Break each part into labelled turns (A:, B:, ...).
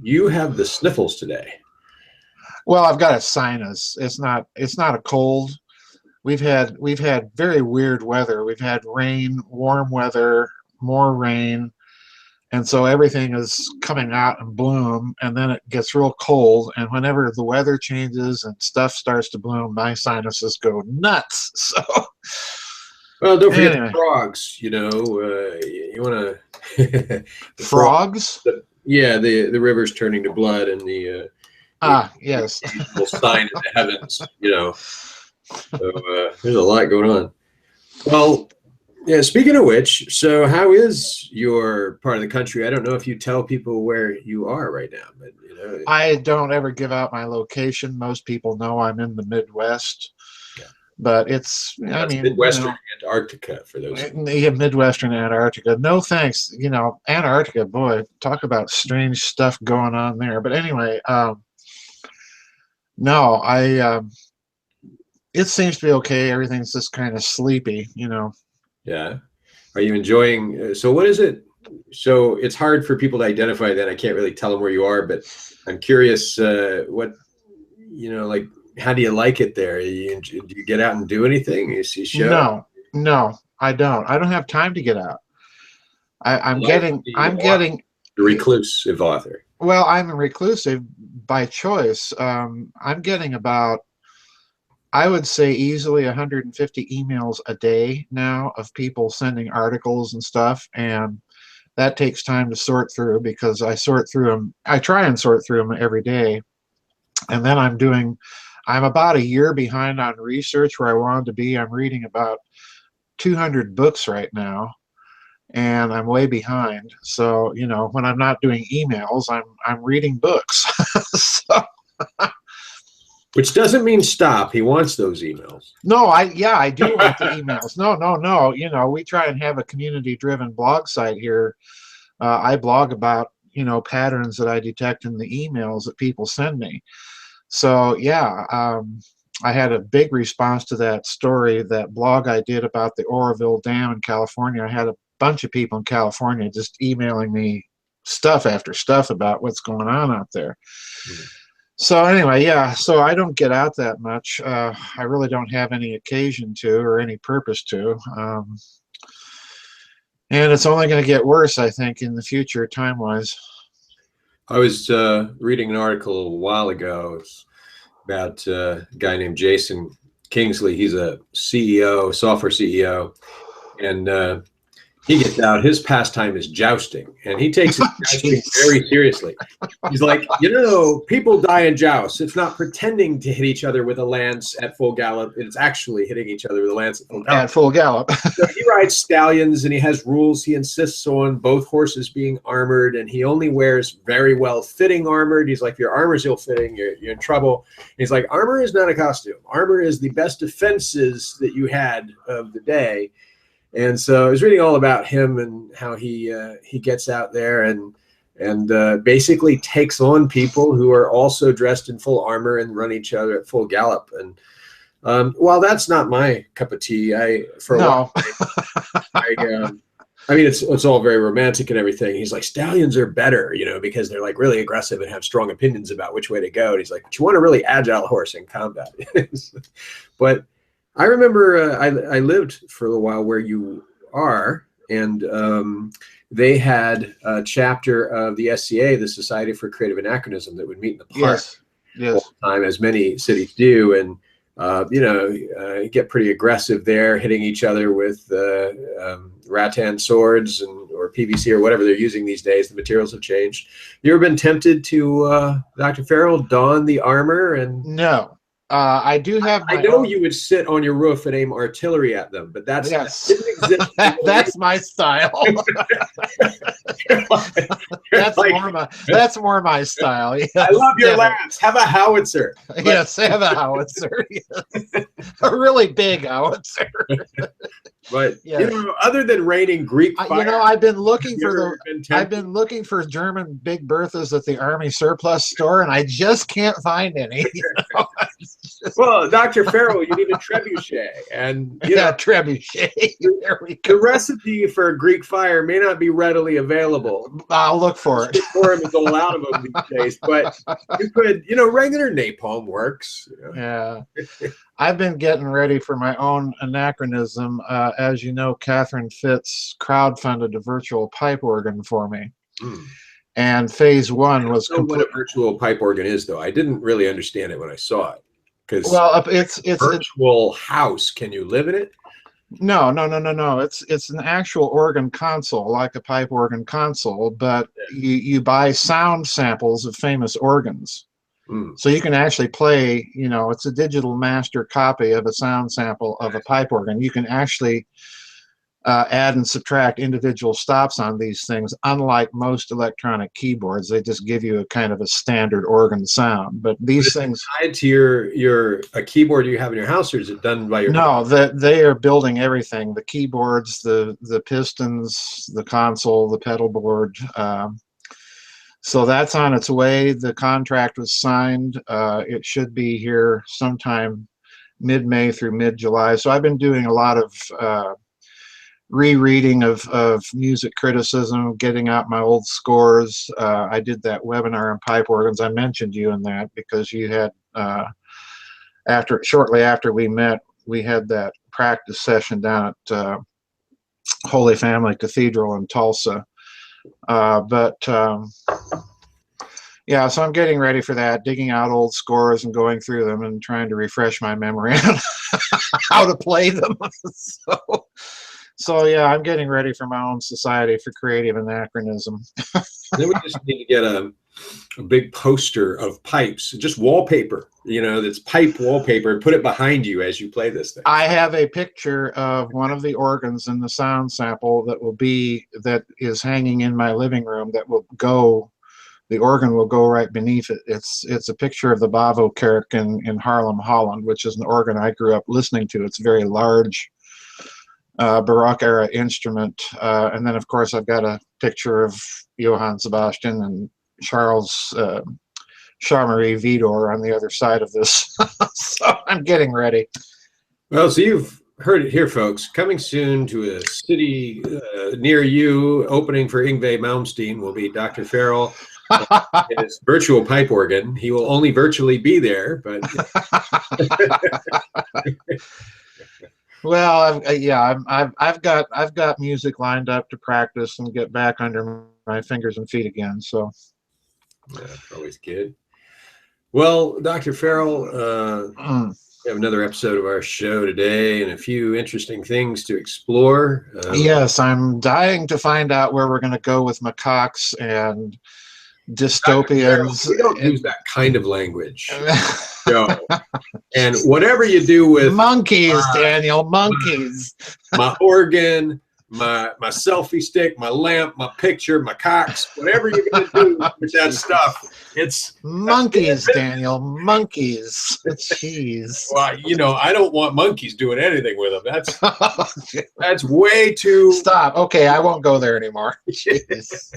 A: you have the sniffles today.
B: Well, I've got a sinus. It's not a cold. We've had very weird weather. We've had rain, warm weather, more rain, and so everything is coming out in bloom, and then it gets real cold, and whenever the weather changes and stuff starts to bloom, my sinuses go nuts. So
A: Well, don't forget the
B: anyway,
A: frogs. You want to the frog.
B: frogs.
A: Yeah, the river's turning to blood, and the
B: Yes.
A: usual sign in the heavens. So there's a lot going on. Well, yeah. Speaking of which, so how is your part of the country? I don't know if you tell people where you are right now, but
B: I don't ever give out my location. Most people know I'm in the Midwest,
A: yeah,
B: but it's, I
A: that's
B: mean,
A: Midwestern Antarctica for those.
B: yeah, Midwestern Antarctica. No thanks. Antarctica, boy, talk about strange stuff going on there. But anyway, no, it seems to be okay. Everything's just kind of sleepy.
A: Yeah. Are you enjoying? So what is it? So it's hard for people to identify that. I can't really tell them where you are, but I'm curious. What like, how do you like it there? Do you get out and do anything? You see shows?
B: No, no, I don't. I don't have time to get out. I'm
A: Like
B: getting,
A: the
B: I'm
A: author,
B: getting,
A: the reclusive author.
B: well, I'm a reclusive by choice. I'm getting about, I would say, easily 150 emails a day now of people sending articles and stuff. And that takes time to sort through because I sort through them. I try and sort through them every day. And then I'm about a year behind on research where I wanted to be. I'm reading about 200 books right now, and I'm way behind. So, when I'm not doing emails, I'm reading books. So,
A: Which doesn't mean stop. He wants those emails.
B: no, I do want the emails. No, no, no. We try and have a community-driven blog site here. I blog about, patterns that I detect in the emails that people send me. So yeah, I had a big response to that story, that blog I did about the Oroville Dam in California. I had a bunch of people in California just emailing me stuff after stuff about what's going on out there.
A: Mm-hmm.
B: So anyway, yeah, so I don't get out that much. I really don't have any occasion to or any purpose to. And it's only going to get worse, I think, in the future, time-wise.
A: I was reading an article a while ago about a guy named Jason Kingsley. He's a CEO, software CEO, and he gets out. His pastime is jousting, and he takes his jousting very seriously. He's like, people die in jousts. It's not pretending to hit each other with a lance at full gallop. It's actually hitting each other with a lance at full gallop.
B: At full gallop.
A: So he rides stallions, and he has rules. He insists on both horses being armored, and he only wears very well-fitting armor. He's like, if your armor's ill-fitting, you're in trouble. And he's like, armor is not a costume. Armor is the best defenses that you had of the day. And so I was reading all about him and how he gets out there and basically takes on people who are also dressed in full armor and run each other at full gallop. And while that's not my cup of tea, I mean, it's all very romantic and everything. He's like, stallions are better, because they're like really aggressive and have strong opinions about which way to go. And he's like, but you want a really agile horse in combat. But I remember I lived for a little while where you are, and they had a chapter of the SCA, the Society for Creative Anachronism, that would meet in the park all the time, as many cities do, and get pretty aggressive there, hitting each other with rattan swords or PVC or whatever they're using these days. The materials have changed. You ever been tempted to, Dr. Farrell, don the armor? And
B: no. I do have.
A: I know you would sit on your roof and aim artillery at them, but that didn't exist.
B: That's my style. That's more my style. Yes,
A: I love your lance. Have a howitzer.
B: Yes, have a howitzer. Yes. A really big howitzer.
A: But other than raining Greek fire,
B: I've been looking for German Big Berthas at the Army surplus store, and I just can't find any.
A: Well, Dr. Farrell, you need a trebuchet, and
B: trebuchet. There we
A: the
B: go.
A: recipe for a Greek fire may not be readily available.
B: I'll look for it.
A: Shitform is all out of them these days, but you could, regular napalm works.
B: Yeah. I've been getting ready for my own anachronism. As you know, Catherine Fitz crowdfunded a virtual pipe organ for me. And phase one was
A: what a virtual pipe organ is, though. I didn't really understand it when I saw it. Because
B: it's
A: virtual house. Can you live in it?
B: No. It's an actual organ console, like a pipe organ console, but you buy sound samples of famous organs. So you can actually play, it's a digital master copy of a sound sample of a pipe organ. You can actually add and subtract individual stops on these things, unlike most electronic keyboards. They just give you a kind of a standard organ sound. But these things
A: tied to a keyboard you have in your house, or is it done by your?
B: No, they are building everything: the keyboards, the pistons, the console, the pedal board. So that's on its way. The contract was signed. It should be here sometime mid-May through mid-July. So I've been doing a lot of rereading of music criticism, getting out my old scores. I did that webinar on pipe organs. I mentioned you in that because you had shortly after we met, we had that practice session down at Holy Family Cathedral in Tulsa. Yeah, so I'm getting ready for that, digging out old scores and going through them and trying to refresh my memory on how to play them. So yeah, I'm getting ready for my own Society for Creative Anachronism.
A: Then we just need to get a big poster of pipes, just wallpaper, that's pipe wallpaper, and put it behind you as you play this thing.
B: I have a picture of one of the organs in the sound sample that is hanging in my living room that will go. The organ will go right beneath it. It's a picture of the Bavo Kerk in Haarlem, Holland, which is an organ I grew up listening to. It's a very large Baroque era instrument. And then, of course, I've got a picture of Johann Sebastian and Charles Charles-Marie Widor on the other side of this. So I'm getting ready.
A: Well, so you've heard it here, folks. Coming soon to a city near you, opening for Yngwie Malmsteen will be Dr. Farrell. His virtual pipe organ. He will only virtually be there, but
B: well, I've got music lined up to practice and get back under my fingers and feet again. So
A: that's always good. Well, Dr. Farrell, we have another episode of our show today and a few interesting things to explore.
B: Yes, I'm dying to find out where we're going to go with macaques and dystopians.
A: We don't use that kind of language. No. And whatever you do with
B: monkeys, Daniel, monkeys.
A: My organ, my selfie stick, my lamp, my picture, my cocks, whatever you're gonna do with that stuff, it's
B: monkeys, Daniel, monkeys. Jeez.
A: Well, I don't want monkeys doing anything with them. That's way too.
B: Stop. Okay, I won't go there anymore. Jeez.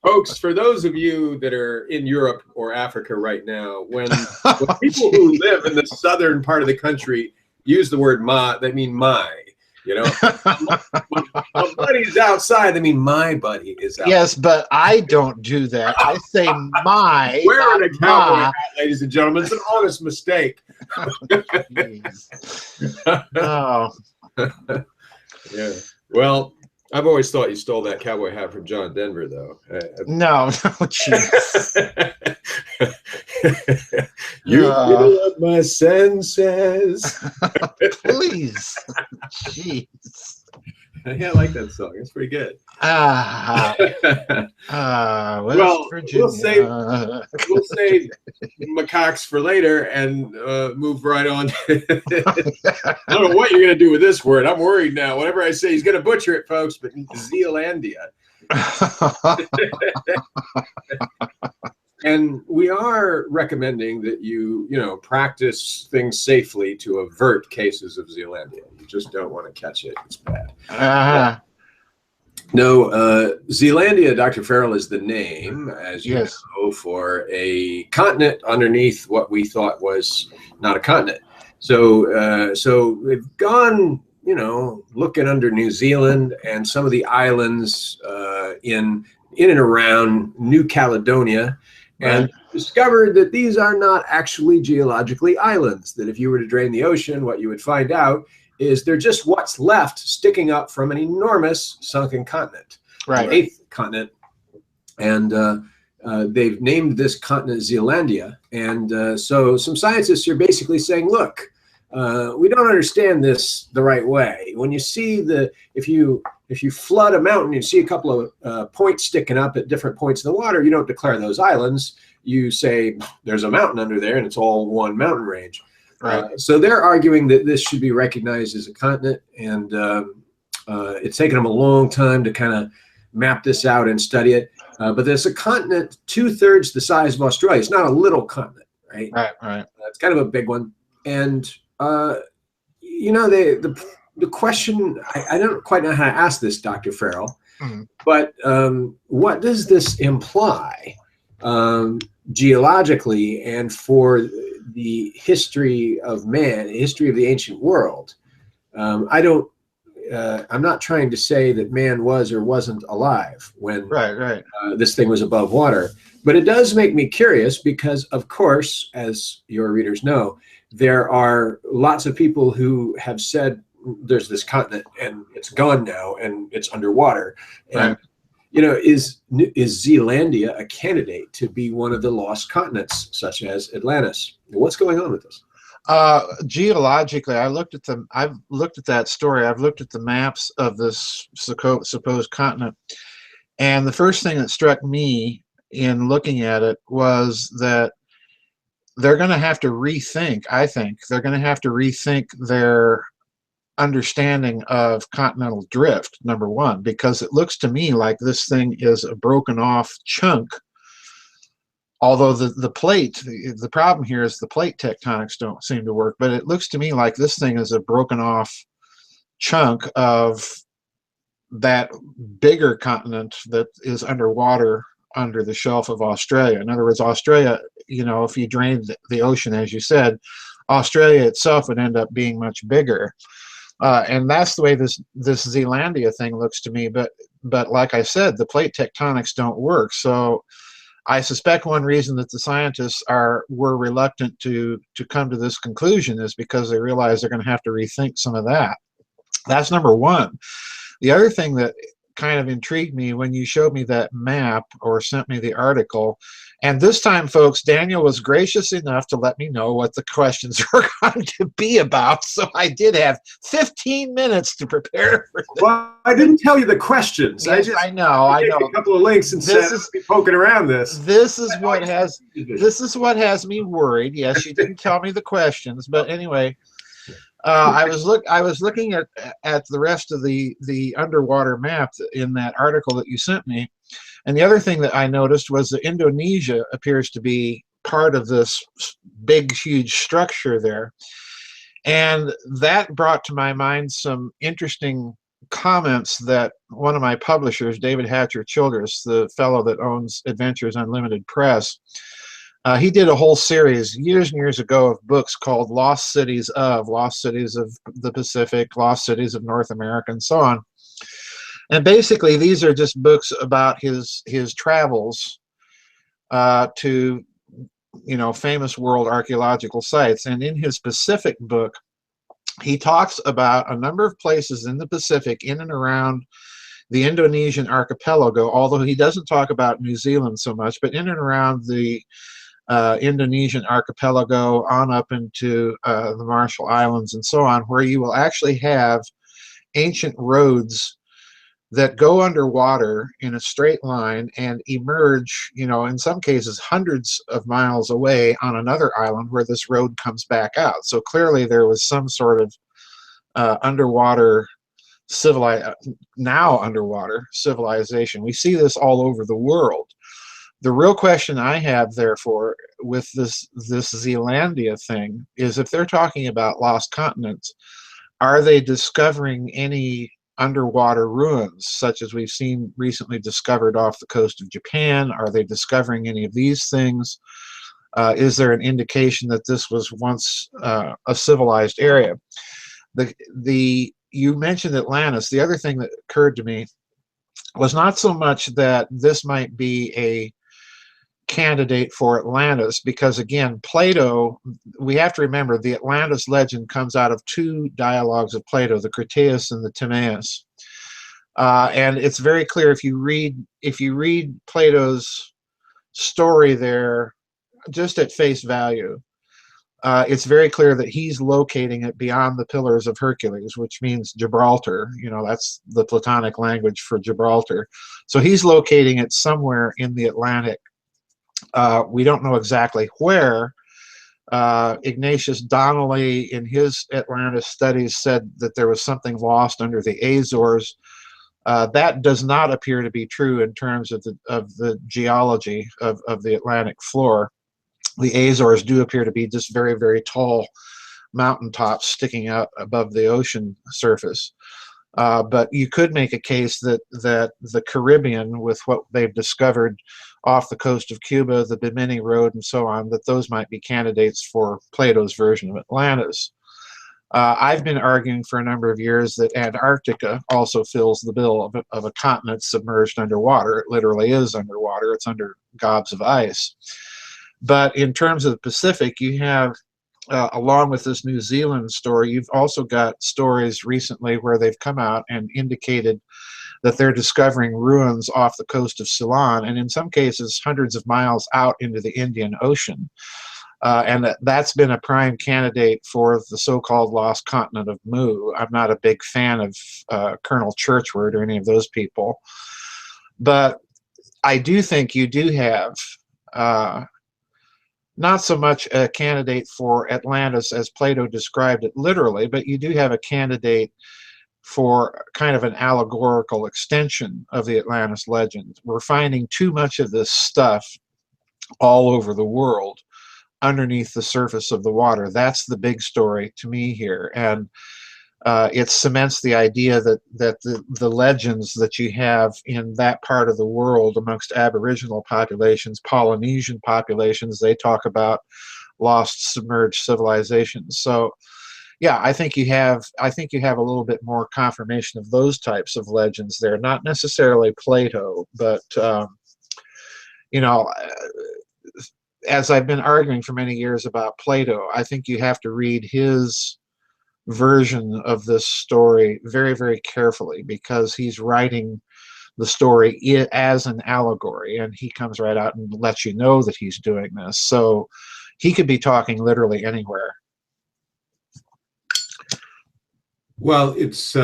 A: Folks, for those of you that are in Europe or Africa right now, when people who live in the southern part of the country use the word ma, they mean my. My buddy's outside, they mean my buddy is outside.
B: Yes, but I don't do that. I say my.
A: Wearing a cowboy hat, ladies and gentlemen, it's an honest mistake.
B: Oh.
A: Yeah. Well, I've always thought you stole that cowboy hat from John Denver, though.
B: No, jeez.
A: You up my senses.
B: Please. Jeez.
A: Yeah, I like that song. It's pretty good.
B: Well,
A: we'll save macaques for later and move right on. I don't know what you're going to do with this word. I'm worried now. Whatever I say, he's going to butcher it, folks, but Zealandia. And we are recommending that you practice things safely to avert cases of Zealandia. You just don't want to catch it. It's bad. No, Zealandia, Dr. Farrell, is the name, as you
B: Yes.
A: know, for a continent underneath what we thought was not a continent. So we've gone, looking under New Zealand and some of the islands in and around New Caledonia,
B: Right.
A: and discovered that these are not actually geologically islands. That if you were to drain the ocean, what you would find out is they're just what's left sticking up from an enormous sunken continent, the
B: Right.
A: eighth continent. And they've named this continent Zealandia. And so some scientists are basically saying, look, we don't understand this the right way. When you see if you flood a mountain, you see a couple of points sticking up at different points in the water, you don't declare those islands. You say there's a mountain under there and it's all one mountain range.
B: Right.
A: So they're arguing that this should be recognized as a continent, and it's taken them a long time to kind of map this out and study it. But there's a continent 2/3 the size of Australia. It's not a little continent, right?
B: Right. Right.
A: It's kind of a big one. And the question, I don't quite know how to ask this, Dr. Farrell, but what does this imply geologically and for the history of man, the history of the ancient world? I'm not trying to say that man was or wasn't alive when
B: Right.
A: this thing was above water, but it does make me curious because, of course, as your readers know, there are lots of people who have said there's this continent and it's gone now and it's underwater. And is Zealandia a candidate to be one of the lost continents, such as Atlantis? What's going on with this?
B: Geologically, I've looked at that story. I've looked at the maps of this supposed continent, and the first thing that struck me in looking at it was that they're going to have to rethink. I think they're going to have to rethink their understanding of continental drift, number one, because it looks to me like this thing is a broken off chunk. Although the plate, the problem here is the plate tectonics don't seem to work, but it looks to me like this thing is a broken off chunk of that bigger continent that is underwater under the shelf of Australia. In other words, Australia, if you drained the ocean, as you said, Australia itself would end up being much bigger. And that's the way this Zealandia thing looks to me. But like I said, the plate tectonics don't work. So I suspect one reason that the scientists were reluctant to come to this conclusion is because they realize they're going to have to rethink some of that. That's number one. The other thing that kind of intrigued me when you showed me that map or sent me the article, and this time, folks, Daniel was gracious enough to let me know what the questions were going to be about, so I did have 15 minutes to prepare for this.
A: Well, I didn't tell you the questions.
B: Yes, I know.
A: A couple of links and said be poking around this.
B: This is what has me worried. Yes, you didn't tell me the questions, but anyway. I was looking at the rest of the underwater map in that article that you sent me, and the other thing that I noticed was that Indonesia appears to be part of this big, huge structure there, and that brought to my mind some interesting comments that one of my publishers, David Hatcher Childress, the fellow that owns Adventures Unlimited Press, he did a whole series years and years ago of books called Lost Cities of the Pacific, Lost Cities of North America, and so on. And basically, these are just books about his travels to famous world archaeological sites. And in his Pacific book, he talks about a number of places in the Pacific, in and around the Indonesian archipelago, although he doesn't talk about New Zealand so much, but in and around the Indonesian archipelago on up into the Marshall Islands and so on, where you will actually have ancient roads that go underwater in a straight line and emerge, in some cases hundreds of miles away on another island where this road comes back out. So clearly there was some sort of underwater civilization. We see this all over the world. The real question I have, therefore, with this Zealandia thing is, if they're talking about lost continents, are they discovering any underwater ruins, such as we've seen recently discovered off the coast of Japan? Are they discovering any of these things? Is there an indication that this was once a civilized area? You mentioned Atlantis. The other thing that occurred to me was not so much that this might be a candidate for Atlantis, because again, Plato, we have to remember the Atlantis legend comes out of two dialogues of Plato, the Critias and the Timaeus. And it's very clear if you read Plato's story there, just at face value, it's very clear that he's locating it beyond the Pillars of Hercules, which means Gibraltar. You know, that's the Platonic language for Gibraltar. So he's locating it somewhere in the Atlantic. We don't know exactly where. Ignatius Donnelly, in his Atlantis studies, said that there was something lost under the Azores. That does not appear to be true in terms of the geology of the Atlantic floor. The Azores do appear to be just very, very tall mountaintops sticking out above the ocean surface. But you could make a case that the Caribbean, with what they've discovered off the coast of Cuba, the Bimini Road, and so on, that those might be candidates for Plato's version of Atlantis. I've been arguing for a number of years that Antarctica also fills the bill of a continent submerged underwater. It literally is underwater. It's under gobs of ice. But in terms of the Pacific, you have, along with this New Zealand story, you've also got stories recently where they've come out and indicated that they're discovering ruins off the coast of Ceylon, and in some cases hundreds of miles out into the Indian Ocean. And that's been a prime candidate for the so-called lost continent of Mu. I'm not a big fan of Colonel Churchward or any of those people. But I do think you do have not so much a candidate for Atlantis as Plato described it literally, but you do have a candidate for kind of an allegorical extension of the Atlantis legend. We're finding too much of this stuff all over the world underneath the surface of the water. That's the big story to me here. And it cements the idea that the legends that you have in that part of the world amongst Aboriginal populations, Polynesian populations, they talk about lost submerged civilizations. So yeah, I think you have a little bit more confirmation of those types of legends there. Not necessarily Plato, but you know, as I've been arguing for many years about Plato, I think you have to read his version of this story very, very carefully, because he's writing the story as an allegory, and he comes right out and lets you know that he's doing this. So he could be talking literally anywhere.
A: Well, it's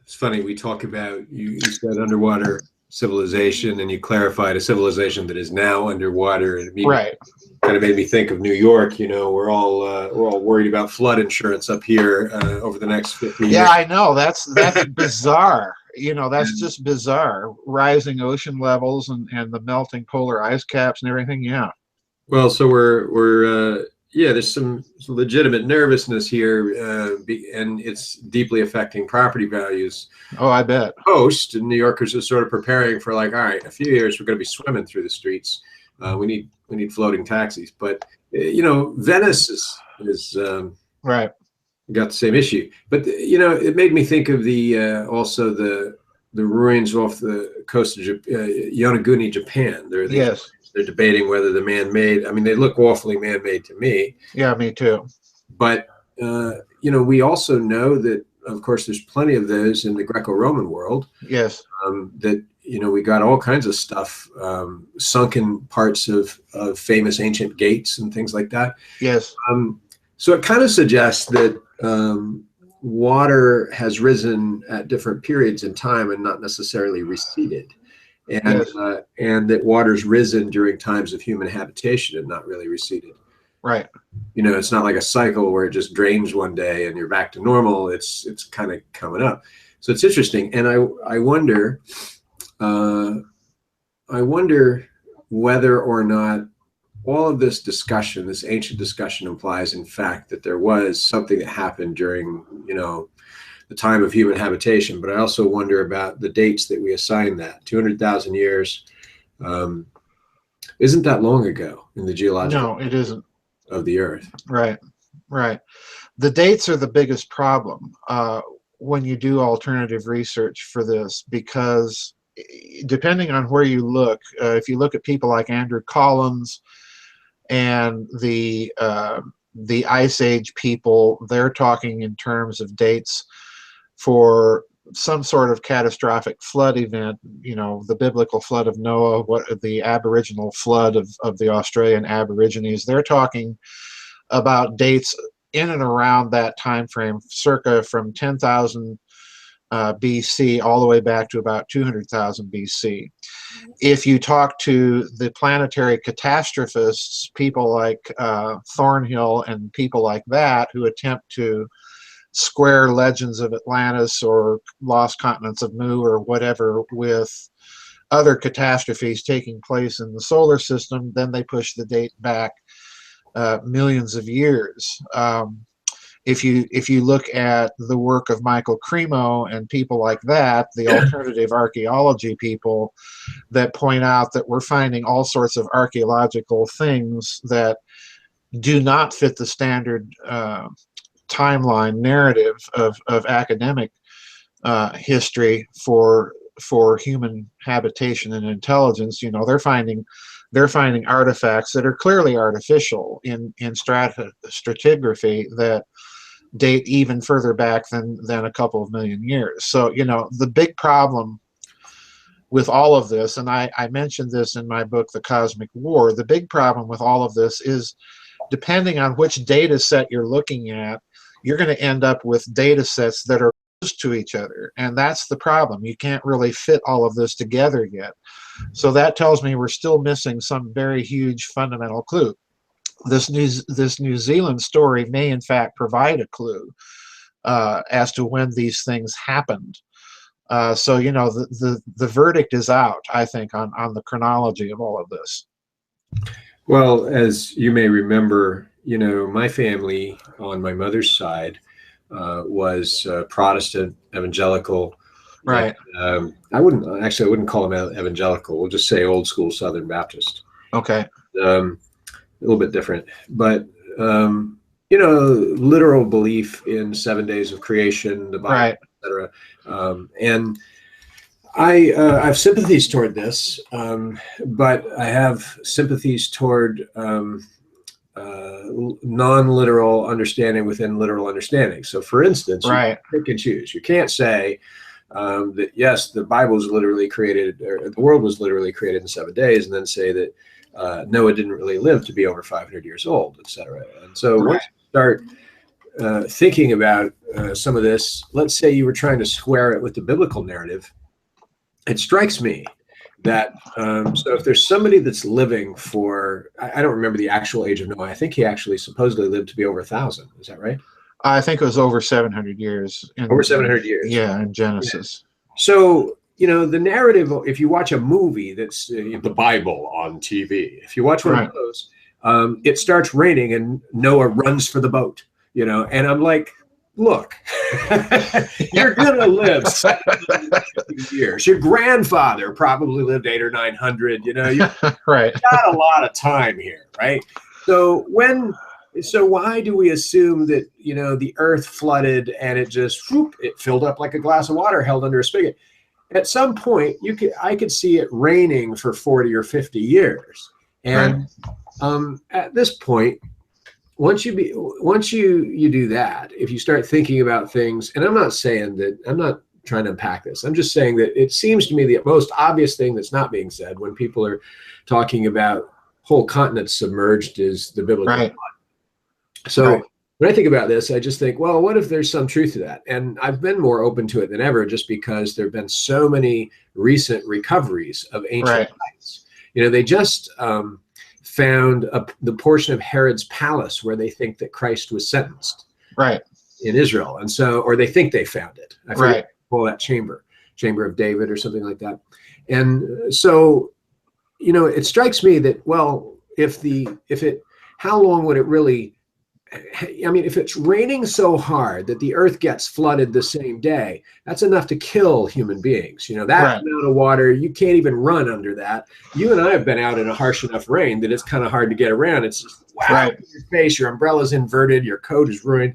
A: funny. We talk about, you said underwater civilization, and you clarified a civilization that is now underwater, and
B: Right.
A: kind of made me think of New York. You know, we're all worried about flood insurance up here over the next 50 years.
B: Yeah, I know. That's bizarre. You know, that's just bizarre. Rising ocean levels and the melting polar ice caps and everything. Yeah.
A: Well, so we're yeah, there's some legitimate nervousness here, and it's deeply affecting property values.
B: Oh, I bet.
A: Coast, and New Yorkers are sort of preparing for, like, all right, in a few years we're going to be swimming through the streets. We need floating taxis. But you know, Venice is
B: Right.
A: got the same issue. But you know, it made me think of the also the ruins off the coast of Yonaguni, Japan.
B: Yes.
A: They're debating whether the man-made. I mean, they look awfully man-made to me.
B: Yeah, me too.
A: But you know, we also know that, of course, there's plenty of those in the Greco-Roman world.
B: Yes.
A: That, you know, we got all kinds of stuff, sunken parts of famous ancient gates and things like that.
B: Yes.
A: So it kind of suggests that water has risen at different periods in time and not necessarily receded. And
B: Yes.
A: And that water's risen during times of human habitation and not really receded.
B: Right.
A: You know, it's not like a cycle where it just drains one day and you're back to normal. It's kind of coming up. So it's interesting. And I wonder whether or not all of this discussion, this ancient discussion, implies, in fact, that there was something that happened during, you know, the time of human habitation. But I also wonder about the dates that we assign that. 200,000 years isn't that long ago in the geological
B: No, it isn't.
A: of the Earth.
B: Right, right. The dates are the biggest problem when you do alternative research for this, because depending on where you look, if you look at people like Andrew Collins and the Ice Age people, they're talking in terms of dates for some sort of catastrophic flood event, you know, the biblical flood of Noah, what the Aboriginal flood of the Australian Aborigines. They're talking about dates in and around that time frame, circa from 10,000 BC all the way back to about 200,000 BC. If you talk to the planetary catastrophists, people like Thornhill and people like that, who attempt to square legends of Atlantis or lost continents of Mu or whatever with other catastrophes taking place in the solar system, then they push the date back millions of years. If you look at the work of Michael Cremo and people like that, the alternative archaeology people that point out that we're finding all sorts of archaeological things that do not fit the standard timeline narrative of academic history for human habitation and intelligence, you know, they're finding artifacts that are clearly artificial in stratigraphy that date even further back than a couple of million years. So, you know, the big problem with all of this, and I mentioned this in my book, The Cosmic War, the big problem with all of this is, depending on which data set you're looking at, you're going to end up with data sets that are close to each other. And that's the problem. You can't really fit all of this together yet. So that tells me we're still missing some very huge fundamental clue. This New Zealand story may in fact provide a clue as to when these things happened. So, you know, the verdict is out, I think, on the chronology of all of this.
A: Well, as you may remember, you know, my family on my mother's side was Protestant evangelical.
B: Right.
A: I wouldn't call them evangelical. We'll just say old school Southern Baptist.
B: Okay.
A: A little bit different, but you know, literal belief in 7 days of creation, the Bible,
B: right,
A: etc. And I have sympathies toward this, but I have sympathies toward non-literal understanding within literal understanding. So, for instance,
B: right,
A: you pick and choose. You can't say that yes, the Bible was literally created, or the world was literally created in 7 days, and then say that Noah didn't really live to be over 500 years old, etc. And so
B: right,
A: once you start thinking about some of this, let's say you were trying to square it with the biblical narrative, it strikes me that so if there's somebody that's living for, I don't remember the actual age of Noah. I think he actually supposedly lived to be over 1,000. Is that right?
B: I think it was over 700 years.
A: Over 700 years.
B: Yeah, in Genesis.
A: Yeah. So, you know, the narrative, if you watch a movie that's the Bible on TV, if you watch one
B: right,
A: of those, it starts raining and Noah runs for the boat, you know, and I'm like, look, you're going to live 750 years. Your grandfather probably lived 800 or 900, you know, you've
B: right,
A: got a lot of time here, right? So why do we assume that, you know, the earth flooded and it just, whoop, it filled up like a glass of water held under a spigot? At some point, I could see it raining for 40 or 50 years. And at this point, once you do that, if you start thinking about things, and I'm not trying to unpack this. I'm just saying that it seems to me the most obvious thing that's not being said when people are talking about whole continents submerged is the biblical flood. So when I think about this, I just think, well, what if there's some truth to that? And I've been more open to it than ever, just because there have been so many recent recoveries of ancient sites. You know, they just found the portion of Herod's palace where they think that Christ was sentenced.
B: Right.
A: In Israel. And so, or they think they found it. I forget call that chamber of David or something like that. And so, you know, it strikes me that, well, how long would it really I mean, if it's raining so hard that the earth gets flooded the same day, that's enough to kill human beings. You know, that
B: Right.
A: amount of water, you can't even run under that. You and I have been out in a harsh enough rain that it's kind of hard to get around. It's just, wow,
B: Right.
A: your face, your umbrella's inverted, your coat is ruined.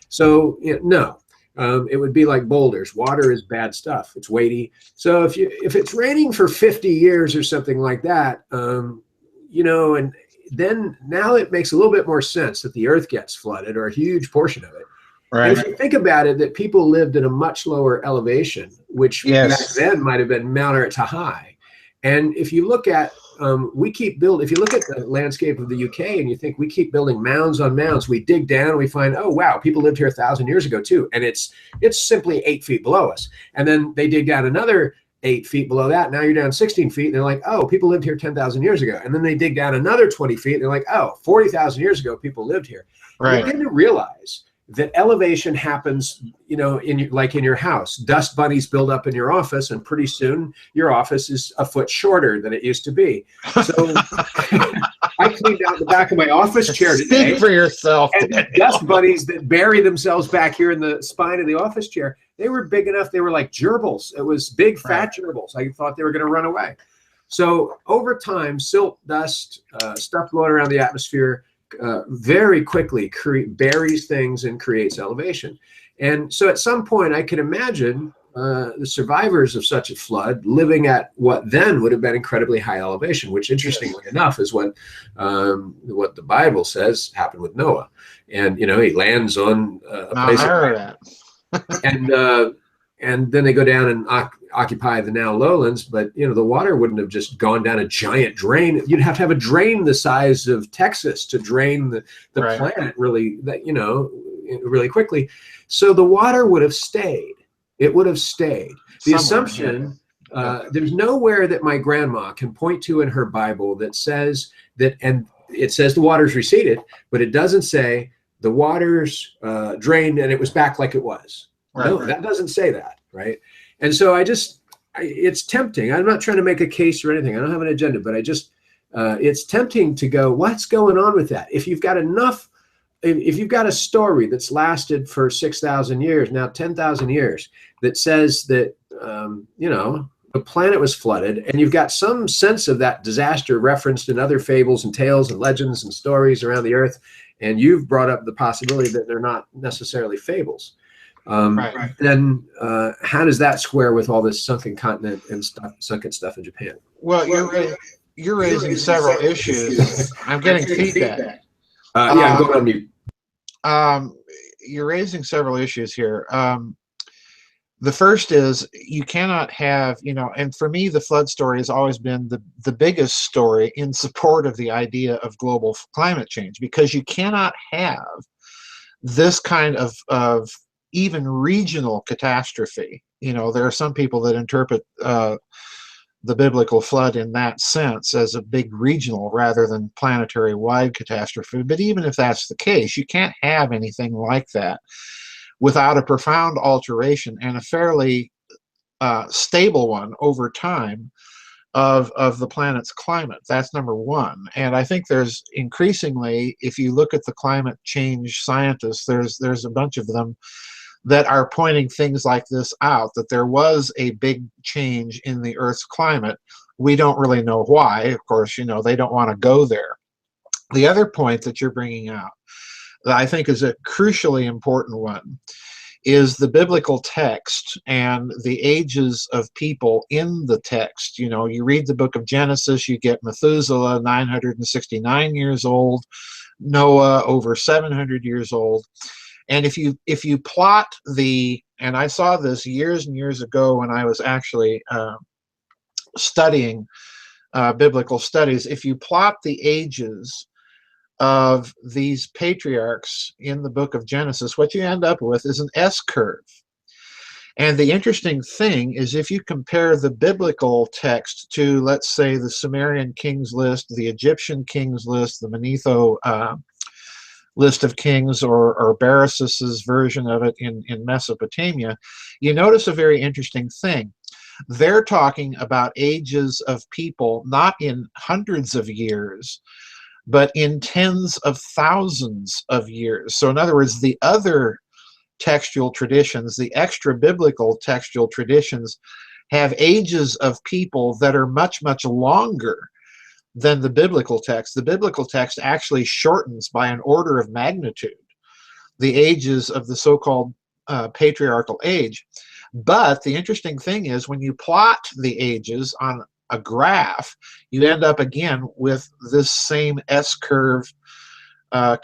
A: So, you know, no, it would be like boulders. Water is bad stuff. It's weighty. So if it's raining for 50 years or something like that, you know, and then now it makes a little bit more sense that the earth gets flooded, or a huge portion of it. And
B: Right.
A: if you think about it, that people lived at a much lower elevation, which back
B: Yes.
A: then might have been moderate to high. And if you look at, if you look at the landscape of the UK and you think we keep building mounds on mounds, we dig down and we find, oh, wow, people lived here 1,000 years ago too. And it's simply 8 feet below us. And then they dig down another 8 feet below that. Now you're down 16 feet. And they're like, oh, people lived here 10,000 years ago. And then they dig down another 20 feet. And they're like, oh, 40,000 years ago, people lived here.
B: Right.
A: You begin to realize that elevation happens, you know, like in your house. Dust bunnies build up in your office, and pretty soon your office is a foot shorter than it used to be. So I cleaned out the back of my office chair today.
B: Speak for yourself.
A: And the dust bunnies that bury themselves back here in the spine of the office chair, they were big enough. They were like gerbils. It was big, fat gerbils. I thought they were going to run away. So over time, silt, dust, stuff blowing around the atmosphere, very quickly buries things and creates elevation. And so at some point I can imagine the survivors of such a flood living at what then would have been incredibly high elevation, which interestingly enough is what the Bible says happened with Noah. And, you know, he lands on a place and then they go down and occupy the now lowlands, but you know, the water wouldn't have just gone down a giant drain. You'd have to have a drain the size of Texas to drain the planet really quickly. So the water would have stayed. It would have stayed. The assumption, there's nowhere that my grandma can point to in her Bible that says that, and it says the waters receded, but it doesn't say the waters drained and it was back like it was. That doesn't say that, right? And so it's tempting. I'm not trying to make a case or anything. I don't have an agenda, but it's tempting to go, what's going on with that? If you've got a story that's lasted for 6,000 years, now 10,000 years, that says that, you know, the planet was flooded, and you've got some sense of that disaster referenced in other fables and tales and legends and stories around the earth, and you've brought up the possibility that they're not necessarily fables. Then how does that square with all this sunken continent and sunken stuff in Japan?
B: Well, you're raising several issues. I'm getting feedback.
A: Yeah, I'm going on mute.
B: You're raising several issues here. The first is you cannot have, you know, and for me, the flood story has always been the biggest story in support of the idea of global climate change, because you cannot have this kind of even regional catastrophe. You know, there are some people that interpret the biblical flood in that sense as a big regional rather than planetary wide catastrophe. But even if that's the case, you can't have anything like that without a profound alteration and a fairly stable one over time of the planet's climate. That's number one. And I think there's increasingly, if you look at the climate change scientists, there's a bunch of them that are pointing things like this out, that there was a big change in the Earth's climate. We don't really know why. Of course, you know, they don't want to go there. The other point that you're bringing out that I think is a crucially important one is the biblical text and the ages of people in the text. You know, you read the book of Genesis, you get Methuselah, 969 years old, Noah, over 700 years old. And if you plot and I saw this years and years ago when I was actually studying biblical studies, if you plot the ages of these patriarchs in the book of Genesis, what you end up with is an S-curve. And the interesting thing is, if you compare the biblical text to, let's say, the Sumerian kings list, the Egyptian kings list, the Manetho list of kings, or Beresus's version of it in Mesopotamia, you notice a very interesting thing. They're talking about ages of people not in hundreds of years, but in tens of thousands of years. So in other words, the other textual traditions, the extra biblical textual traditions, have ages of people that are much, much longer than the biblical text. The biblical text actually shortens by an order of magnitude the ages of the so-called patriarchal age. But the interesting thing is, when you plot the ages on a graph, you end up again with this same S-curve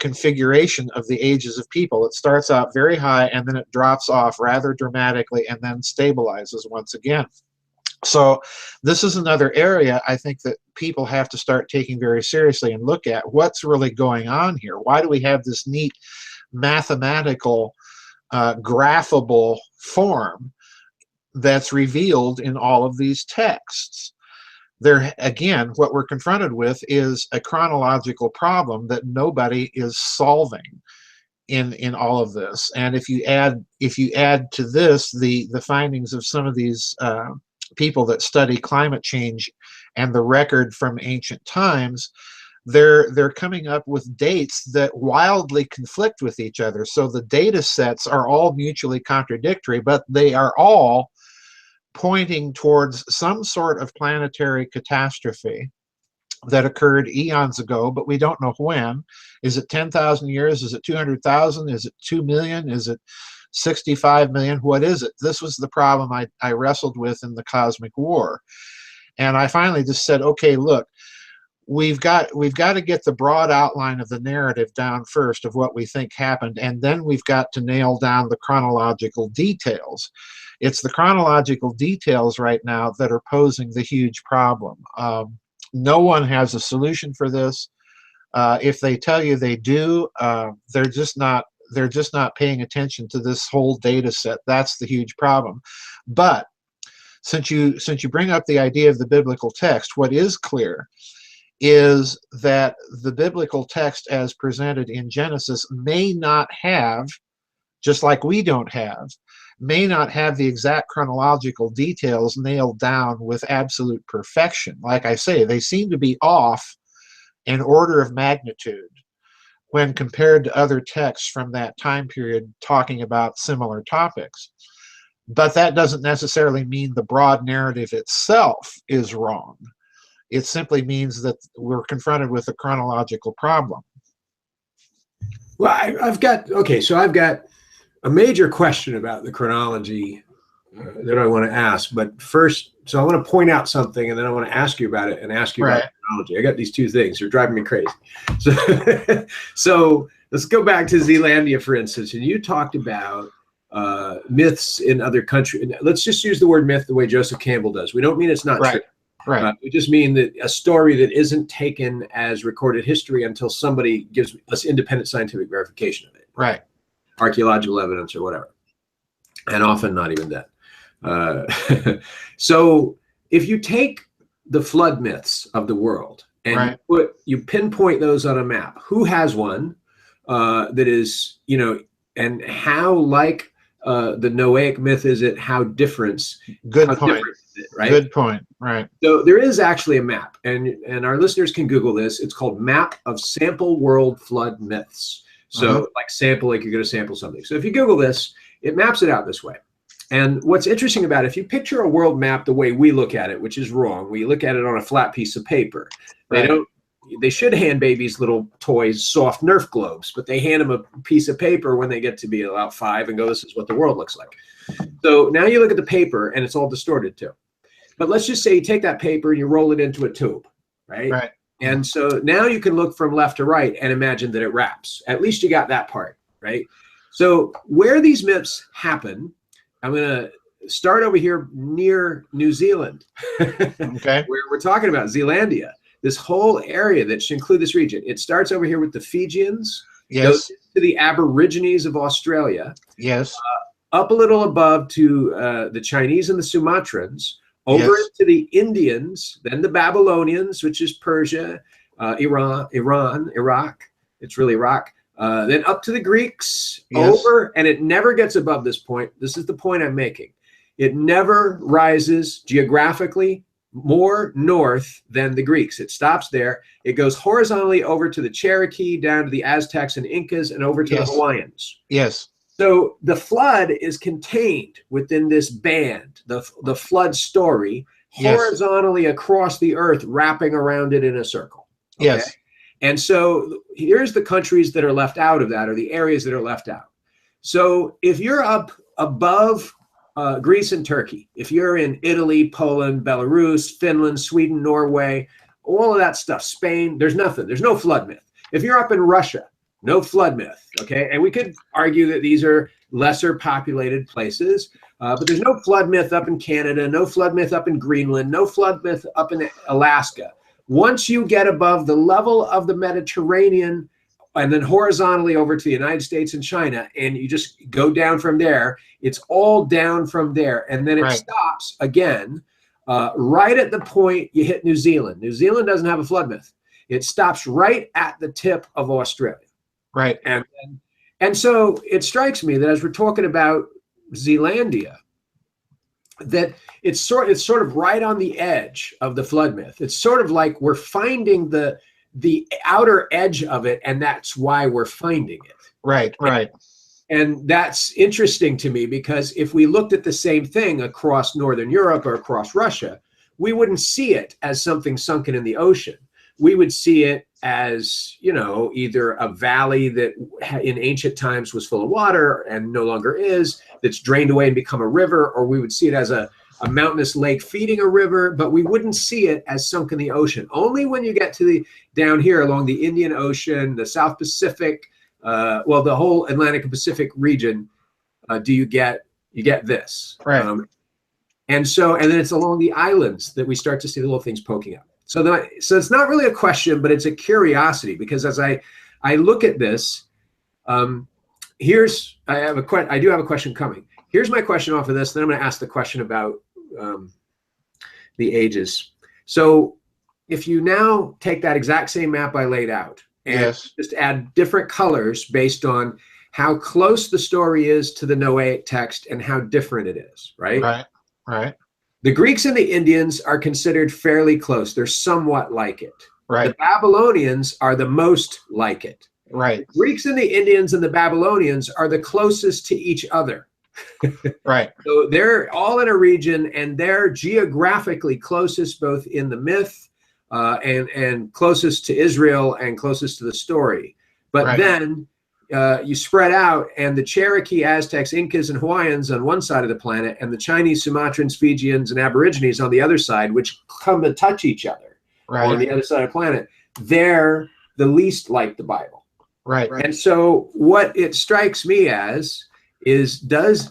B: configuration of the ages of people. It starts out very high and then it drops off rather dramatically and then stabilizes once again. So this is another area I think that people have to start taking very seriously and look at what's really going on here. Why do we have this neat mathematical graphable form that's revealed in all of these texts? There again, what we're confronted with is a chronological problem that nobody is solving in all of this. And if you add to this the findings of some of these people that study climate change and the record from ancient times, they're coming up with dates that wildly conflict with each other. So the data sets are all mutually contradictory, but they are all pointing towards some sort of planetary catastrophe that occurred eons ago, but we don't know when. Is it 10,000 years? Is it 200,000? Is it 2 million? Is it 65 million? What is it? This was the problem I wrestled with in the Cosmic War. And I finally just said, okay, look, we've got to get the broad outline of the narrative down first of what we think happened, and then we've got to nail down the chronological details. It's the chronological details right now that are posing the huge problem. No one has a solution for this. If they tell you they do, they're just not paying attention to this whole data set. That's the huge problem. But since you bring up the idea of the biblical text, what is clear is that the biblical text as presented in Genesis may not have, just like we don't have, may not have the exact chronological details nailed down with absolute perfection. Like I say, they seem to be off an order of magnitude when compared to other texts from that time period talking about similar topics. But that doesn't necessarily mean the broad narrative itself is wrong. It simply means that we're confronted with a chronological problem.
A: Well, I've got a major question about the chronology that I want to ask. But first, so I want to point out something, and then I want to ask you about it and ask you about chronology. I got these two things. They're driving me crazy. So let's go back to Zealandia, for instance. And you talked about myths in other countries. Let's just use the word myth the way Joseph Campbell does. We don't mean it's not true.
B: Right.
A: We just mean that a story that isn't taken as recorded history until somebody gives us independent scientific verification of it.
B: Right.
A: Archaeological evidence or whatever. And often not even that. So if you take the flood myths of the world and you pinpoint those on a map, who has one that is, and how like the Noahic myth is it? How different?
B: Good point.
A: Right?
B: Good point. Right.
A: So there is actually a map, and our listeners can Google this. It's called Map of Sample World Flood Myths. So like sample, like you're going to sample something. So if you Google this, it maps it out this way. And what's interesting about it, if you picture a world map the way we look at it, which is wrong, we look at it on a flat piece of paper. They should hand babies little toys, soft Nerf globes, but they hand them a piece of paper when they get to be about 5 and go, this is what the world looks like. So now you look at the paper and it's all distorted too. But let's just say you take that paper and you roll it into a tube, right? Right. And so now you can look from left to right and imagine that it wraps. At least you got that part, right? So where these myths happen, I'm going to start over here near New Zealand, where we're talking about Zealandia, this whole area that should include this region. It starts over here with the Fijians, goes to the Aborigines of Australia, up a little above to the Chinese and the Sumatrans, over into the Indians, then the Babylonians, which is Persia, Iran, Iraq. It's really Iraq. Then up to the Greeks, over, and it never gets above this point. This is the point I'm making. It never rises geographically more north than the Greeks. It stops there. It goes horizontally over to the Cherokee, down to the Aztecs and Incas, and over to the Hawaiians.
B: Yes.
A: So the flood is contained within this band, the flood story, horizontally across the earth, wrapping around it in a circle. Okay?
B: Yes.
A: And so here's the countries that are left out of that, or the areas that are left out. So if you're up above Greece and Turkey, if you're in Italy, Poland, Belarus, Finland, Sweden, Norway, all of that stuff, Spain, there's nothing. There's no flood myth. If you're up in Russia, no flood myth, okay? And we could argue that these are lesser populated places, but there's no flood myth up in Canada, no flood myth up in Greenland, no flood myth up in Alaska. Once you get above the level of the Mediterranean and then horizontally over to the United States and China, and you just go down from there, it's all down from there. And then it stops again, right at the point you hit New Zealand. New Zealand doesn't have a flood myth. It stops right at the tip of Australia.
B: Right.
A: And so it strikes me that as we're talking about Zealandia, that it's sort of right on the edge of the flood myth. It's sort of like we're finding the outer edge of it, and that's why we're finding it.
B: Right.
A: And that's interesting to me, because if we looked at the same thing across Northern Europe or across Russia, we wouldn't see it as something sunken in the ocean. We would see it as, either a valley that in ancient times was full of water and no longer is, that's drained away and become a river, or we would see it as a mountainous lake feeding a river, but we wouldn't see it as sunk in the ocean. Only when you get to down here along the Indian Ocean, the South Pacific, the whole Atlantic and Pacific region, do you get this.
B: Right.
A: And then it's along the islands that we start to see the little things poking up. So it's not really a question, but it's a curiosity, because as I look at this, I do have a question coming. Here's my question off of this. Then I'm going to ask the question about the ages. So if you now take that exact same map I laid out and just add different colors based on how close the story is to the Noahic text and how different it is, right?
B: Right.
A: The Greeks and the Indians are considered fairly close. They're somewhat like it.
B: Right.
A: The Babylonians are the most like it.
B: Right.
A: The Greeks and the Indians and the Babylonians are the closest to each other.
B: Right.
A: So they're all in a region, and they're geographically closest both in the myth and closest to Israel and closest to the story. But then you spread out, and the Cherokee, Aztecs, Incas, and Hawaiians on one side of the planet, and the Chinese, Sumatrans, Fijians, and Aborigines on the other side, which come to touch each other on the other side of the planet, they're the least like the Bible.
B: Right.
A: And so what it strikes me as is,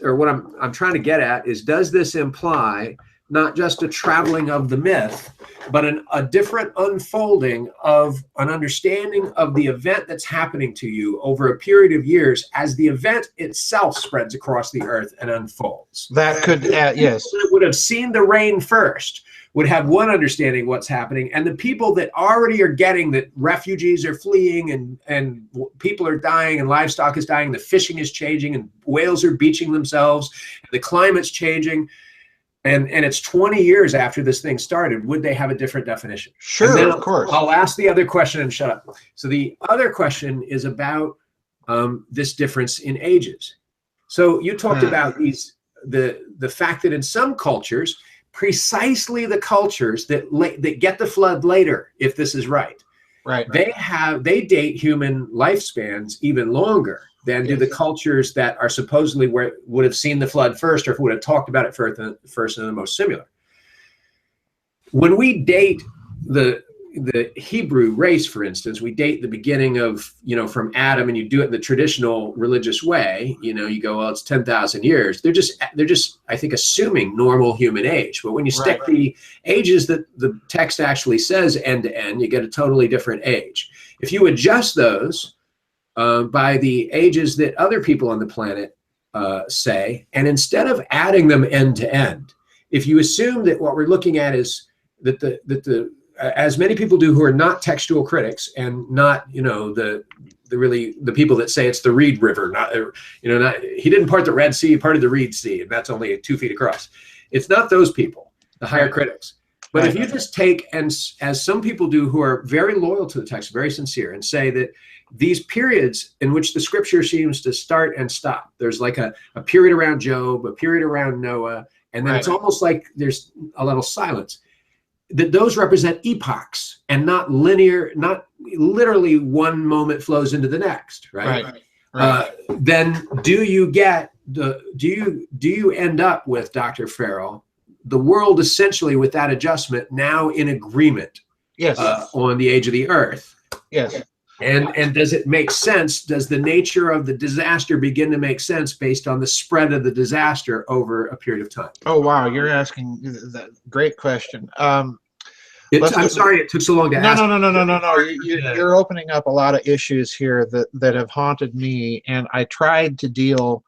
A: what I'm trying to get at is, does this imply not just a traveling of the myth, but a different unfolding of an understanding of the event that's happening to you over a period of years as the event itself spreads across the earth and unfolds?
B: That could, yes.
A: That would have seen the rain first would have one understanding of what's happening, and the people that already are getting that refugees are fleeing and people are dying and livestock is dying, the fishing is changing and whales are beaching themselves, and the climate's changing. And it's 20 years after this thing started. Would they have a different definition?
B: Sure, of course.
A: I'll ask the other question and shut up. So the other question is about this difference in ages. So you talked about the fact that in some cultures, precisely the cultures that get the flood later, if this is right, they date human lifespans even longer than do the cultures that are supposedly would have seen the flood first, or who would have talked about it first and the most similar. When we date the Hebrew race, for instance, we date the beginning of, from Adam, and you do it in the traditional religious way. You go, well, it's 10,000 years. They're just, I think, assuming normal human age. But when you stick the ages that the text actually says end to end, you get a totally different age. If you adjust those by the ages that other people on the planet say, and instead of adding them end to end, if you assume that what we're looking at is that as many people do who are not textual critics and not the people that say it's the Reed River, he didn't part the Red Sea, he parted the Reed Sea, and that's only 2 feet across. It's not those people, the higher critics. But
B: Right.
A: if you just take, and as some people do who are very loyal to the text, very sincere, and say that these periods in which the scripture seems to start and stop, there's like a period around Job, a period around Noah, and then
B: Right.
A: it's almost like there's a little silence, that those represent epochs and not linear, not literally one moment flows into the next, right?
B: Right.
A: Then do you end up with, Dr. Farrell, the world essentially with that adjustment now in agreement
B: Yes.
A: on the age of the earth?
B: Yes.
A: And does it make sense? Does the nature of the disaster begin to make sense based on the spread of the disaster over a period of time?
B: Oh, wow. You're asking that great question.
A: I'm sorry it took so long to ask.
B: No. You're opening up a lot of issues here that have haunted me, and I tried to deal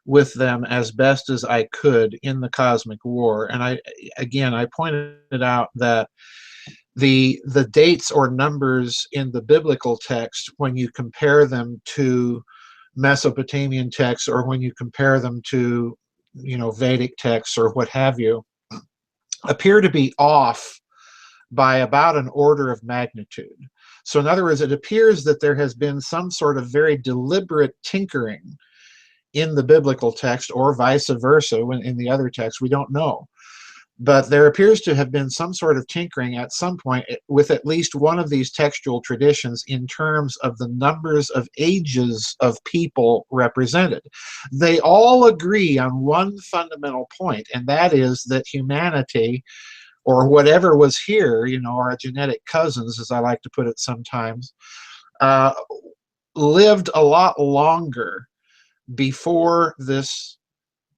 B: with them as best as I could in the Cosmic War. And I pointed out that the dates or numbers in the biblical text, when you compare them to Mesopotamian texts, or when you compare them to, Vedic texts or what have you, appear to be off by about an order of magnitude. So in other words, it appears that there has been some sort of very deliberate tinkering in the biblical text, or vice versa in the other text. We don't know. But there appears to have been some sort of tinkering at some point with at least one of these textual traditions in terms of the numbers of ages of people represented. They all agree on one fundamental point, and that is that humanity, or whatever was here, our genetic cousins, as I like to put it sometimes, lived a lot longer before this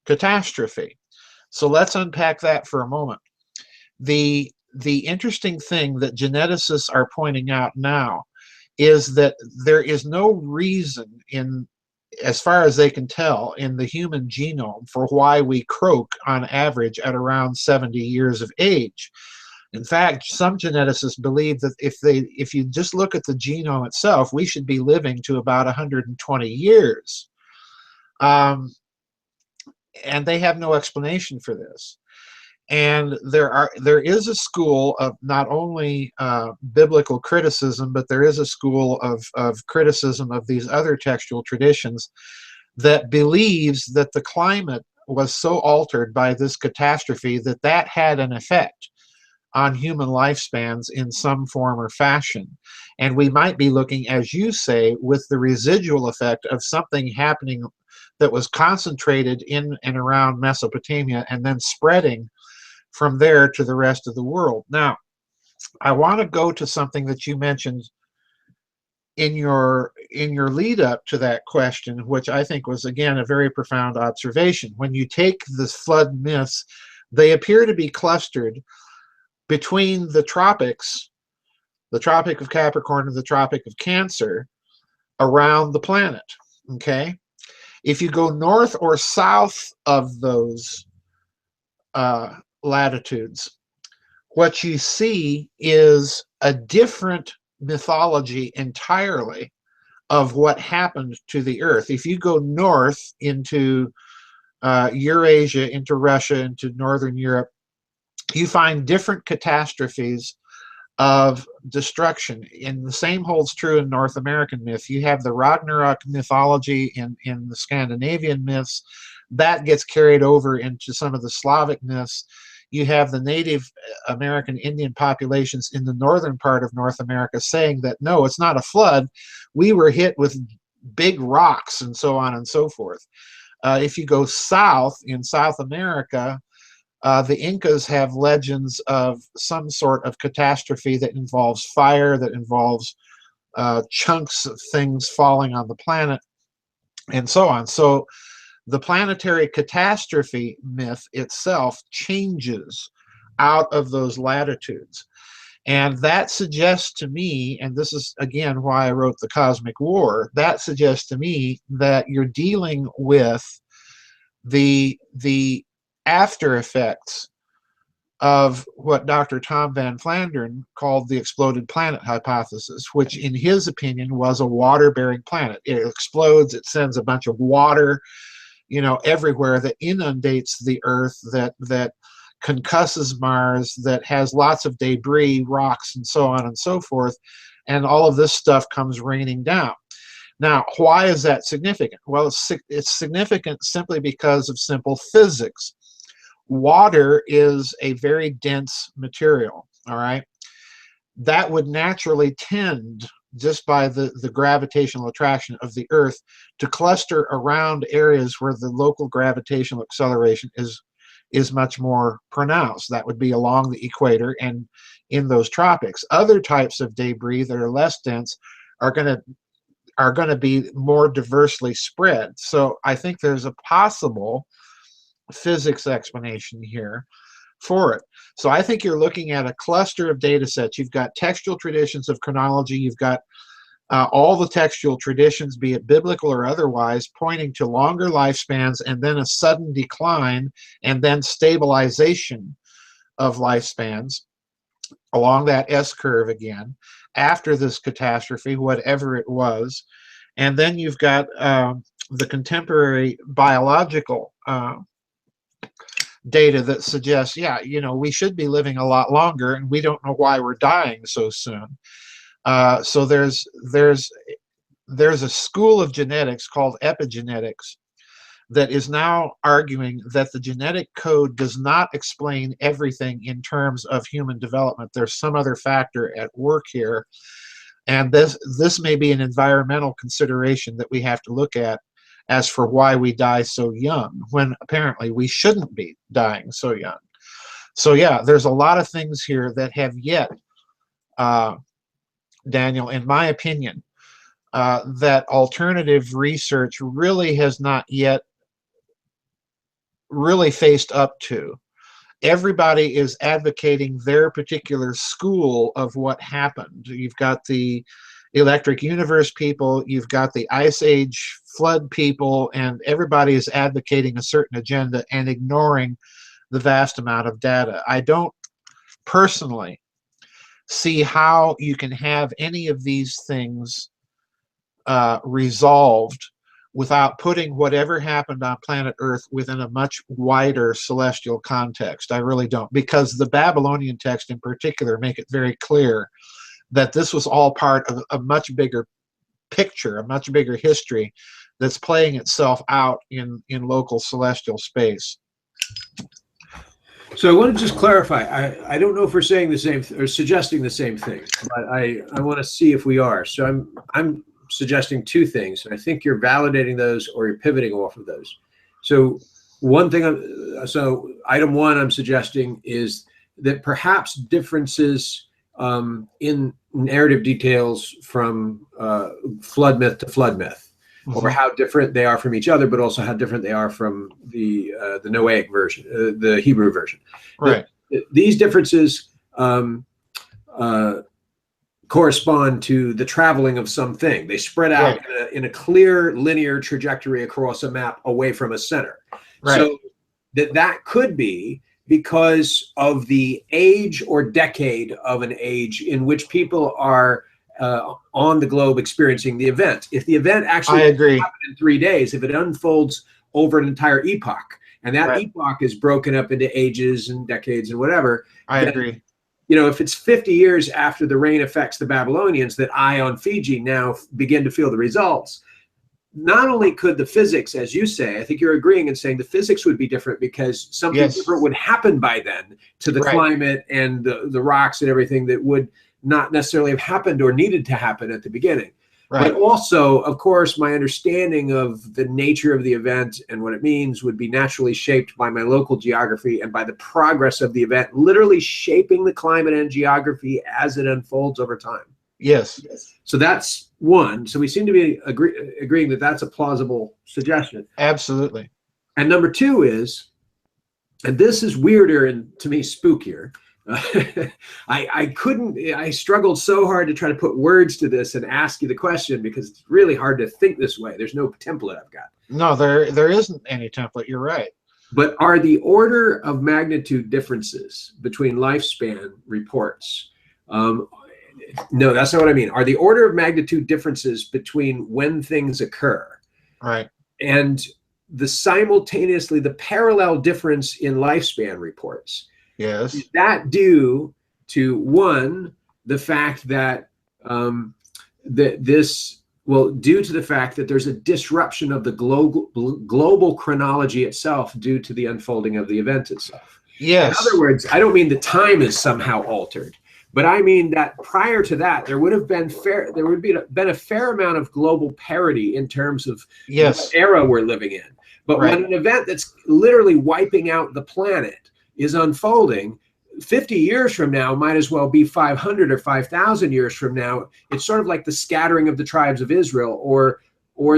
B: catastrophe. So let's unpack that for a moment. The interesting thing that geneticists are pointing out now is that there is no reason, as far as they can tell, in the human genome for why we croak on average at around 70 years of age. In fact, some geneticists believe that if you just look at the genome itself, we should be living to about 120 years. And they have no explanation for this. And there is a school of not only biblical criticism, but there is a school of criticism of these other textual traditions that believes that the climate was so altered by this catastrophe that had an effect on human lifespans in some form or fashion. And we might be looking, as you say, with the residual effect of something happening that was concentrated in and around Mesopotamia and then spreading from there to the rest of the world. Now, I want to go to something that you mentioned in your lead up to that question, which I think was, again, a very profound observation. When you take the flood myths, they appear to be clustered between the tropics, the Tropic of Capricorn and the Tropic of Cancer, around the planet, okay? If you go north or south of those latitudes, what you see is a different mythology entirely of what happened to the Earth. If you go north into Eurasia, into Russia, into Northern Europe, you find different catastrophes of destruction. And the same holds true in North American myth. You have the Ragnarok mythology in the Scandinavian myths. That gets carried over into some of the Slavic myths. You have the Native American Indian populations in the northern part of North America saying that, no, it's not a flood. We were hit with big rocks and so on and so forth. If you go south, in South America, the Incas have legends of some sort of catastrophe that involves fire, that involves chunks of things falling on the planet, and so on. So the planetary catastrophe myth itself changes out of those latitudes. And that suggests to me, and this is again why I wrote The Cosmic War, that suggests to me that you're dealing with the after effects of what Dr. Tom Van Flandern called the exploded planet hypothesis, which in his opinion was a water-bearing planet. It explodes, it sends a bunch of water, everywhere, that inundates the Earth, that concusses Mars, that has lots of debris, rocks, and so on and so forth, and all of this stuff comes raining down. Now, why is that significant? Well, it's significant simply because of simple physics. Water is a very dense material, all right? That would naturally tend, just by the gravitational attraction of the Earth, to cluster around areas where the local gravitational acceleration is much more pronounced. That would be along the equator and in those tropics. Other types of debris that are less dense are going to be more diversely spread. So I think there's a possible physics explanation here for it. So I think you're looking at a cluster of data sets. You've got textual traditions of chronology. You've got all the textual traditions, be it biblical or otherwise, pointing to longer lifespans and then a sudden decline and then stabilization of lifespans along that S-curve again after this catastrophe, whatever it was. And then you've got the contemporary biological data that suggests, yeah, we should be living a lot longer, and we don't know why we're dying so soon. So there's a school of genetics called epigenetics that is now arguing that the genetic code does not explain everything in terms of human development. There's some other factor at work here, and this may be an environmental consideration that we have to look at as for why we die so young, when apparently we shouldn't be dying so young. So yeah, there's a lot of things here that have yet, Daniel, in my opinion, that alternative research really has not yet really faced up to. Everybody is advocating their particular school of what happened. You've got the electric universe people, you've got the ice age flood people, and everybody is advocating a certain agenda and ignoring the vast amount of data. I don't personally see how you can have any of these things resolved without putting whatever happened on planet Earth within a much wider celestial context. I really don't, because the Babylonian text in particular make it very clear that this was all part of a much bigger picture, a much bigger history that's playing itself out in local celestial space.
A: So I want to just clarify. I don't know if we're saying the same or suggesting the same thing, but I want to see if we are. So I'm suggesting two things, and I think you're validating those or you're pivoting off of those. So one thing, so item one I'm suggesting is that perhaps differences in narrative details from flood myth to flood myth, or how different they are from each other, but also how different they are from the Noahic version, the Hebrew version.
B: Right.
A: These differences correspond to the traveling of something. They spread out in a clear linear trajectory across a map away from a center.
B: Right.
A: So that could be because of the age or decade of an age in which people are on the globe experiencing the event. If the event actually happened in 3 days, if it unfolds over an entire epoch, and that epoch is broken up into ages and decades and whatever.
B: I agree.
A: If it's 50 years after the rain affects the Babylonians that I on Fiji now begin to feel the results, not only could the physics, as you say, I think you're agreeing and saying the physics would be different because something different would happen by then to the climate and the rocks and everything that would not necessarily have happened or needed to happen at the beginning. But also, of course, my understanding of the nature of the event and what it means would be naturally shaped by my local geography and by the progress of the event, literally shaping the climate and geography as it unfolds over time.
B: Yes.
A: So that's one. So we seem to be agreeing that that's a plausible suggestion.
B: Absolutely.
A: And number two is, and this is weirder and to me spookier, I struggled so hard to try to put words to this and ask you the question because it's really hard to think this way. There's no template I've got.
B: No, there isn't any template. You're right.
A: But are the order of magnitude differences between lifespan reports? No, that's not what I mean. Are the order of magnitude differences between when things occur?
B: Right.
A: And the parallel difference in lifespan reports
B: Yes.
A: Is that due to, one, the fact that that this, well, due to the fact that there's a disruption of the global chronology itself due to the unfolding of the event itself? In other
B: Yes.
A: words, I don't mean the time is somehow altered, but I mean that prior to that, there would been a fair amount of global parity in terms of what
B: Yes.
A: era we're living in. But
B: Right.
A: when an event that's literally wiping out the planet is unfolding, 50 years from now might as well be 500 or 5,000 years from now. It's sort of like the scattering of the tribes of Israel, or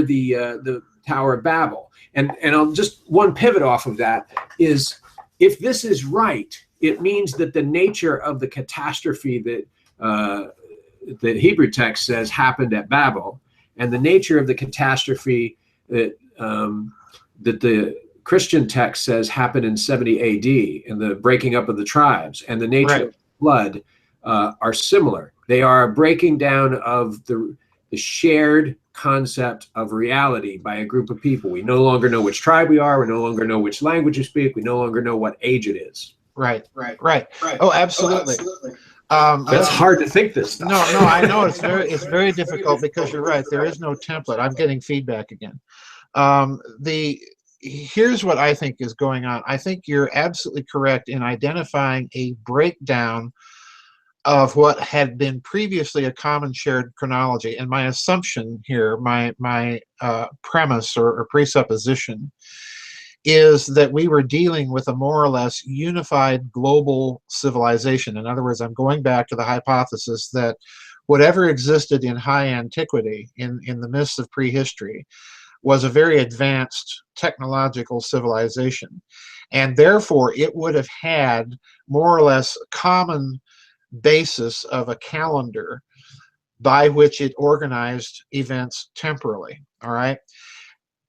A: the Tower of Babel. And I'll just, one pivot off of that is, if this is right, it means that the nature of the catastrophe that Hebrew text says happened at Babel, and the nature of the catastrophe that that the Christian text says happened in 70 AD, and the breaking up of the tribes, and the nature
B: Right.
A: of the flood are similar. They are a breaking down of the shared concept of reality by a group of people. We no longer know which tribe we are. We no longer know which language we speak. We no longer know what age it is.
B: Right.
C: Right.
B: Right.
C: Right.
B: Oh, absolutely.
C: Absolutely.
A: It's hard to think this stuff.
B: No, no, I know it's very difficult, because you're right. There is no template. I'm getting feedback again. Here's what I think is going on. I think you're absolutely correct in identifying a breakdown of what had been previously a common shared chronology. And my assumption here, my premise or presupposition, is that we were dealing with a more or less unified global civilization. In other words, I'm going back to the hypothesis that whatever existed in high antiquity, in the midst of prehistory, was a very advanced technological civilization. And therefore, it would have had more or less common basis of a calendar by which it organized events temporally. All right.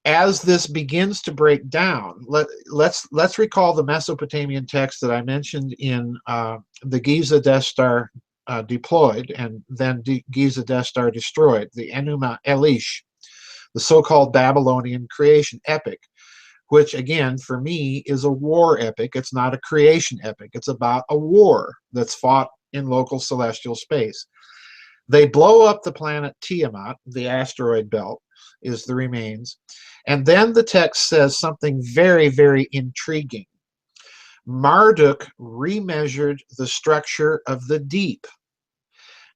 B: As this begins to break down, let's recall the Mesopotamian text that I mentioned in the Giza Death Star deployed, and then Giza Death Star destroyed, the Enuma Elish, the so-called Babylonian creation epic, which again, for me, is a war epic. It's not a creation epic. It's about a war that's fought in local celestial space. They blow up the planet Tiamat, the asteroid belt is the remains. And then the text says something very, very intriguing. Marduk remeasured the structure of the deep.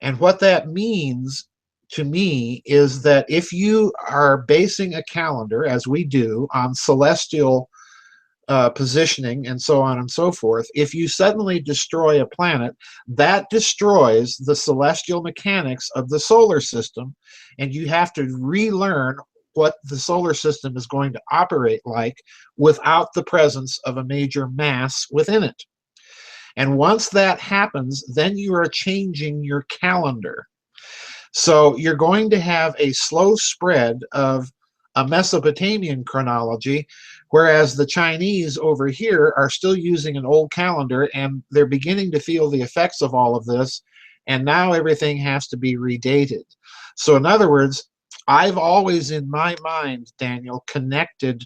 B: And what that means to me is that if you are basing a calendar, as we do, on celestial positioning and so on and so forth, if you suddenly destroy a planet, that destroys the celestial mechanics of the solar system, and you have to relearn what the solar system is going to operate like without the presence of a major mass within it. And once that happens, then you are changing your calendar. So you're going to have a slow spread of a Mesopotamian chronology, whereas the Chinese over here are still using an old calendar, and they're beginning to feel the effects of all of this, and now everything has to be redated. So in other words, I've always in my mind, Daniel, connected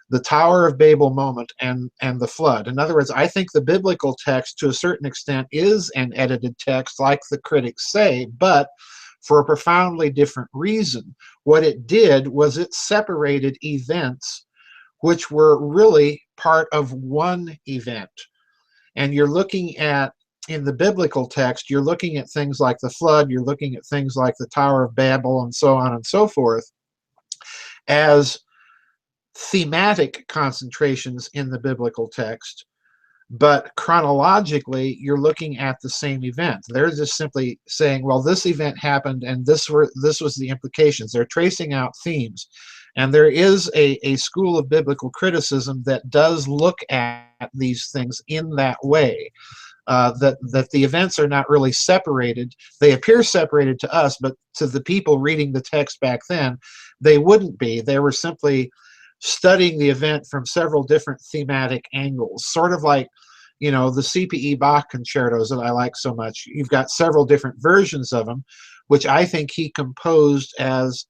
B: the Tower of Babel moment and the flood. In other words, I think the biblical text to a certain extent is an edited text, like the critics say, but for a profoundly different reason. What it did was it separated events which were really part of one event. And you're looking at, in the biblical text, you're looking at things like the flood, you're looking at things like the Tower of Babel, and so on and so forth, as thematic concentrations in the biblical text. But chronologically, you're looking at the same event. They're just simply saying, well, this event happened and this was the implications. They're tracing out themes. And there is a school of biblical criticism that does look at these things in that way, that the events are not really separated. They appear separated to us, but to the people reading the text back then, they wouldn't be. They were simply studying the event from several different thematic angles, sort of like, you know, the CPE Bach concertos that I like so much. You've got several different versions of them, which I think he composed as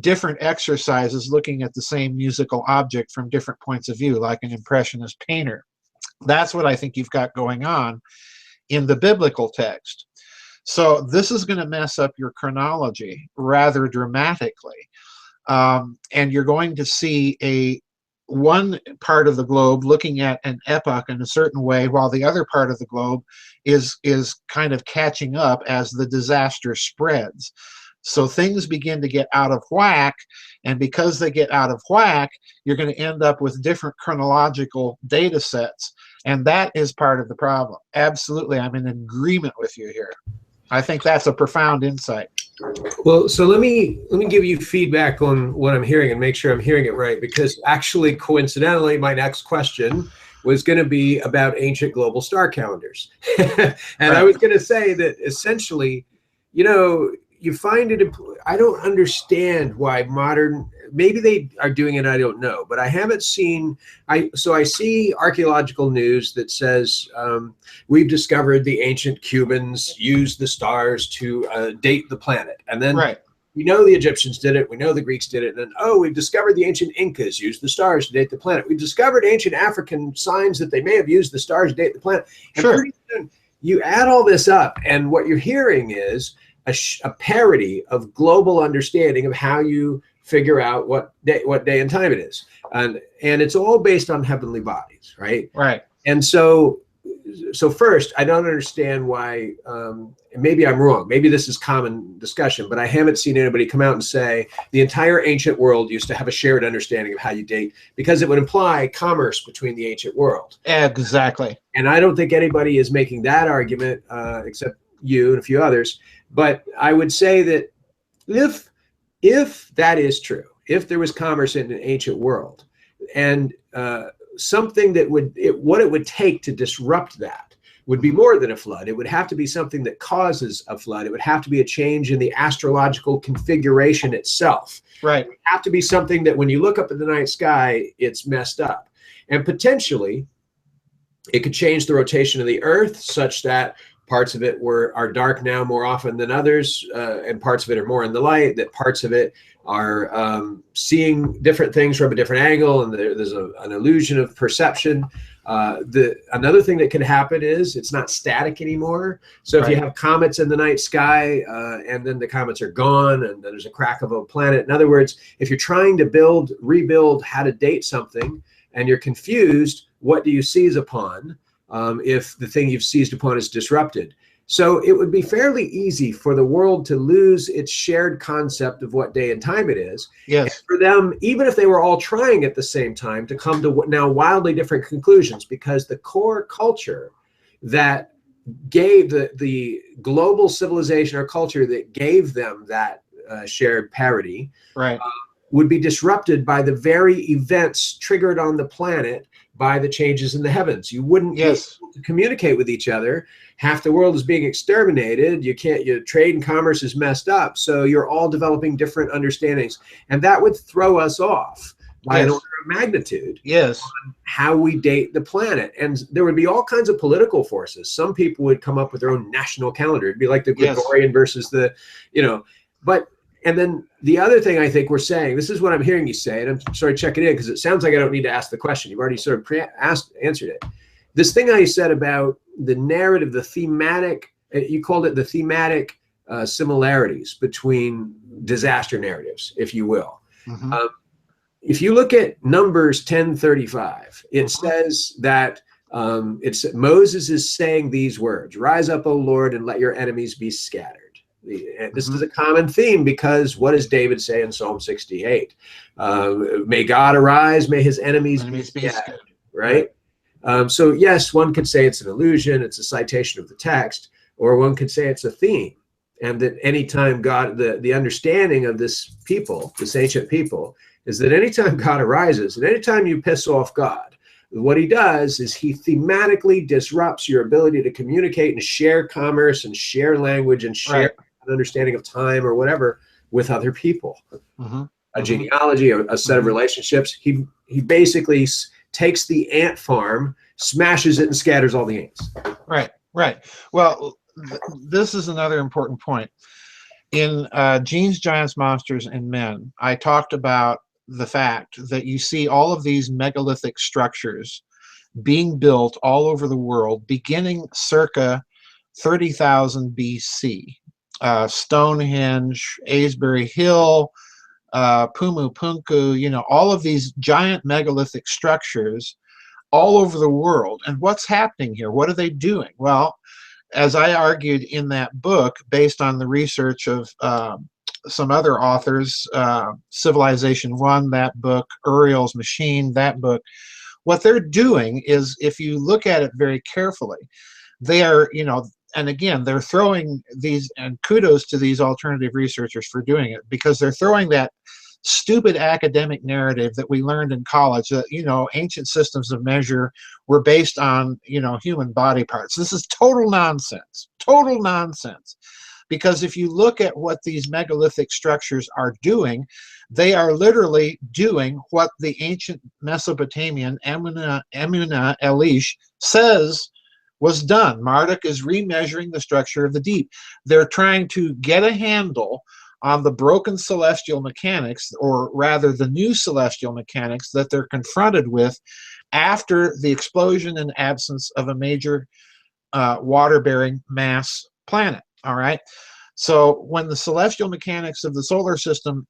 B: different exercises looking at the same musical object from different points of view, like an impressionist painter. That's what I think you've got going on in the biblical text. So this is going to mess up your chronology rather dramatically. And you're going to see one part of the globe looking at an epoch in a certain way, while the other part of the globe is kind of catching up as the disaster spreads. So things begin to get out of whack, and because they get out of whack, you're going to end up with different chronological data sets, and that is part of the problem. Absolutely, I'm in agreement with you here. I think that's a profound insight.
A: Well, so let me give you feedback on what I'm hearing and make sure I'm hearing it right, because actually, coincidentally, my next question was going to be about ancient global star calendars. And
B: Right.
A: I was going to say that essentially, you know, you find it, I don't understand why modern, maybe they are doing it, I don't know, but I haven't seen, so I see archaeological news that says we've discovered the ancient Cubans used the stars to date the planet. And then
B: Right.
A: we know the Egyptians did it, we know the Greeks did it, and then, oh, we've discovered the ancient Incas used the stars to date the planet. We've discovered ancient African signs that they may have used the stars to date the planet. And
B: Sure.
A: pretty soon, you add all this up, and what you're hearing is a parity of global understanding of how you figure out what day and time it is, and it's all based on heavenly bodies, right?
B: Right.
A: And so first, I don't understand why. Maybe I'm wrong. Maybe this is common discussion, but I haven't seen anybody come out and say the entire ancient world used to have a shared understanding of how you date, because it would imply commerce between the ancient world.
B: Exactly.
A: And I don't think anybody is making that argument, except you and a few others. But I would say that if that is true, if there was commerce in an ancient world, and something that what it would take to disrupt that would be more than a flood. It would have to be something that causes a flood. It would have to be a change in the astrological configuration itself.
B: Right.
A: It would have to be something that when you look up at the night sky, it's messed up. And potentially, it could change the rotation of the Earth such that parts of it are dark now more often than others, and parts of it are more in the light, that parts of it are seeing different things from a different angle, and there's an illusion of perception. Another thing that could happen is it's not static anymore. So if you have comets in the night sky, and then the comets are gone, and then there's a crack of a planet. In other words, if you're trying to rebuild how to date something, and you're confused, what do you seize upon? If the thing you've seized upon is disrupted. So it would be fairly easy for the world to lose its shared concept of what day and time it is.
B: Yes.
A: And for them, even if they were all trying at the same time, to come to now wildly different conclusions, because the core culture that gave the global civilization or culture that gave them that shared parity,
B: right,
A: would be disrupted by the very events triggered on the planet by the changes in the heavens. You wouldn't be able to communicate with each other. Half the world is being exterminated. Your trade and commerce is messed up. So you're all developing different understandings. And that would throw us off by an order of magnitude on how we date the planet. And there would be all kinds of political forces. Some people would come up with their own national calendar. It'd be like the Gregorian versus the, and then the other thing I think we're saying, this is what I'm hearing you say, and I'm sorry, check it in, because it sounds like I don't need to ask the question. You've already sort of answered it. This thing I said about the narrative, the thematic, you called it the thematic similarities between disaster narratives, if you will.
B: Mm-hmm.
A: If you look at Numbers 10:35, it says that Moses is saying these words: "Rise up, O Lord, and let your enemies be scattered." This is a common theme, because what does David say in Psalm 68? May God arise, may his enemies be scattered, right? So yes, one could say it's an illusion, it's a citation of the text, or one could say it's a theme. And that anytime God, the understanding of this people, this ancient people, is that anytime God arises, and anytime you piss off God, what he does is he thematically disrupts your ability to communicate and share commerce and share language and share an understanding of time or whatever with other people. A genealogy, a set of relationships. He basically takes the ant farm, smashes it, and scatters all the ants.
B: Right. Well, this is another important point. In Genes, Giants, Monsters, and Men, I talked about the fact that you see all of these megalithic structures being built all over the world, beginning circa 30,000 BC. Stonehenge, Aylesbury Hill, Pumu Punku, all of these giant megalithic structures all over the world. And what's happening here? What are they doing? Well, as I argued in that book, based on the research of some other authors, Civilization One, that book, Uriel's Machine, that book, what they're doing is, if you look at it very carefully, they are, and again, they're throwing these, and kudos to these alternative researchers for doing it, because they're throwing that stupid academic narrative that we learned in college that, ancient systems of measure were based on, human body parts. This is total nonsense, because if you look at what these megalithic structures are doing, they are literally doing what the ancient Mesopotamian Emuna Elish says was done. Marduk is remeasuring the structure of the deep. They're trying to get a handle on the broken celestial mechanics, or rather the new celestial mechanics that they're confronted with after the explosion and absence of a major water-bearing mass planet. All right. So when the celestial mechanics of the solar system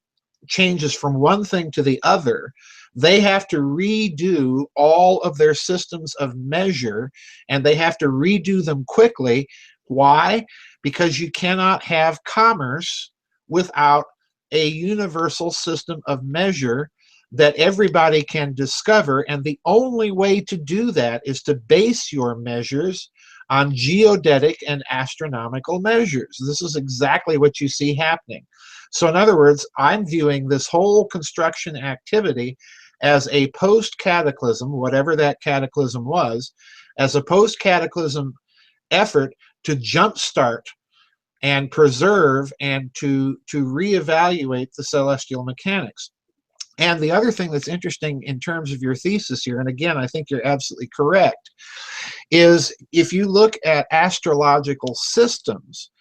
B: changes from one thing to the other, they have to redo all of their systems of measure, and they have to redo them quickly. Why? Because you cannot have commerce without a universal system of measure that everybody can discover. And the only way to do that is to base your measures on geodetic and astronomical measures. This is exactly what you see happening. So in other words, I'm viewing this whole construction activity as a post-cataclysm, whatever that cataclysm was, as a post-cataclysm effort to jumpstart and preserve and to reevaluate the celestial mechanics. And the other thing that's interesting in terms of your thesis here, and again, I think you're absolutely correct, is if you look at astrological systems,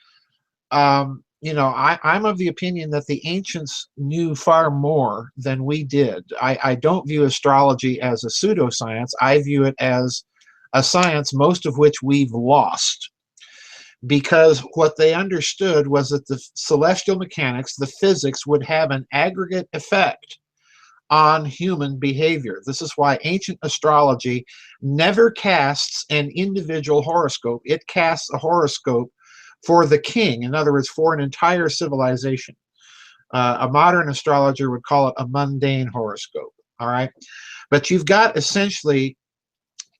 B: I'm of the opinion that the ancients knew far more than we did. I don't view astrology as a pseudoscience. I view it as a science, most of which we've lost. Because what they understood was that the celestial mechanics, the physics, would have an aggregate effect on human behavior. This is why ancient astrology never casts an individual horoscope. It casts a horoscope for the king, in other words, for an entire civilization. A modern astrologer would call it a mundane horoscope, all right? But you've got essentially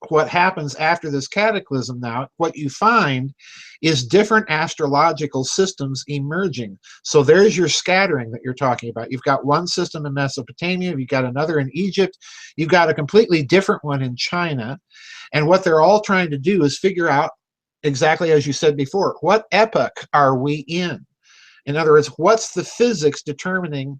B: what happens after this cataclysm now. What you find is different astrological systems emerging. So there's your scattering that you're talking about. You've got one system in Mesopotamia, you've got another in Egypt, you've got a completely different one in China. And what they're all trying to do is figure out, exactly as you said before, what epoch are we in? In other words, what's the physics determining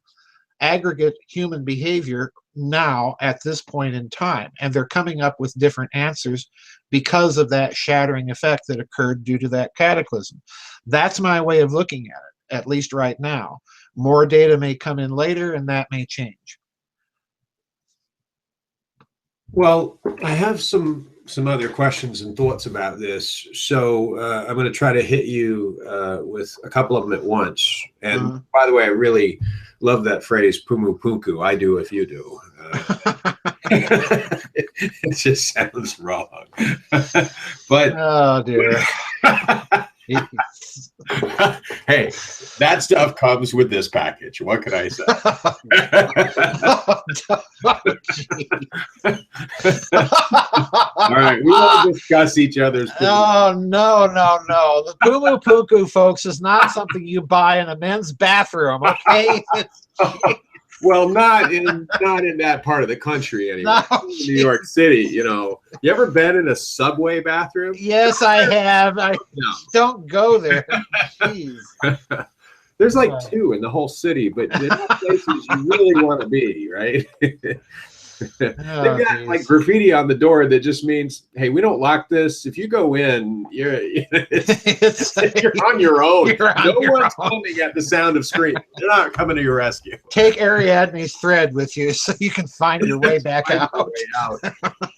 B: aggregate human behavior now at this point in time? And they're coming up with different answers because of that shattering effect that occurred due to that cataclysm. That's my way of looking at it, at least right now. More data may come in later, and that may change.
A: Well, I have some other questions and thoughts about this. So I'm going to try to hit you with a couple of them at once. And by the way, I really love that phrase, pumu punku. I do if you do. It just sounds wrong. But
B: oh dear.
A: Hey, that stuff comes with this package. What can I say? All right, we won't discuss each other's.
B: Oh no! The pumu puku, folks, is not something you buy in a men's bathroom. Okay.
A: Well, not in that part of the country anyway. No, New York City, You ever been in a subway bathroom?
B: Yes, I have. Don't go there. Jeez.
A: There's like two in the whole city, but they're not places you really want to be, right? They've
B: Oh,
A: got like
B: geez.
A: graffiti on the door that just means, hey, we don't lock this. If you go in,
B: It's
A: you're on your own.
B: you're on
A: No
B: your
A: one's
B: own.
A: coming at the sound of screaming. They're not coming to your rescue.
B: Take Ariadne's thread with you so you can find your way back
A: Find your
B: out.
A: way out.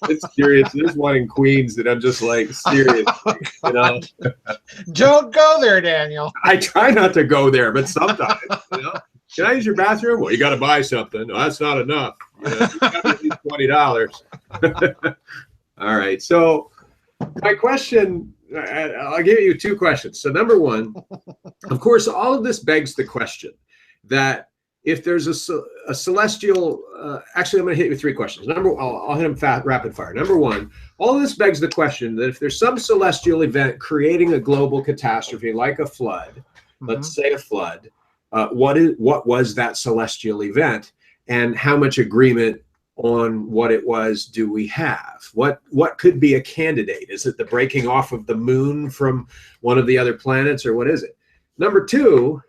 A: It's serious. There's one in Queens that I'm just like, seriously,
B: Oh,
A: you know.
B: don't go there, Daniel.
A: I try not to go there, but sometimes, you know. Can I use your bathroom? Well, you got to buy something. No, that's not enough. You know, you got to at least $20. All right. So my question, I'll give you two questions. So number one, of course, all of this begs the question that if there's a celestial, actually, I'm going to hit you with three questions. I'll hit them rapid fire. Number one, all of this begs the question that if there's some celestial event creating a global catastrophe like a flood, let's say a flood, what was that celestial event, and how much agreement on what it was do we have? What could be a candidate? Is it the breaking off of the moon from one of the other planets, or what is it? Number two,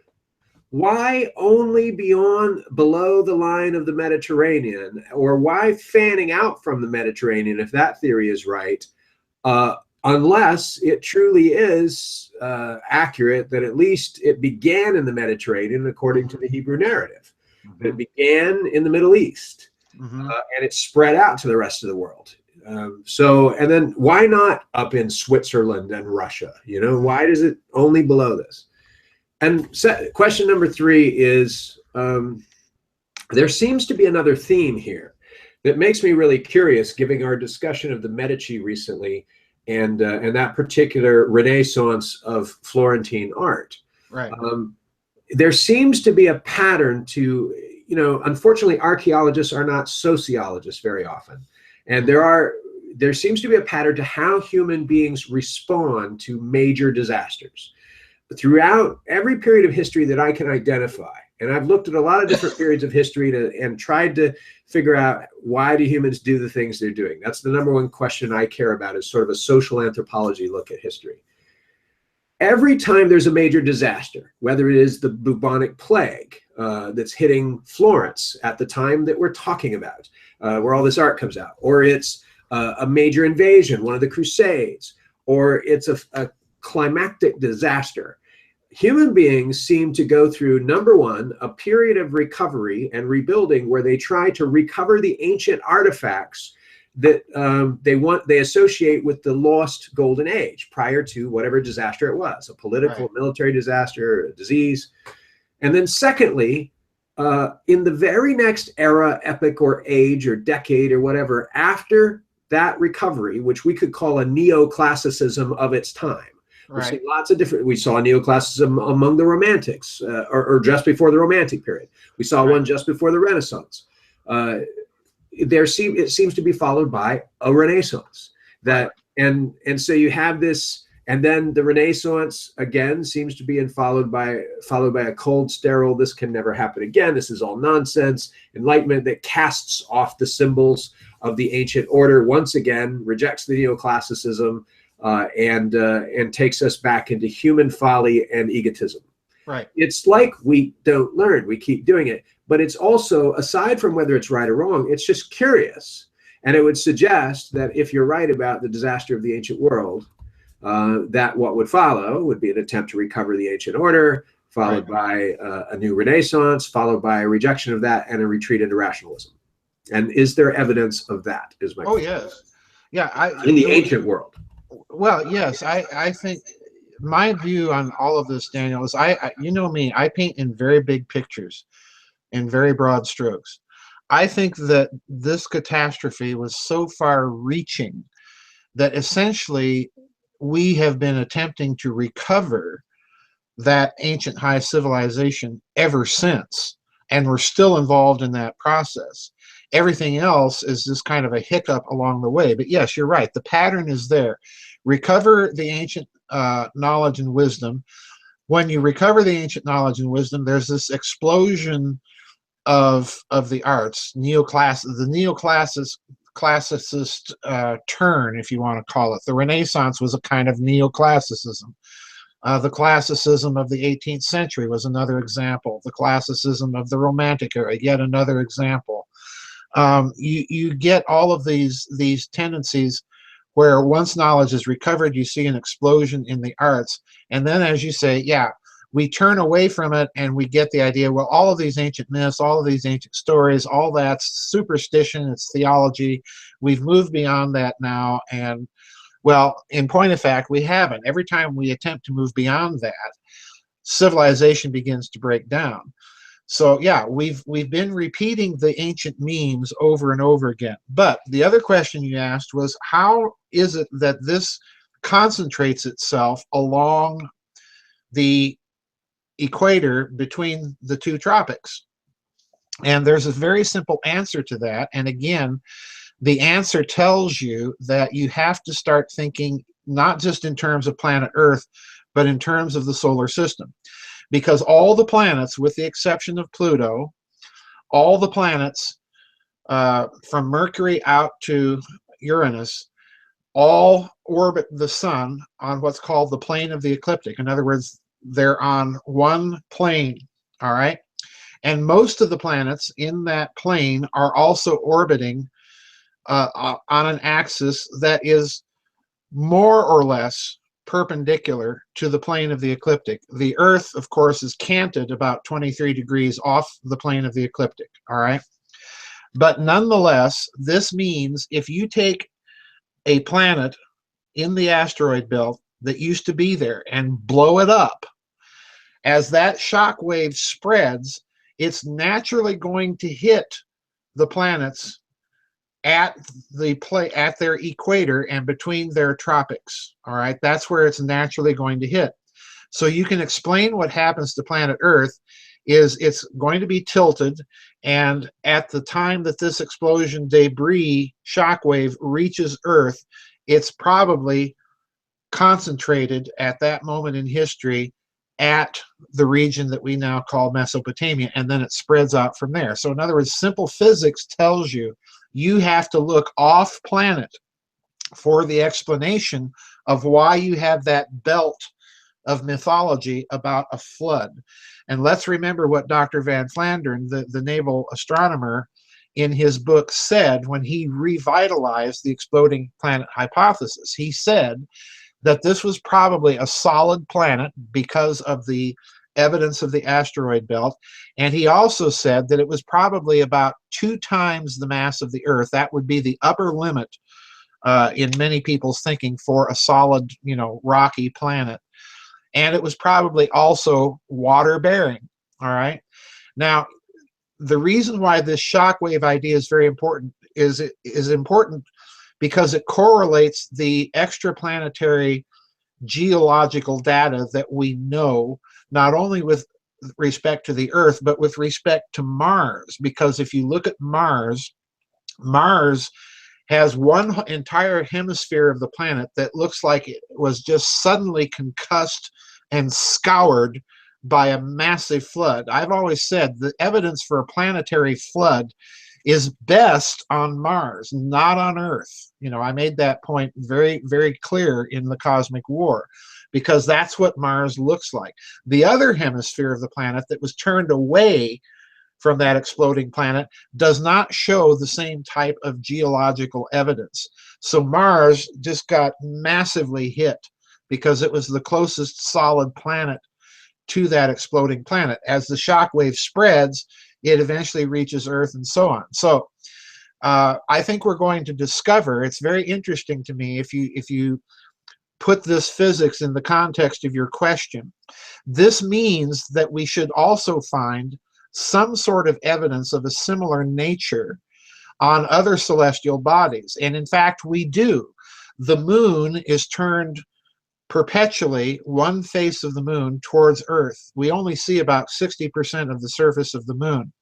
A: why only below the line of the Mediterranean, or why fanning out from the Mediterranean, if that theory is right, unless it truly is accurate that at least it began in the Mediterranean according to the Hebrew narrative. It began in the Middle East, and it spread out to the rest of the world. And then why not up in Switzerland and Russia? You know, why does it only below this? And question number three is, there seems to be another theme here that makes me really curious, given our discussion of the Medici recently and that particular Renaissance of Florentine art.
B: Right.
A: There seems to be a pattern to, you know, unfortunately, archaeologists are not sociologists very often. And there seems to be a pattern to how human beings respond to major disasters. Throughout every period of history that I can identify, and I've looked at a lot of different periods of history and tried to figure out, why do humans do the things they're doing? That's the number one question I care about, is sort of a social anthropology look at history. Every time there's a major disaster, whether it is the bubonic plague that's hitting Florence at the time that we're talking about, where all this art comes out, or it's a major invasion, one of the Crusades, or it's a climactic disaster, human beings seem to go through, number one, a period of recovery and rebuilding where they try to recover the ancient artifacts that they associate with the lost golden age prior to whatever disaster it was, a political, military disaster, a disease. And then secondly, in the very next era, epoch, or age, or decade, or whatever, after that recovery, which we could call a neoclassicism of its time. We've seen lots of different. We saw neoclassicism among the Romantics, or just before the Romantic period. We saw one just before the Renaissance. It seems to be followed by a Renaissance. And so you have this, and then the Renaissance again seems to be followed by a cold, sterile, this can never happen again, this is all nonsense, Enlightenment that casts off the symbols of the ancient order once again, rejects the neoclassicism. And takes us back into human folly and egotism.
B: Right.
A: It's like we don't learn, we keep doing it. But it's also, aside from whether it's right or wrong, it's just curious. And it would suggest that if you're right about the disaster of the ancient world, that what would follow would be an attempt to recover the ancient order, followed by a new Renaissance, followed by a rejection of that and a retreat into rationalism. And is there evidence of that, is my question.
B: Yes. Yeah.
A: In the ancient world.
B: Well, yes, I think my view on all of this, Daniel, is you know me, I paint in very big pictures, in very broad strokes. I think that this catastrophe was so far reaching that essentially we have been attempting to recover that ancient high civilization ever since, and we're still involved in that process. Everything else is just kind of a hiccup along the way. But yes, you're right. The pattern is there. Recover the ancient knowledge and wisdom. When you recover the ancient knowledge and wisdom, there's this explosion of the arts, the neoclassicist turn, if you want to call it. The Renaissance was a kind of neoclassicism. The classicism of the 18th century was another example. The classicism of the Romantic era, yet another example. You get all of these tendencies where once knowledge is recovered, you see an explosion in the arts. And then, as you say, yeah, we turn away from it and we get the idea, well, all of these ancient myths, all of these ancient stories, all that's superstition, it's theology. We've moved beyond that now. And, well, in point of fact, we haven't. Every time we attempt to move beyond that, civilization begins to break down. So yeah, we've been repeating the ancient memes over and over again. But the other question you asked was, how is it that this concentrates itself along the equator between the two tropics? And there's a very simple answer to that. And again, the answer tells you that you have to start thinking not just in terms of planet Earth, but in terms of the solar system. Because all the planets, with the exception of Pluto, all the planets from Mercury out to Uranus, all orbit the sun on what's called the plane of the ecliptic. In other words, they're on one plane, all right? And most of the planets in that plane are also orbiting on an axis that is more or less perpendicular to the plane of the ecliptic. The Earth, of course, is canted about 23 degrees off the plane of the ecliptic, all right? But nonetheless, this means if you take a planet in the asteroid belt that used to be there and blow it up, as that shock wave spreads, it's naturally going to hit the planets at their equator and between their tropics. All right, that's where it's naturally going to hit. So you can explain what happens to planet Earth is it's going to be tilted, and at the time that this explosion debris shockwave reaches Earth, it's probably concentrated at that moment in history at the region that we now call Mesopotamia, and then it spreads out from there. So in other words, simple physics tells you you have to look off planet for the explanation of why you have that belt of mythology about a flood. And let's remember what Dr. Van Flandern, the naval astronomer, in his book said when he revitalized the exploding planet hypothesis. He said that this was probably a solid planet because of the evidence of the asteroid belt. And he also said that it was probably about 2 times the mass of the Earth. That would be the upper limit in many people's thinking for a solid, rocky planet. And it was probably also water bearing. All right. Now, the reason why this shockwave idea is very important is important because it correlates the extraplanetary geological data that we know, not only with respect to the Earth, but with respect to Mars. Because if you look at Mars, Mars has one entire hemisphere of the planet that looks like it was just suddenly concussed and scoured by a massive flood. I've always said the evidence for a planetary flood is best on Mars, not on Earth. I made that point very, very clear in the Cosmic War, because that's what Mars looks like. The other hemisphere of the planet that was turned away from that exploding planet does not show the same type of geological evidence. So Mars just got massively hit because it was the closest solid planet to that exploding planet. As the shock wave spreads, it eventually reaches Earth and so on. So I think we're going to discover, it's very interesting to me if you put this physics in the context of your question, this means that we should also find some sort of evidence of a similar nature on other celestial bodies. And in fact, we do. The moon is turned perpetually one face of the moon towards Earth. We only see about 60% of the surface of the moon.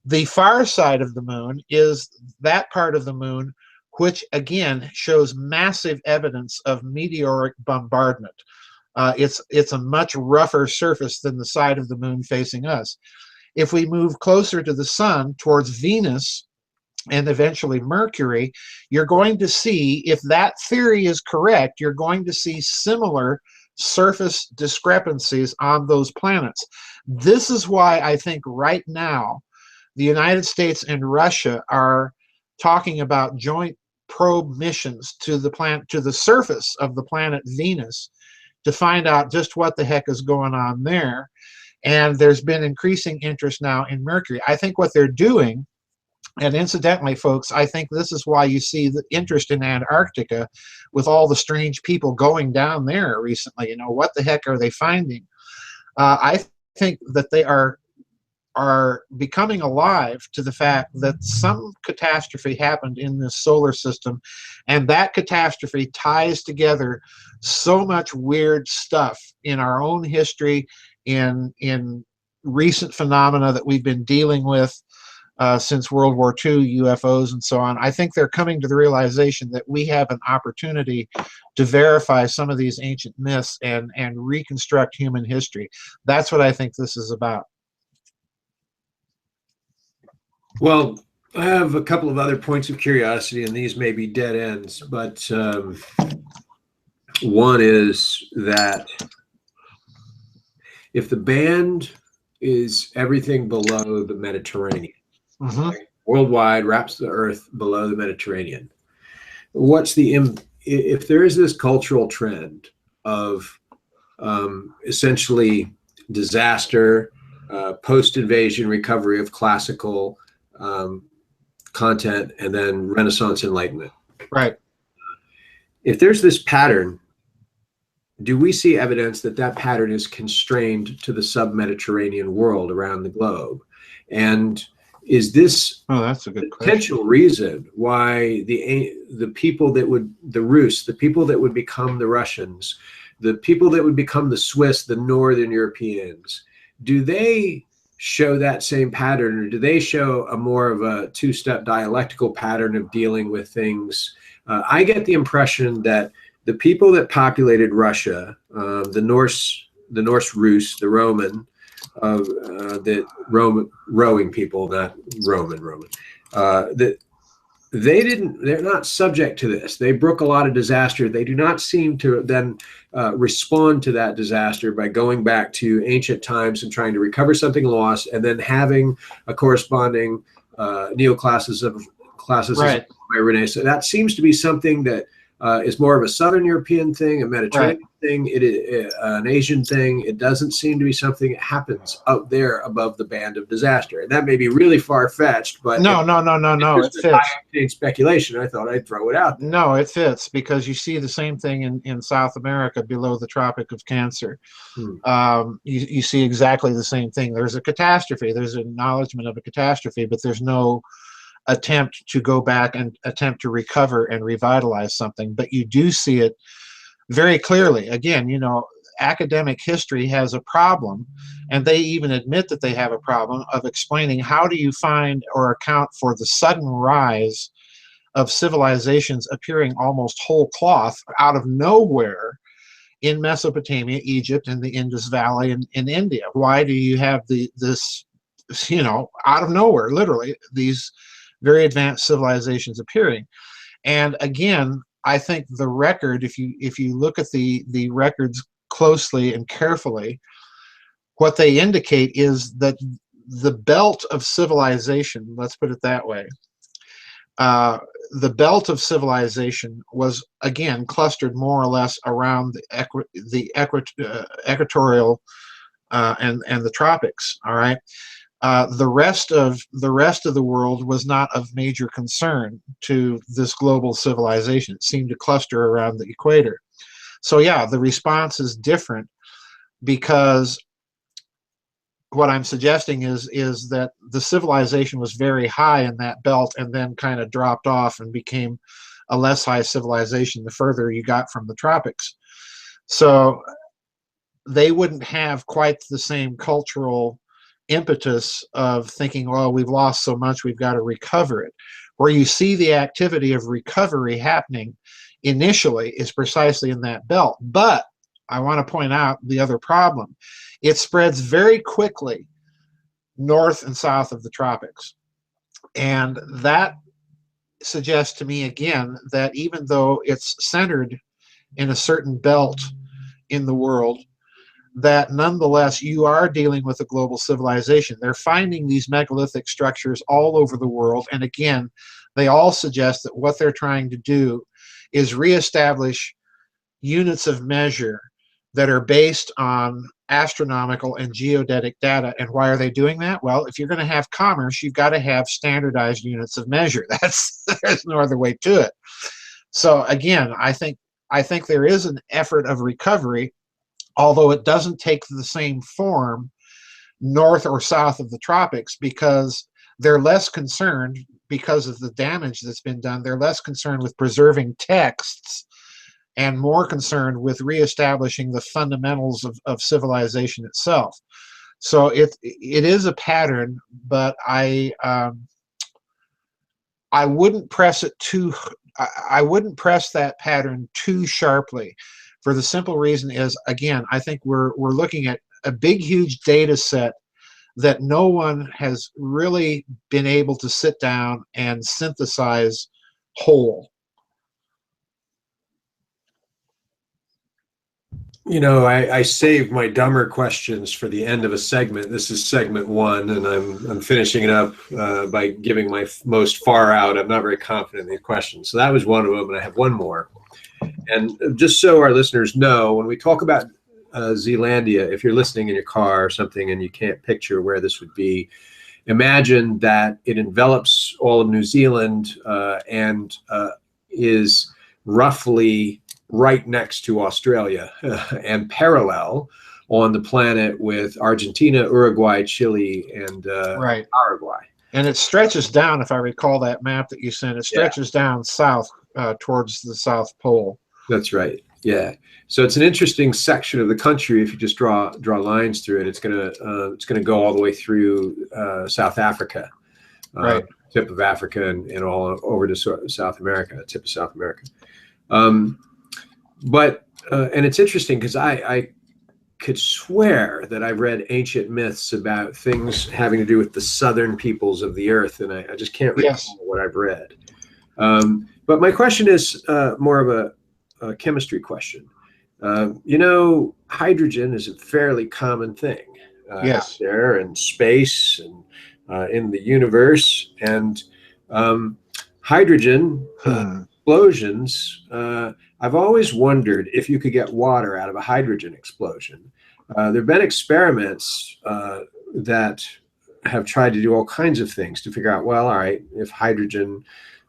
B: The far side of the moon is that part of the moon which again shows massive evidence of meteoric bombardment. It's a much rougher surface than the side of the moon facing us. If we move closer to the sun, towards Venus, and eventually Mercury, you're going to see, if that theory is correct, you're going to see similar surface discrepancies on those planets. This is why I think right now the United States and Russia are talking about joint probe missions to the planet, to the surface of the planet Venus, to find out just what the heck is going on there. And there's been increasing interest now in Mercury. I think what they're doing, and incidentally, folks, I think this is why you see the interest in Antarctica with all the strange people going down there recently. You know, what the heck are they finding? I think that they are becoming alive to the fact that some catastrophe happened in this solar system, and that catastrophe ties together so much weird stuff in our own history, in recent phenomena that we've been dealing with since World War II, UFOs and so on. I think they're coming to the realization that we have an opportunity to verify some of these ancient myths and reconstruct human history. That's what I think this is about.
A: Well, I have a couple of other points of curiosity, and these may be dead ends, but one is that if the band is everything below the Mediterranean, like worldwide wraps the Earth below the Mediterranean, what's if there is this cultural trend of essentially disaster, post-invasion recovery of classical content, and then Renaissance Enlightenment.
B: Right.
A: If there's this pattern, do we see evidence that that pattern is constrained to the sub-Mediterranean world around the globe? And is this
B: that's a good
A: potential reason why the people that would, the Rus, the people that would become the Russians, the people that would become the Swiss, the Northern Europeans, do they show that same pattern, or do they show a more of a two-step dialectical pattern of dealing with things? I get the impression that the people that populated Russia, the Norse Rus, the Roman, rowing people, not Roman, that they're not subject to this. They brook a lot of disaster. They do not seem to then respond to that disaster by going back to ancient times and trying to recover something lost, and then having a corresponding neoclassicism,
B: Right.
A: Renaissance. That seems to be something that is more of a Southern European thing, a Mediterranean thing, it is an Asian thing. It doesn't seem to be something that happens out there above the band of disaster. And that may be really far-fetched, but
B: no, it fits.
A: Speculation. I thought I'd throw it out there.
B: No, it fits, because you see the same thing in South America below the Tropic of Cancer. You see exactly the same thing. There's a catastrophe. There's an acknowledgement of a catastrophe, but there's no attempt to go back and attempt to recover and revitalize something. But you do see it very clearly. Again, you know, academic history has a problem, and they even admit that they have a problem of explaining how do you find or account for the sudden rise of civilizations appearing almost whole cloth out of nowhere in Mesopotamia, Egypt, and the Indus Valley in India. Why do you have this, you know, out of nowhere, literally, these very advanced civilizations appearing? And again, I think the record, if you look at the records closely and carefully, what they indicate is that the belt of civilization, let's put it that way, the belt of civilization was again clustered more or less around the equatorial and the tropics. All right. The rest of the world was not of major concern to this global civilization. It seemed to cluster around the equator. So yeah, the response is different, because what I'm suggesting is that the civilization was very high in that belt and then kind of dropped off and became a less high civilization the further you got from the tropics. So they wouldn't have quite the same cultural impetus of thinking, well, we've lost so much, we've got to recover it. Where you see the activity of recovery happening initially is precisely in that belt. But I want to point out the other problem. It spreads very quickly north and south of the tropics. And that suggests to me again that even though it's centered in a certain belt in the world, that nonetheless you are dealing with a global civilization. They're finding these megalithic structures all over the world, and again, they all suggest that what they're trying to do is reestablish units of measure that are based on astronomical and geodetic data. And why are they doing that? Well, if you're going to have commerce, you've got to have standardized units of measure. There's no other way to it. So again, I think there is an effort of recovery, although it doesn't take the same form north or south of the tropics, because they're less concerned, because of the damage that's been done, they're less concerned with preserving texts and more concerned with reestablishing the fundamentals of civilization itself. So it is a pattern, but I wouldn't press it too. I wouldn't press that pattern too sharply, for the simple reason is, again, I think we're looking at a big, huge data set that no one has really been able to sit down and synthesize whole.
A: You know, I saved my dumber questions for the end of a segment. This is segment one, and I'm finishing it up by giving my most far out. I'm not very confident in these questions. So that was one of them, and I have one more. And just so our listeners know, when we talk about Zealandia, if you're listening in your car or something and you can't picture where this would be, imagine that it envelops all of New Zealand and is roughly right next to Australia and parallel on the planet with Argentina, Uruguay, Chile, and
B: Right.
A: Paraguay.
B: And it stretches down, if I recall that map that you sent, it stretches down south towards the South Pole.
A: That's right. Yeah. So it's an interesting section of the country. If you just draw lines through it, it's gonna go all the way through South Africa,
B: Right.
A: tip of Africa, and all over to South America, tip of South America. But and it's interesting because I could swear that I've read ancient myths about things having to do with the southern peoples of the earth, and I just can't recall what I've read. But my question is more of a chemistry question. You know, hydrogen is a fairly common thing out there in space and in the universe, and hydrogen explosions. I've always wondered if you could get water out of a hydrogen explosion. There have been experiments that have tried to do all kinds of things to figure out, well, all right, if hydrogen,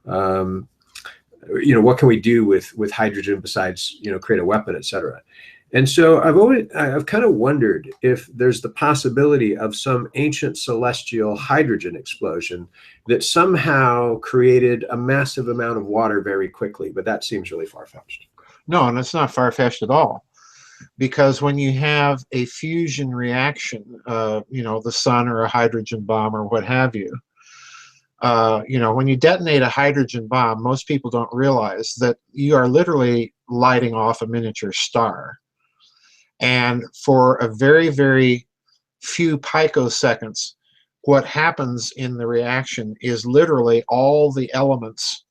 A: you know, what can we do with hydrogen besides, you know, create a weapon, et cetera. And so I've kind of wondered if there's the possibility of some ancient celestial hydrogen explosion that somehow created a massive amount of water very quickly, but that seems really far-fetched.
B: No, and it's not far-fetched at all, because when you have a fusion reaction, you know, the sun or a hydrogen bomb or what have you, you know, when you detonate a hydrogen bomb, most people don't realize that you are literally lighting off a miniature star. And for a very, very few picoseconds, what happens in the reaction is literally all the elements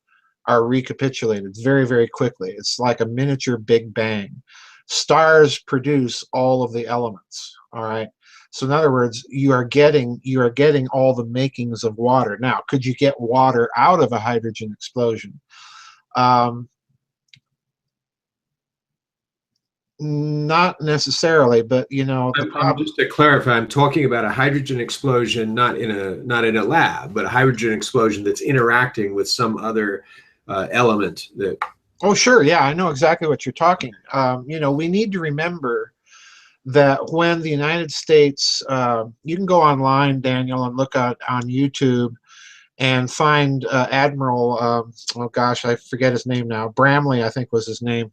B: are recapitulated very, very quickly. It's like a miniature Big Bang. Stars produce all of the elements, all right? So in other words, you are getting all the makings of water. Now, could you get water out of a hydrogen explosion? Not necessarily, but you know,
A: Just to clarify, I'm talking about a hydrogen explosion, not in a lab, but a hydrogen explosion that's interacting with some other element that.
B: Oh, sure, yeah, I know exactly what you're talking. You know, we need to remember that when the United States, you can go online, Daniel, and look on YouTube and find Admiral, oh gosh, I forget his name now, Bramley, I think was his name,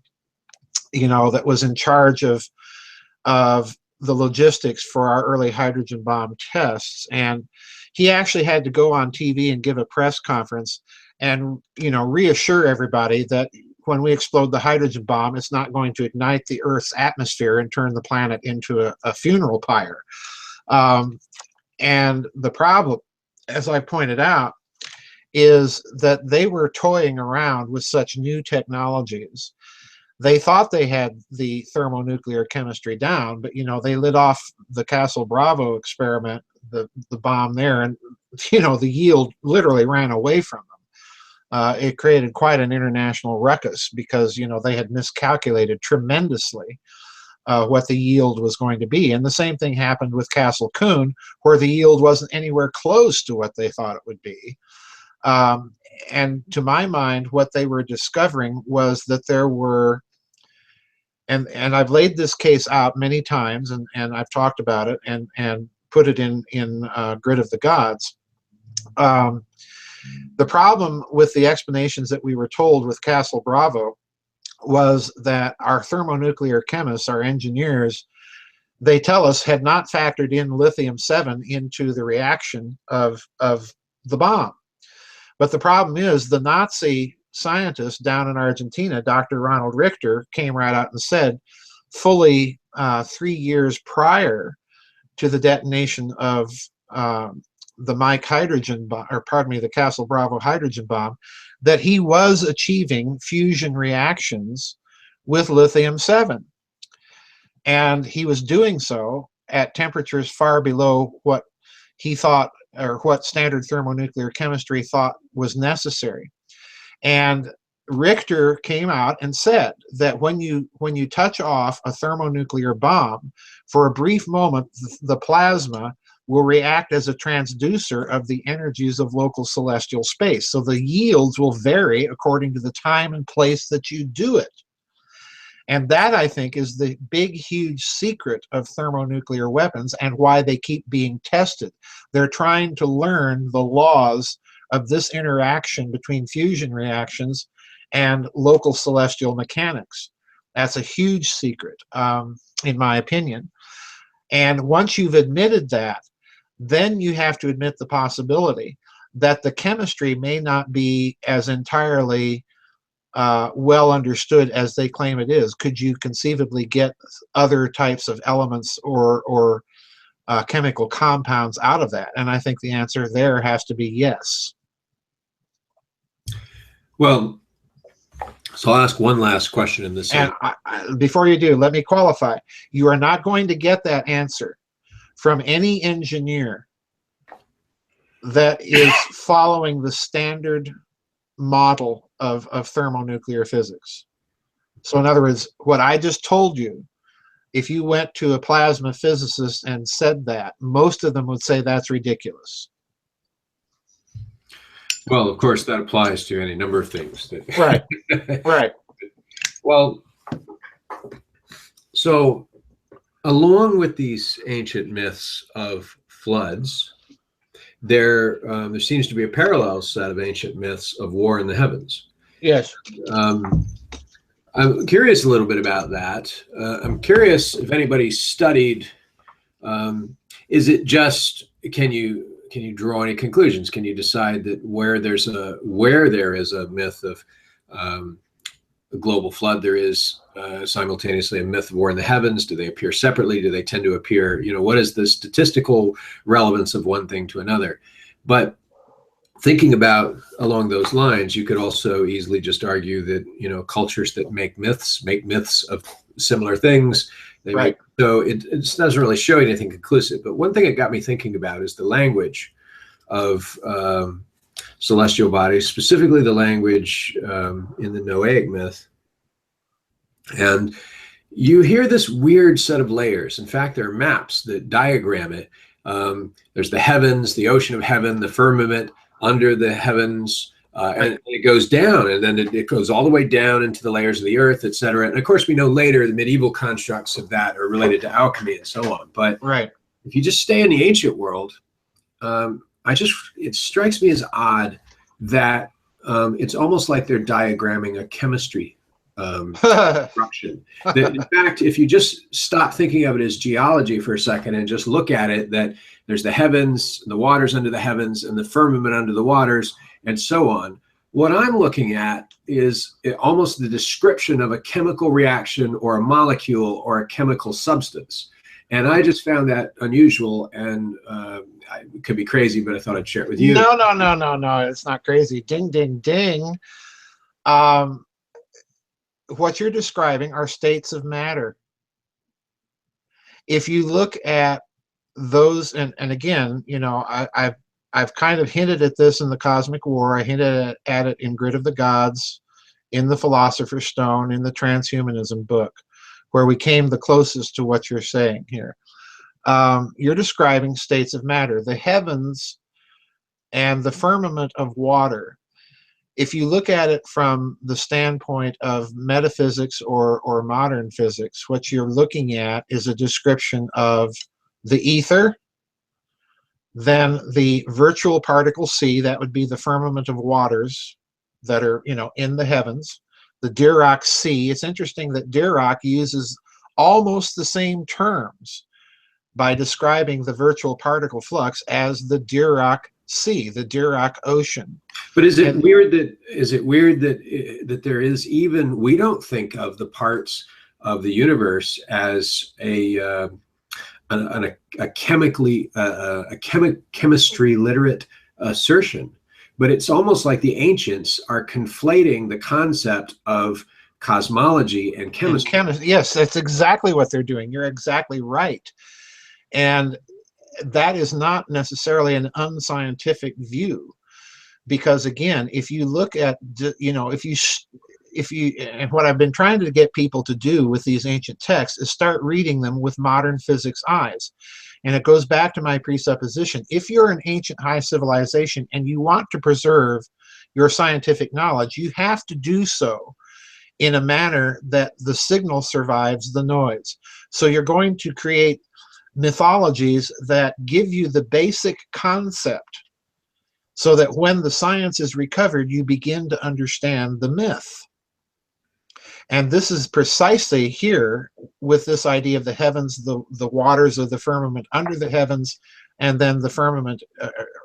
B: you know, that was in charge of the logistics for our early hydrogen bomb tests. And he actually had to go on TV and give a press conference and, you know, reassure everybody that when we explode the hydrogen bomb, it's not going to ignite the Earth's atmosphere and turn the planet into a funeral pyre. And the problem, as I pointed out, is that they were toying around with such new technologies they thought they had the thermonuclear chemistry down, but they lit off the Castle Bravo experiment, the bomb there, and the yield literally ran away from them. It created quite an international ruckus because they had miscalculated tremendously what the yield was going to be. And the same thing happened with Castle Coon, where the yield wasn't anywhere close to what they thought it would be. And to my mind, what they were discovering was that there were, and I've laid this case out many times, and I've talked about it and put it in Grid of the Gods. The problem with the explanations that we were told with Castle Bravo was that our thermonuclear chemists, our engineers, they tell us had not factored in lithium-7 into the reaction of the bomb. But the problem is the Nazi scientist down in Argentina, Dr. Ronald Richter, came right out and said fully 3 years prior to the detonation of the Mike hydrogen bomb, or pardon me, the Castle Bravo hydrogen bomb, that he was achieving fusion reactions with lithium-7. And he was doing so at temperatures far below what he thought, or what standard thermonuclear chemistry thought was necessary. And Richter came out and said that when you touch off a thermonuclear bomb, for a brief moment, the plasma will react as a transducer of the energies of local celestial space. So the yields will vary according to the time and place that you do it. And that, I think, is the big, huge secret of thermonuclear weapons and why they keep being tested. They're trying to learn the laws of this interaction between fusion reactions and local celestial mechanics. That's a huge secret, in my opinion. And once you've admitted that, then you have to admit the possibility that the chemistry may not be as entirely well understood as they claim it is. Could you conceivably get other types of elements or chemical compounds out of that? And I think the answer there has to be yes.
A: Well, so I'll ask one last question in this.
B: And before you do, let me qualify. You are not going to get that answer from any engineer that is following the standard model of thermonuclear physics. So in other words, what I just told you, if you went to a plasma physicist and said that, most of them would say that's ridiculous.
A: Well, of course, that applies to any number of things.
B: Right, right.
A: Well, so along with these ancient myths of floods, there seems to be a parallel set of ancient myths of war in the heavens.
B: Yes.
A: I'm curious a little bit about that. I'm curious if anybody studied, is it just, can you draw any conclusions? Can you decide that where there is a myth of a global flood, there is simultaneously a myth of war in the heavens? Do they appear separately? Do they tend to appear, what is the statistical relevance of one thing to another? But thinking about along those lines, you could also easily just argue that, cultures that make myths of similar things.
B: Right.
A: So it doesn't really show anything conclusive. But one thing it got me thinking about is the language of celestial bodies, specifically the language in the Noahic myth. And you hear this weird set of layers. In fact, there are maps that diagram it. There's the heavens, the ocean of heaven, the firmament under the heavens, and it goes down, and then it goes all the way down into the layers of the earth, etc. And of course, we know later the medieval constructs of that are related to alchemy and so on. But if you just stay in the ancient world, it strikes me as odd that it's almost like they're diagramming a chemistry construction. In fact, if you just stop thinking of it as geology for a second and just look at it, that there's the heavens, the waters under the heavens, and the firmament under the waters, and so on. What I'm looking at is almost the description of a chemical reaction or a molecule or a chemical substance. And I just found that unusual, and it could be crazy, but I thought I'd share it with you.
B: No. It's not crazy. Ding, ding, ding. what you're describing are states of matter. If you look at those, and again, you know, I've kind of hinted at this in the Cosmic War. I hinted at it in Grid of the Gods, in the Philosopher's Stone, in the Transhumanism book, where we came the closest to what you're saying here. You're describing states of matter, the heavens and the firmament of water. If you look at it from the standpoint of metaphysics or modern physics, what you're looking at is a description of the ether, then the virtual particle C, that would be the firmament of waters that are, you know, in the heavens. The Dirac sea. It's interesting that Dirac uses almost the same terms by describing the virtual particle flux as the Dirac sea, the Dirac ocean.
A: But is it weird that there is, even, we don't think of the parts of the universe as a chemistry literate assertion, but it's almost like the ancients are conflating the concept of cosmology and chemistry.
B: Yes, that's exactly what they're doing. You're exactly right. And that is not necessarily an unscientific view, because again, if you look at, you know, if you, and what I've been trying to get people to do with these ancient texts is start reading them with modern physics eyes. And it goes back to my presupposition. If you're an ancient high civilization and you want to preserve your scientific knowledge, you have to do so in a manner that the signal survives the noise. So you're going to create mythologies that give you the basic concept, so that when the science is recovered, you begin to understand the myth. And this is precisely here with this idea of the heavens, the waters of the firmament under the heavens, and then the firmament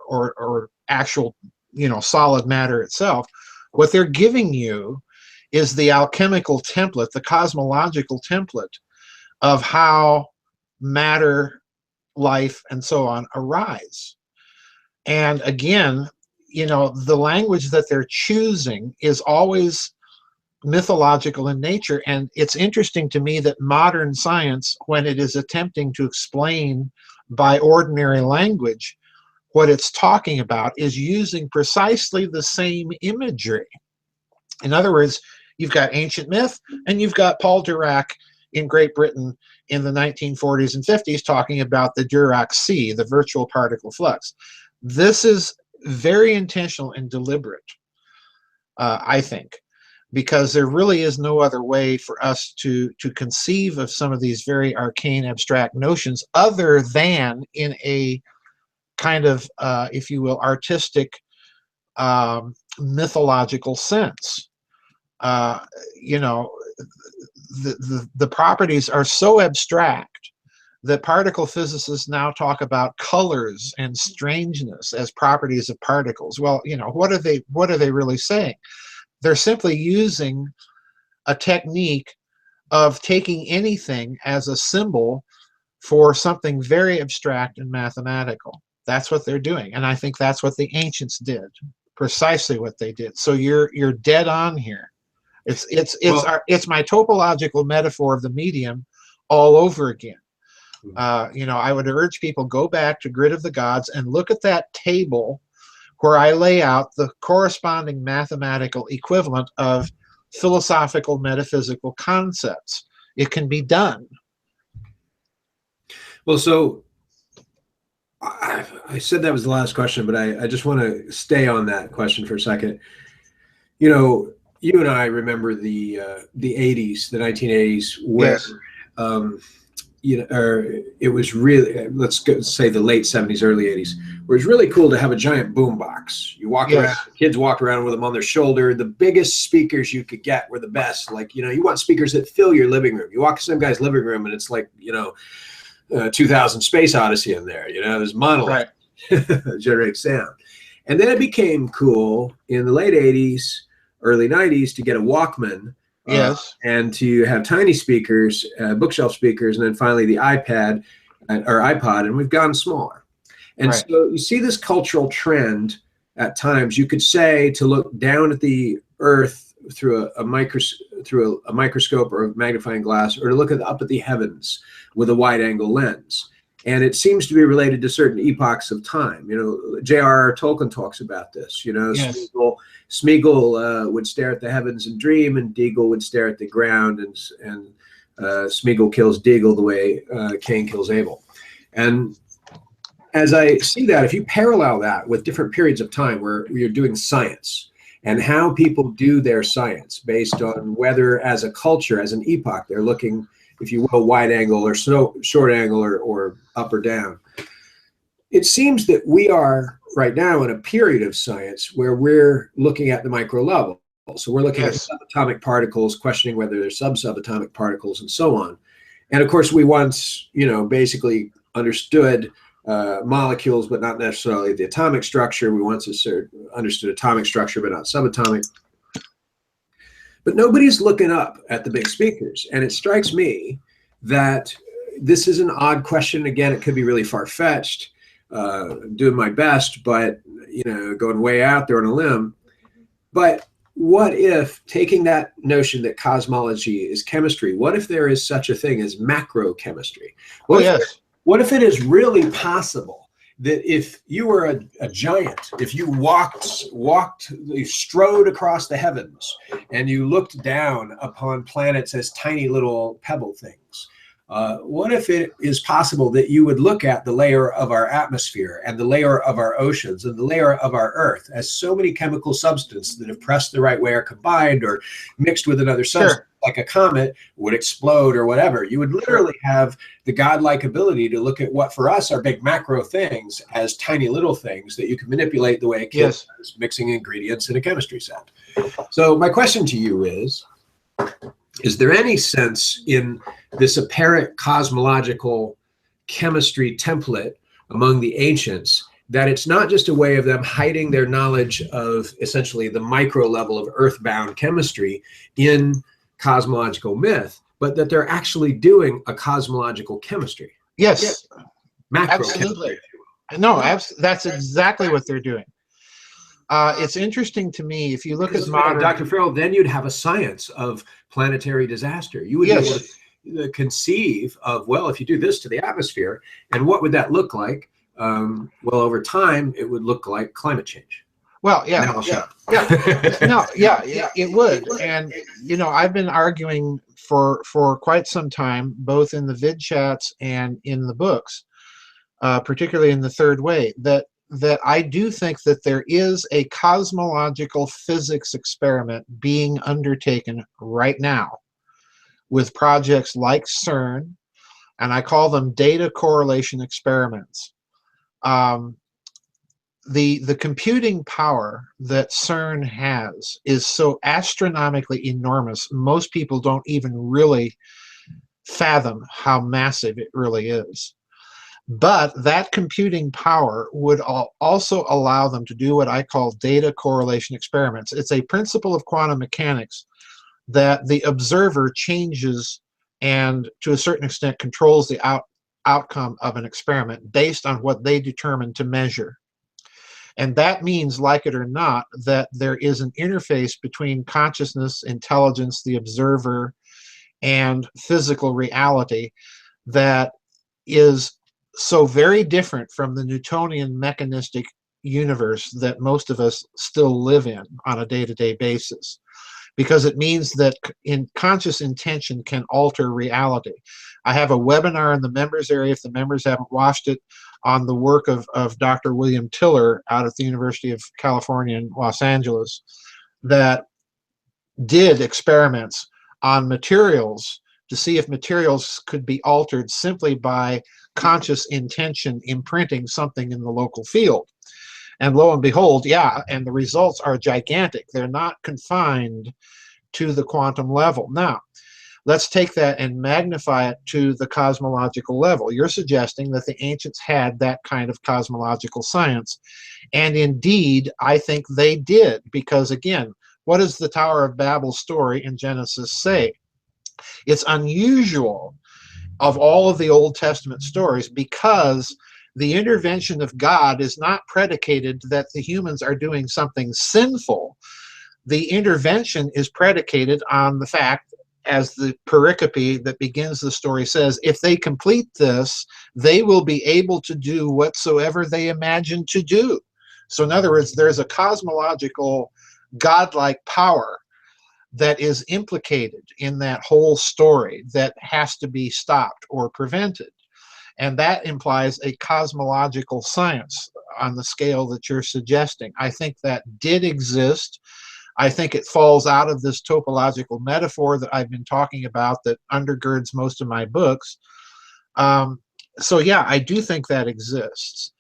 B: or actual, you know, solid matter itself. What they're giving you is the alchemical template, the cosmological template of how matter, life, and so on arise. And again, you know, the language that they're choosing is always mythological in nature. And it's interesting to me that modern science, when it is attempting to explain by ordinary language what it's talking about, is using precisely the same imagery. In other words, you've got ancient myth, and you've got Paul Dirac in Great Britain in the 1940s and 50s talking about the Dirac sea, the virtual particle flux. This is very intentional and deliberate, I think, because there really is no other way for us to conceive of some of these very arcane, abstract notions other than in a kind of, if you will, artistic, mythological sense. You know, the properties are so abstract that particle physicists now talk about colors and strangeness as properties of particles. Well, you know, what are they really saying? They're simply using a technique of taking anything as a symbol for something very abstract and mathematical. That's what they're doing, and I think that's what the ancients did, precisely what they did. So you're dead on here. It's my topological metaphor of the medium all over again. You know, I would urge people, go back to Grid of the Gods and look at that table where I lay out the corresponding mathematical equivalent of philosophical metaphysical concepts. It can be done.
A: Well, so I said that was the last question, but I just want to stay on that question for a second. You know, you and I remember the 80s, the 1980s, where
B: Yes.
A: You know, or it was really, let's say the late 70s, early 80s, where it was really cool to have a giant boom box. You walk around, kids walked around with them on their shoulder. The biggest speakers you could get were the best. Like, you know, you want speakers that fill your living room. You walk to some guy's living room and it's like, you know, 2000 Space Odyssey in there. You know, there's monolith generate sound. And then it became cool in the late 80s, early 90s to get a Walkman.
B: Yes.
A: And to have tiny speakers, bookshelf speakers, and then finally the iPad or iPod, and we've gone smaller. And so you see this cultural trend at times. You could say, to look down at the earth through a microscope or a magnifying glass, or to look up at the heavens with a wide-angle lens. And it seems to be related to certain epochs of time. You know, J.R.R. Tolkien talks about this. You know,
B: Yes.
A: Smeagol would stare at the heavens and dream, and Deagle would stare at the ground, and Smeagol kills Deagle the way Cain kills Abel. And as I see that, if you parallel that with different periods of time where you're doing science and how people do their science based on whether as a culture, as an epoch, they're looking, if you will, wide angle or short angle or up or down. It seems that we are right now in a period of science where we're looking at the micro level. So we're looking
B: Yes.
A: at subatomic particles, questioning whether they're subatomic particles and so on. And of course, we once, you know, basically understood molecules, but not necessarily the atomic structure. We once understood atomic structure, but not subatomic. But nobody's looking up at the big speakers. And it strikes me that this is an odd question. Again, it could be really far-fetched, doing my best, but, you know, going way out there on a limb. But what if, taking that notion that cosmology is chemistry, what if there is such a thing as macrochemistry? What if it is really possible that if you were a giant, if you you strode across the heavens and you looked down upon planets as tiny little pebble things, what if it is possible that you would look at the layer of our atmosphere and the layer of our oceans and the layer of our Earth as so many chemical substances that have pressed the right way or combined or mixed with another substance, like a comet would explode or whatever. You would literally have the godlike ability to look at what for us are big macro things as tiny little things that you can manipulate the way a kid does, mixing ingredients in a chemistry set. So my question to you is there any sense in this apparent cosmological chemistry template among the ancients that it's not just a way of them hiding their knowledge of essentially the micro level of earthbound chemistry in cosmological myth, but that they're actually doing a cosmological chemistry?
B: Yes.
A: Macro
B: Absolutely.
A: chemistry.
B: No, that's exactly what they're doing. It's interesting to me, if you look at modern...
A: Dr. Farrell, then you'd have a science of planetary disaster. You would be able to conceive of, well, if you do this to the atmosphere, and what would that look like? Well, over time, it would look like climate change.
B: Well,
A: No,
B: it would. And, you know, I've been arguing for quite some time, both in the vid chats and in the books, particularly in the Third Way, that I do think that there is a cosmological physics experiment being undertaken right now with projects like CERN, and I call them data correlation experiments. The computing power that CERN has is so astronomically enormous, most people don't even really fathom how massive it really is. But that computing power would also allow them to do what I call data correlation experiments. It's a principle of quantum mechanics that the observer changes and to a certain extent controls the outcome of an experiment based on what they determine to measure. And that means, like it or not, that there is an interface between consciousness, intelligence, the observer, and physical reality that is so very different from the Newtonian mechanistic universe that most of us still live in on a day-to-day basis, because it means that conscious intention can alter reality. I have a webinar in the members area, if the members haven't watched it, on the work of Dr. William Tiller out at the University of California in Los Angeles that did experiments on materials to see if materials could be altered simply by conscious intention imprinting something in the local field. And lo and behold, and the results are gigantic. They're not confined to the quantum level. Now, let's take that and magnify it to the cosmological level. You're suggesting that the ancients had that kind of cosmological science. And indeed, I think they did, because again, what does the Tower of Babel story in Genesis say? It's unusual of all of the Old Testament stories because the intervention of God is not predicated that the humans are doing something sinful. the intervention is predicated on the fact, as the pericope that begins the story says, if they complete this, they will be able to do whatsoever they imagine to do. So in other words, there's a cosmological godlike power that is implicated in that whole story that has to be stopped or prevented. And that implies a cosmological science on the scale that you're suggesting. I think that did exist. I think it falls out of this topological metaphor that I've been talking about that undergirds most of my books. So yeah, I do think that exists.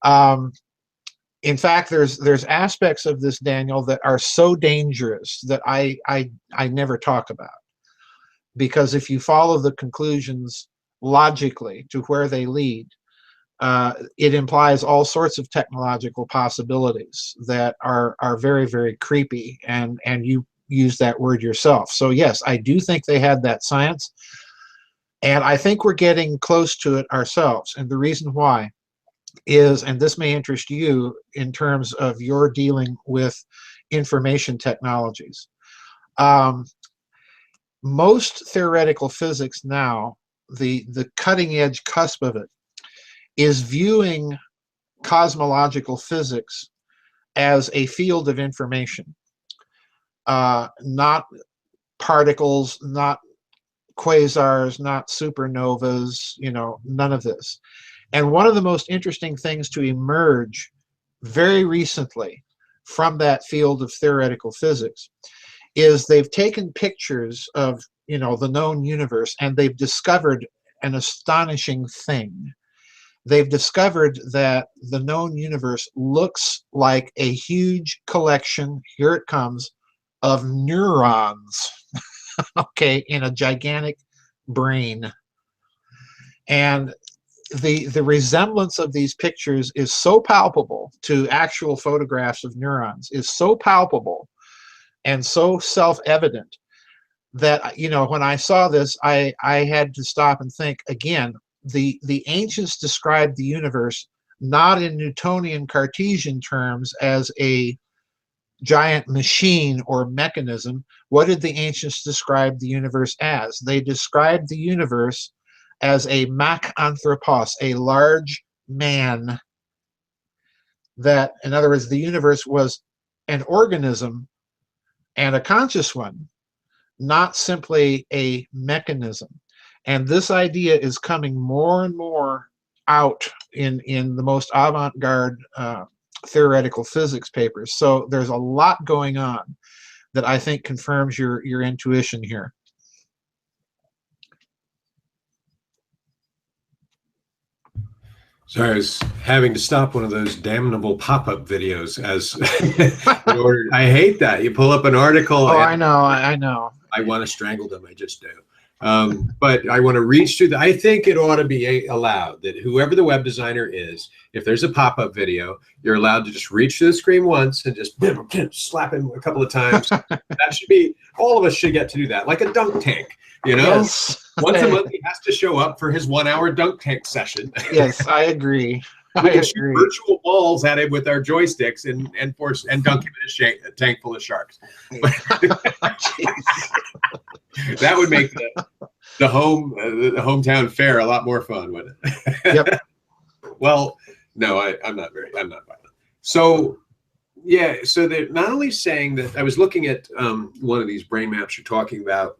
B: In fact, there's aspects of this, Daniel, that are so dangerous that I never talk about. Because if you follow the conclusions logically to where they lead, it implies all sorts of technological possibilities that are very, very creepy, and you use that word yourself. So yes, I do think they had that science, and I think we're getting close to it ourselves. And the reason why is, and this may interest you in terms of your dealing with information technologies, most theoretical physics now, the cutting edge cusp of it, is viewing cosmological physics as a field of information, not particles, not quasars, not supernovas, none of this. And one of the most interesting things to emerge very recently from that field of theoretical physics is they've taken pictures of, the known universe, and they've discovered an astonishing thing. They've discovered that the known universe looks like a huge collection, here it comes, of neurons, okay, in a gigantic brain. And the resemblance of these pictures is so palpable to actual photographs of neurons, is so palpable and so self-evident that, when I saw this, I had to stop and think again. The ancients described the universe not in Newtonian Cartesian terms as a giant machine or mechanism. What did the ancients describe the universe as? They described the universe as a makanthropos, a large man. That, in other words, the universe was an organism, and a conscious one, not simply a mechanism. And this idea is coming more and more out in the most avant-garde theoretical physics papers. So there's a lot going on that I think confirms your intuition here.
A: Sorry, I was having to stop one of those damnable pop-up videos as in order. I hate that. You pull up an article.
B: Oh, I know.
A: I want to strangle them. I just do. But I want to reach through I think it ought to be allowed that whoever the web designer is, if there's a pop-up video, you're allowed to just reach through the screen once and just slap him a couple of times. That should be, all of us should get to do that, like a dunk tank, Yes. Once a month, he has to show up for his 1 hour dunk tank session.
B: Yes, I agree.
A: We can shoot virtual balls at him with our joysticks and force and dunk him in a tank full of sharks. That would make the hometown fair a lot more fun, wouldn't it?
B: Yep.
A: Well, no, I'm not violent. So yeah, so they're not only saying that. I was looking at one of these brain maps you're talking about,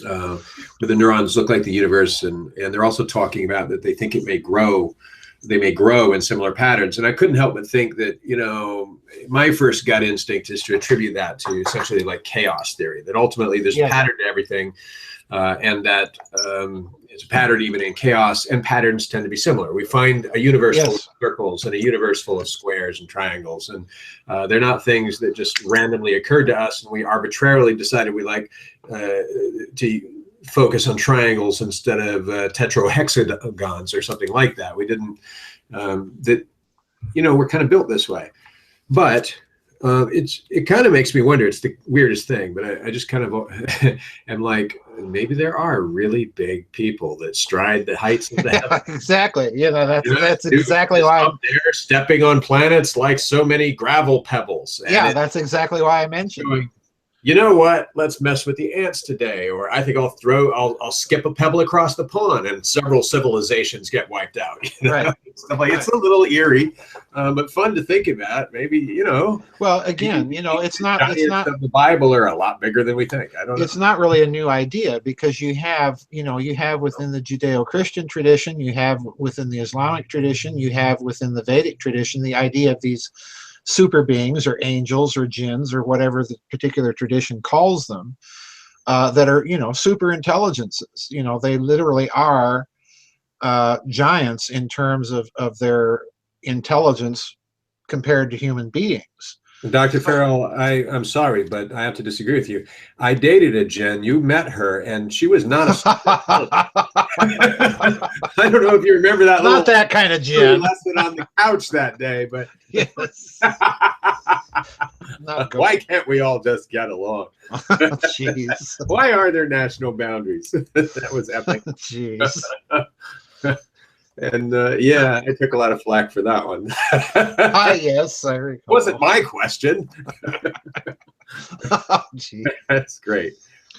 A: where the neurons look like the universe, and they're also talking about that they think it may grow. They may grow in similar patterns. And I couldn't help but think that, my first gut instinct is to attribute that to essentially like chaos theory, that ultimately there's a pattern to everything, and that it's a pattern even in chaos, and patterns tend to be similar. We find a universe full of circles and a universe full of squares and triangles, and they're not things that just randomly occurred to us and we arbitrarily decided we like to focus on triangles instead of tetrahexagons or something like that. We didn't, we're kind of built this way. But It kind of makes me wonder. It's the weirdest thing, but I just kind of am like, maybe there are really big people that stride the heights of the heavens.
B: Exactly. That's
A: Dude
B: exactly
A: is
B: why.
A: up there stepping on planets like so many gravel pebbles. And
B: That's exactly why I mentioned.
A: going, you know what? Let's mess with the ants today. Or I think I'll skip a pebble across the pond, and several civilizations get wiped out.
B: Right.
A: Stuff like it's a little eerie, but fun to think about. Maybe
B: Well, again, it's not
A: of the Bible are a lot bigger than we think. I don't know.
B: It's not really a new idea, because you have within the Judeo-Christian tradition, you have within the Islamic tradition, you have within the Vedic tradition the idea of these super beings or angels or jinns or whatever the particular tradition calls them, that are super intelligences. They literally are giants in terms of their intelligence compared to human beings.
A: Dr. Farrell, I'm sorry, but I have to disagree with you. I dated a Jen. You met her, and she was not a. I don't know if you remember that.
B: Not that kind of Jen.
A: Lesson on the couch that day, but
B: yes.
A: Why can't we all just get along?
B: Jeez.
A: Why are there national boundaries? That was epic.
B: Jeez.
A: And I took a lot of flack for that one.
B: Yes, I recall.
A: Wasn't my question.
B: Oh, geez.
A: That's great.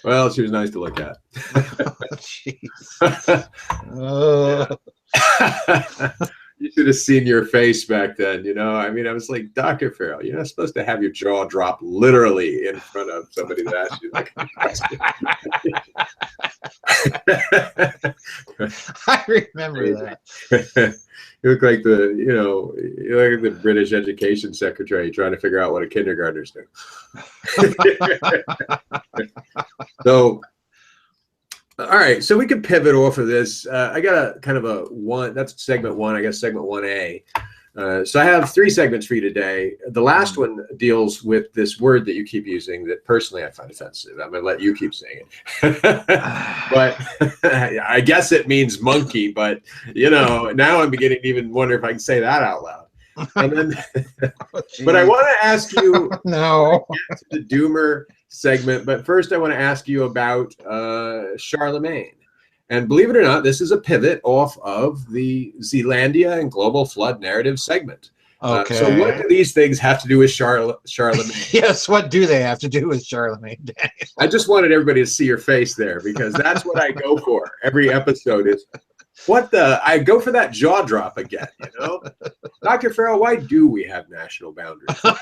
A: Well, she was nice to look at.
B: Jeez.
A: You should have seen your face back then. I mean, I was like, Dr. Farrell, you're not supposed to have your jaw drop literally in front of somebody that asks you that question.
B: I remember that.
A: You look like the British Education Secretary trying to figure out what a kindergartners do. So, all right, so we can pivot off of this. I got a kind of a one. That's segment one. I guess segment 1A. So I have 3 segments for you today. The last one deals with this word that you keep using that personally I find offensive. I'm going to let you keep saying it. But I guess it means monkey. But, now I'm beginning to even wonder if I can say that out loud. And then, but I want to ask you
B: no.
A: Get to the doomer segment. But first I want to ask you about Charlemagne. And believe it or not, this is a pivot off of the Zealandia and global flood narrative segment.
B: Okay.
A: So what do these things have to do with Charlemagne?
B: Yes, what do they have to do with Charlemagne?
A: I just wanted everybody to see your face there, because that's what I go for. Every episode is, I go for that jaw drop again, Dr. Farrell, why do we have national boundaries? Why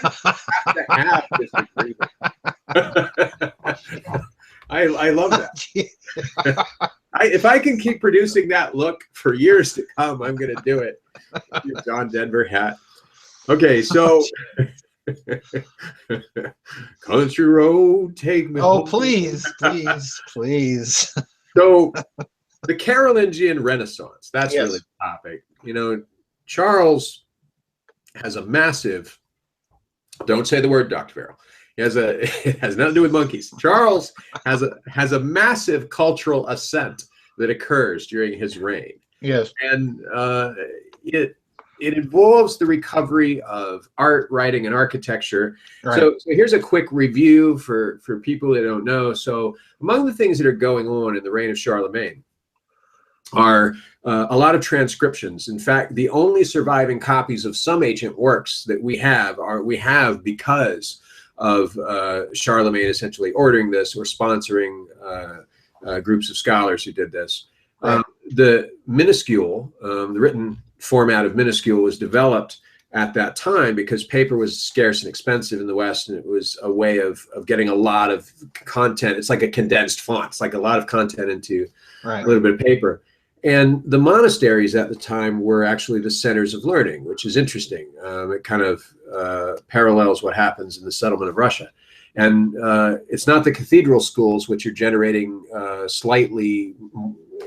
A: do we have disagreement? I love that. If I can keep producing that look for years to come, I'm going to do it. Your John Denver hat. Okay, so country road, take me home.
B: Please.
A: So the Carolingian Renaissance, that's
B: yes.
A: really the topic. Charles has a massive, don't say the word, Dr. Farrell. It has nothing to do with monkeys. Charles has a massive cultural ascent that occurs during his reign.
B: Yes,
A: and it involves the recovery of art, writing, and architecture.
B: Right.
A: So here's a quick review for people that don't know. So among the things that are going on in the reign of Charlemagne are a lot of transcriptions. In fact, the only surviving copies of some ancient works that we have because of Charlemagne essentially ordering this or sponsoring groups of scholars who did this.
B: Right.
A: The minuscule, the written format of minuscule, was developed at that time because paper was scarce and expensive in the West, and it was a way of getting a lot of content. It's like a condensed font. It's like a lot of content into a little bit of paper. And the monasteries at the time were actually the centers of learning, which is interesting. It kind of parallels what happens in the settlement of Russia. And it's not the cathedral schools, which are generating slightly,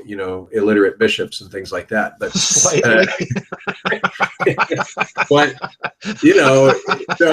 A: illiterate bishops and things like that. But but so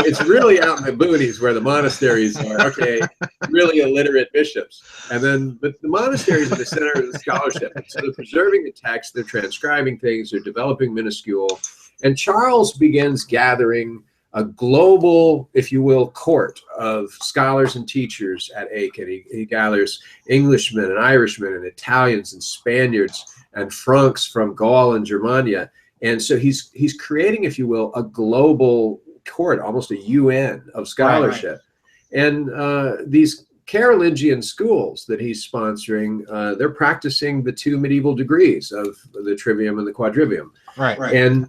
A: it's really out in the boonies where the monasteries are. Okay, really illiterate bishops, but the monasteries are the center of the scholarship. So they're preserving the text, they're transcribing things, they're developing minuscule, and Charles begins gathering a global, if you will, court of scholars and teachers at Aiken. He gathers Englishmen and Irishmen and Italians and Spaniards and Franks from Gaul and Germania. And so he's creating, if you will, a global court, almost a UN of scholarship. Right. And these Carolingian schools that he's sponsoring, they're practicing the 2 medieval degrees of the trivium and the quadrivium.
B: Right.
A: And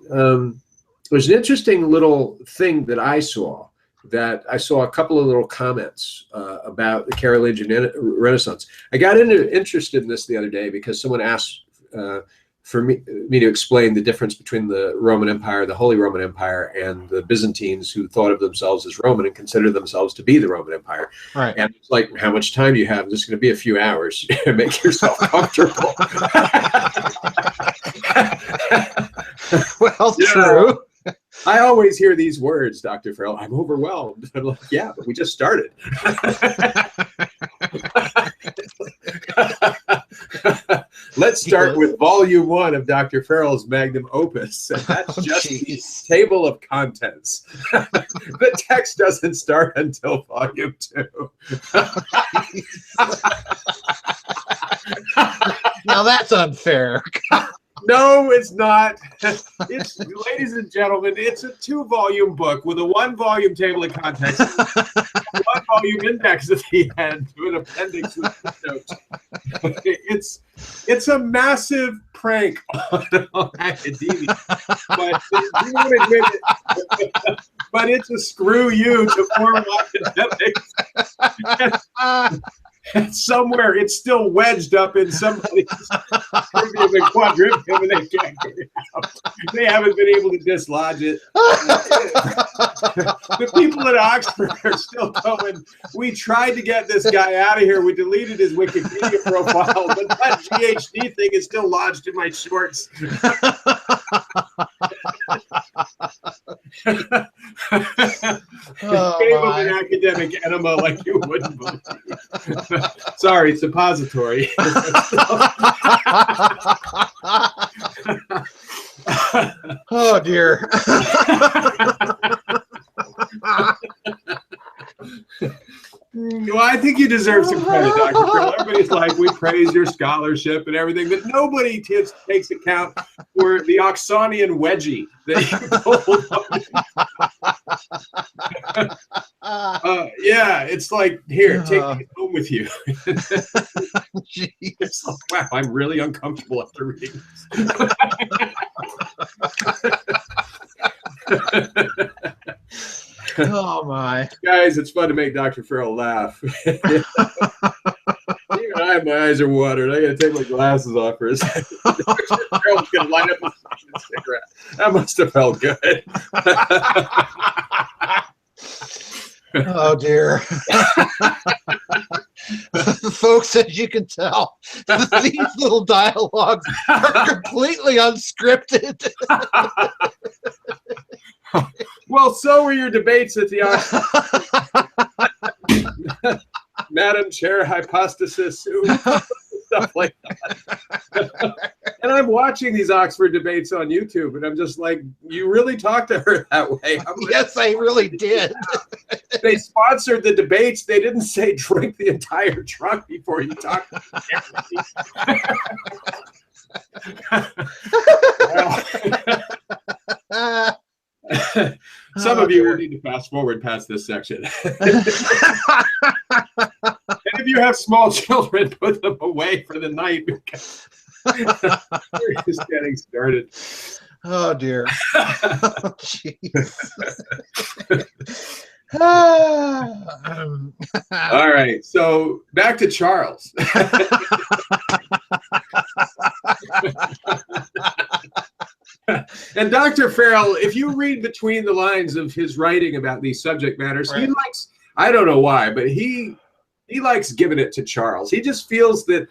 A: there's an interesting little thing that I saw a couple of little comments about the Carolingian Renaissance. I got interested in this the other day because someone asked for me to explain the difference between the Roman Empire, the Holy Roman Empire, and the Byzantines, who thought of themselves as Roman and considered themselves to be the Roman Empire. Right. And it's like, how much time do you have? This is going to be a few hours. Make yourself comfortable.
B: Well, true.
A: I always hear these words, Dr. Farrell. I'm overwhelmed. I'm like, yeah, but we just started. Let's start with volume 1 of Dr. Farrell's magnum opus. And that's just the table of contents. The text doesn't start until volume 2.
B: Now that's unfair.
A: No, it's not. It's, ladies and gentlemen, it's a 2-volume book with a 1-volume table of contents, a 1-volume index at the end to an appendix with notes. It's a massive prank on academia, but you won't admit it. But it's a screw you to formal academics. And somewhere it's still wedged up in somebody's trivium and quadrivium, and they can't get it out. They haven't been able to dislodge it. The people at Oxford are still going, we tried to get this guy out of here. We deleted his Wikipedia profile, but that GHD thing is still lodged in my shorts. Gave him an academic enema like you wouldn't believe. Sorry, suppository.
B: Oh dear.
A: Well, I think you deserve some credit, Dr. Farrell. Everybody's like, we praise your scholarship and everything, but nobody takes account for the Oxonian wedgie that you pulled. Yeah, it's like, here, take it home with you. It's like, wow, I'm really uncomfortable after reading this.
B: Oh my
A: guys, it's fun to make Dr. Farrell laugh. Even my eyes are watered. I gotta take my glasses off for a second. Dr. Farrell's gonna light up a cigarette. That must have felt good.
B: Oh dear. Folks, as you can tell, these little dialogues are completely unscripted.
A: Well, so were your debates at the Oxford. Madam Chair hypostasis, stuff like that. And I'm watching these Oxford debates on YouTube, and I'm just like, you really talked to her that way?
B: Yes, I really did.
A: They sponsored the debates. They didn't say drink the entire trunk before you talk to the Some of you will need to fast forward past this section. And if you have small children, put them away for the night because we're just getting started.
B: Oh dear. Oh, jeez.
A: All right, so back to Charles. And Dr. Farrell, if you read between the lines of his writing about these subject matters, right, he likes, I don't know why, but he likes giving it to Charles. He just feels that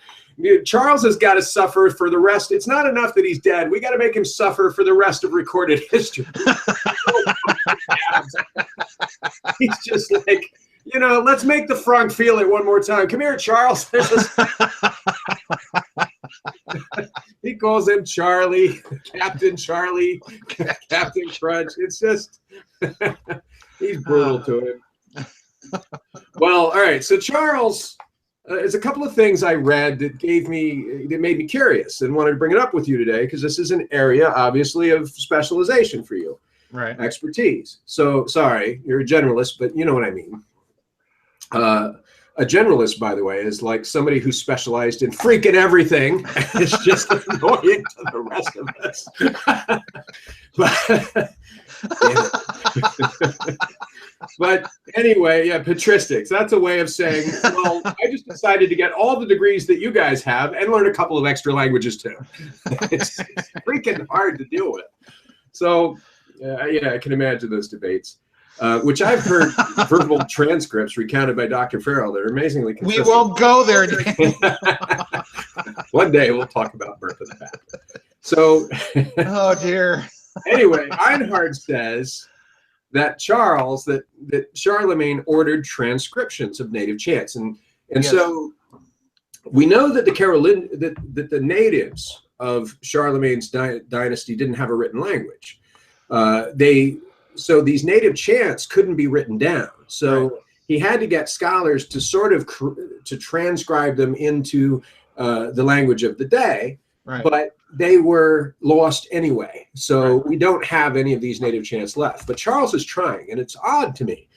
A: Charles has got to suffer for the rest. It's not enough that he's dead. We got to make him suffer for the rest of recorded history. He's just like, let's make the frog feel it one more time. Come here, Charles. He calls him Charlie, Captain Charlie, Captain Crunch. It's just, he's brutal to him. Well, all right. So Charles, there's a couple of things I read that made me curious and wanted to bring it up with you today, because this is an area, obviously, of specialization for you.
B: Right.
A: Expertise. So, sorry, you're a generalist, but you know what I mean. A generalist, by the way, is like somebody who specialized in freaking everything. It's just annoying to the rest of us. But anyway, yeah, patristics. That's a way of saying, well, I just decided to get all the degrees that you guys have and learn a couple of extra languages too. It's freaking hard to deal with. So, yeah, I can imagine those debates. Which I've heard verbal transcripts recounted by Dr. Farrell that are amazingly consistent.
B: We won't go there.
A: One day we'll talk about birth of the pack. So,
B: oh dear.
A: Anyway, Einhard says that Charlemagne ordered transcriptions of native chants, and yes. So we know that the natives of Charlemagne's dynasty didn't have a written language. So these native chants couldn't be written down. So right. He had to get scholars to sort of to transcribe them into the language of the day, right. But they were lost anyway. So right. We don't have any of these native chants left. But Charles is trying, and it's odd to me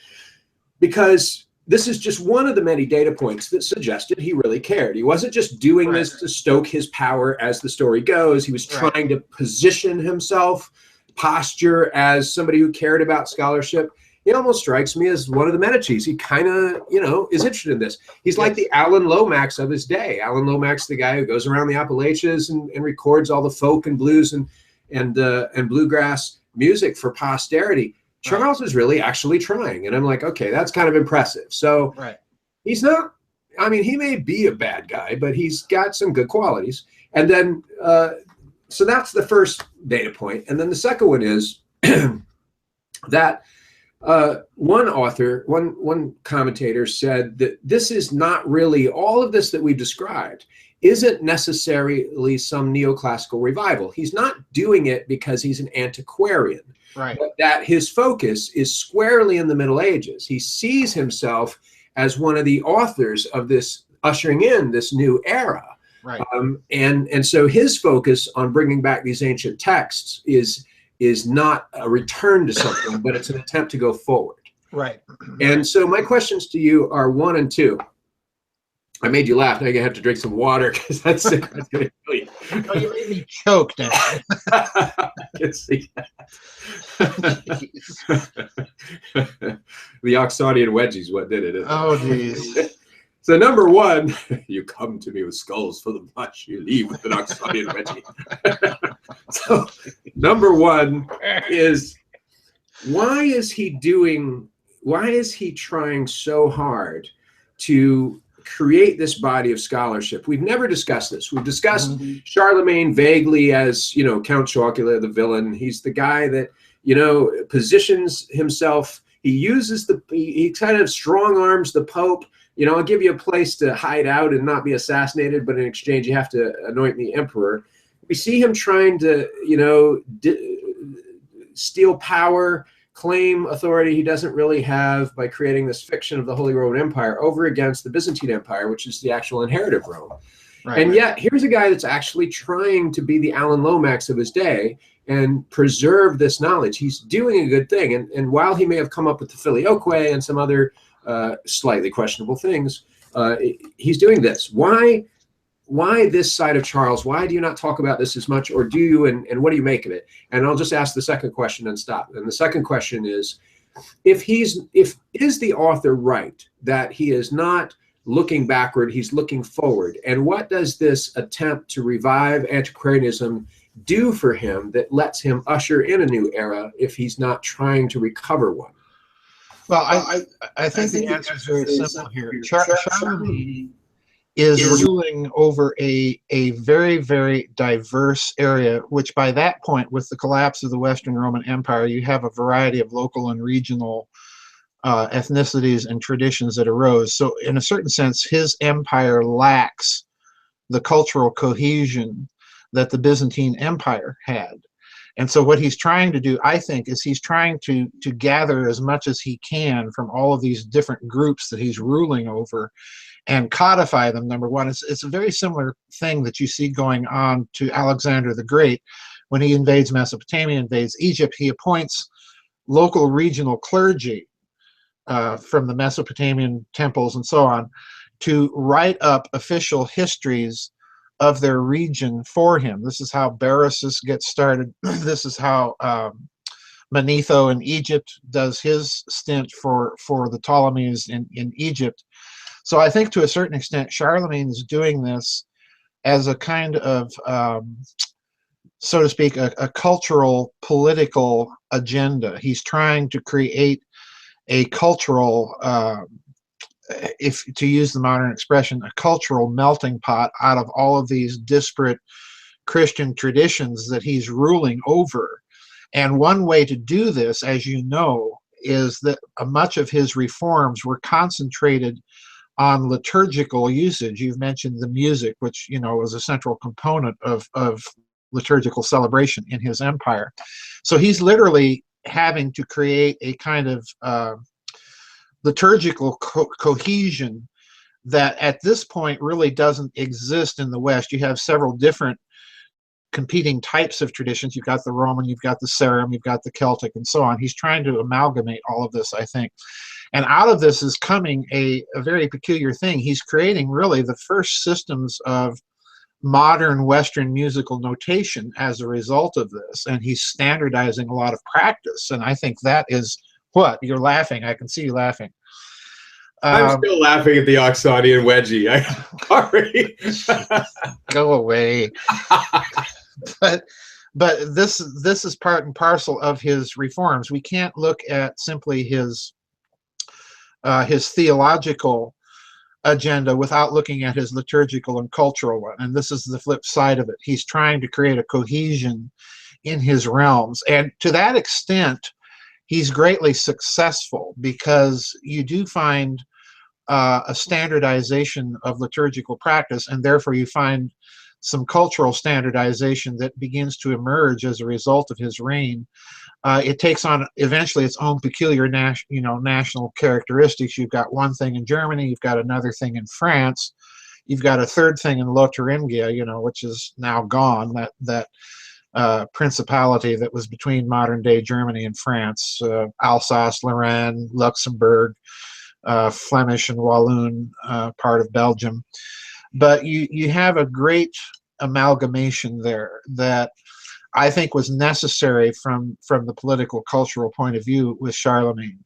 A: because this is just one of the many data points that suggested he really cared. He wasn't just doing right. this to stoke his power as the story goes. He was trying to position himself, posture as somebody who cared about scholarship. He almost strikes me as one of the Medicis. He kind of, is interested in this. He's like the Alan Lomax of his day. Alan Lomax, the guy who goes around the Appalachians and records all the folk and blues and bluegrass music for posterity. Right. Charles is really actually trying. And I'm like, okay, that's kind of impressive. So right. He's not, he may be a bad guy, but he's got some good qualities. And then, so that's the first data point. And then the second one is that one commentator said that this is not really, all of this that we've described isn't necessarily some neoclassical revival. He's not doing it because he's an antiquarian, right? But that his focus is squarely in the Middle Ages. He sees himself as one of the authors of this, ushering in this new era. Right. And so his focus on bringing back these ancient texts is not a return to something, but it's an attempt to go forward. Right. And so my questions to you are 1 and 2. I made you laugh. Now you're going to have to drink some water because that's going to kill you.
B: Oh, you made me choke now.
A: I can see that. The Oxonian wedgies, what did it?
B: Oh, geez.
A: So number 1, you come to me with skulls for the much, you leave with an Oxonian wedgie. So number 1 is, why is he trying so hard to create this body of scholarship? We've never discussed this. We've discussed Charlemagne vaguely as, Count Chocula, the villain. He's the guy that, positions himself. He uses he kind of strong arms the Pope. I'll give you a place to hide out and not be assassinated, but in exchange, you have to anoint me emperor. We see him trying to, steal power, claim authority he doesn't really have by creating this fiction of the Holy Roman Empire over against the Byzantine Empire, which is the actual inheritive Rome. Right, and yet, here's a guy that's actually trying to be the Alan Lomax of his day and preserve this knowledge. He's doing a good thing. And while he may have come up with the Filioque and some other slightly questionable things, he's doing this. Why this side of Charles? Why do you not talk about this as much, or do you, and what do you make of it? And I'll just ask the second question and stop. And the second question is, is the author right that he is not looking backward, he's looking forward? And what does this attempt to revive antiquarianism do for him that lets him usher in a new era if he's not trying to recover one?
B: Well, I think the answer is very simple here. Charlemagne is ruling over a very, very diverse area, which by that point, with the collapse of the Western Roman Empire, you have a variety of local and regional ethnicities and traditions that arose. So in a certain sense, his empire lacks the cultural cohesion that the Byzantine Empire had. And so what he's trying to do, I think, is he's trying to gather as much as he can from all of these different groups that he's ruling over and codify them, number one. It's a very similar thing that you see going on to Alexander the Great. When he invades Mesopotamia, invades Egypt, he appoints local regional clergy from the Mesopotamian temples and so on to write up official histories of their region for him. This is how Berosus gets started. This is how Manetho in Egypt does his stint for the Ptolemies in Egypt. So I think to a certain extent, Charlemagne is doing this as a kind of, so to speak, a cultural, political agenda. He's trying to create a cultural, if to use the modern expression, a cultural melting pot out of all of these disparate Christian traditions that he's ruling over. And one way to do this, as you know, is that much of his reforms were concentrated on liturgical usage. You've mentioned the music, which, you know, was a central component of liturgical celebration in his empire. So he's literally having to create a kind of liturgical cohesion that at this point really doesn't exist in the West. You have several different competing types of traditions. You've got the Roman, you've got the Sarum, you've got the Celtic, and so on. He's trying to amalgamate all of this, I think. And out of this is coming a very peculiar thing. He's creating really the first systems of modern Western musical notation as a result of this. And he's standardizing a lot of practice. And I think that is what? You're laughing. I can see you laughing.
A: I'm still laughing at the Oxonian wedgie. I'm sorry.
B: Go away. But this is part and parcel of his reforms. We can't look at simply his theological agenda without looking at his liturgical and cultural one. And this is the flip side of it. He's trying to create a cohesion in his realms. And to that extent, he's greatly successful, because you do find a standardization of liturgical practice, and therefore you find some cultural standardization that begins to emerge as a result of his reign. It takes on eventually its own peculiar national characteristics. You've got one thing in Germany, you've got another thing in France, you've got a third thing in Lotharingia, which is now gone, that principality that was between modern day Germany and France, Alsace, Lorraine, Luxembourg, Flemish and Walloon part of Belgium. But you have a great amalgamation there that I think was necessary from the political cultural point of view with Charlemagne.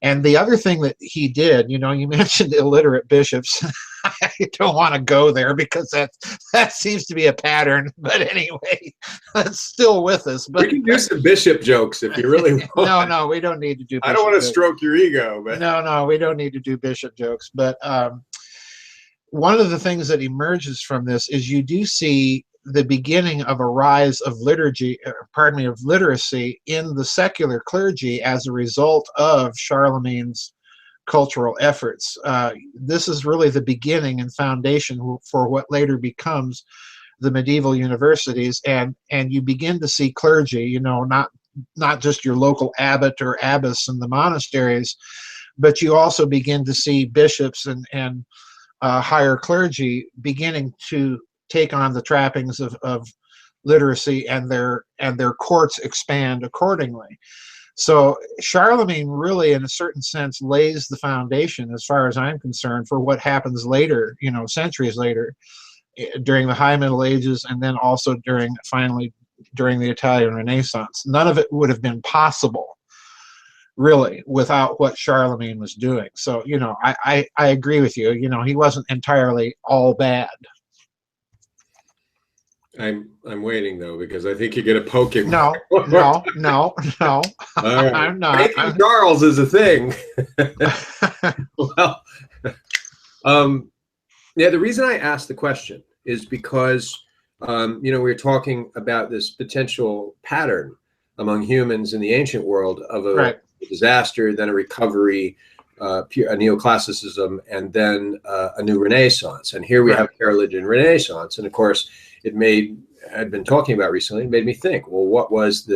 B: And the other thing that he did, you mentioned illiterate bishops. I don't want to go there because that seems to be a pattern. But anyway, that's still with us. But
A: we can do some bishop jokes if you really want.
B: No, we don't need to do bishop
A: I don't want to
B: jokes.
A: stroke your ego. But
B: No, we don't need to do bishop jokes. But one of the things that emerges from this is you do see the beginning of a rise of literacy in the secular clergy as a result of Charlemagne's cultural efforts. This is really the beginning and foundation for what later becomes the medieval universities, and you begin to see clergy, not just your local abbot or abbess in the monasteries, but you also begin to see bishops and higher clergy beginning to take on the trappings of literacy, and their courts expand accordingly. So Charlemagne really, in a certain sense, lays the foundation, as far as I'm concerned, for what happens later, centuries later, during the High Middle Ages, and then also finally during the Italian Renaissance. None of it would have been possible, really, without what Charlemagne was doing. So, I agree with you. He wasn't entirely all bad.
A: I'm waiting though, because I think you're gonna poke him.
B: No.
A: Right.
B: I'm not.
A: Charles is a thing. Well, yeah. The reason I asked the question is because we were talking about this potential pattern among humans in the ancient world of a disaster, then a recovery, a neoclassicism, and then a new Renaissance. And here we have Carolingian Renaissance, and of course, it made had been talking about recently made me think, well, what was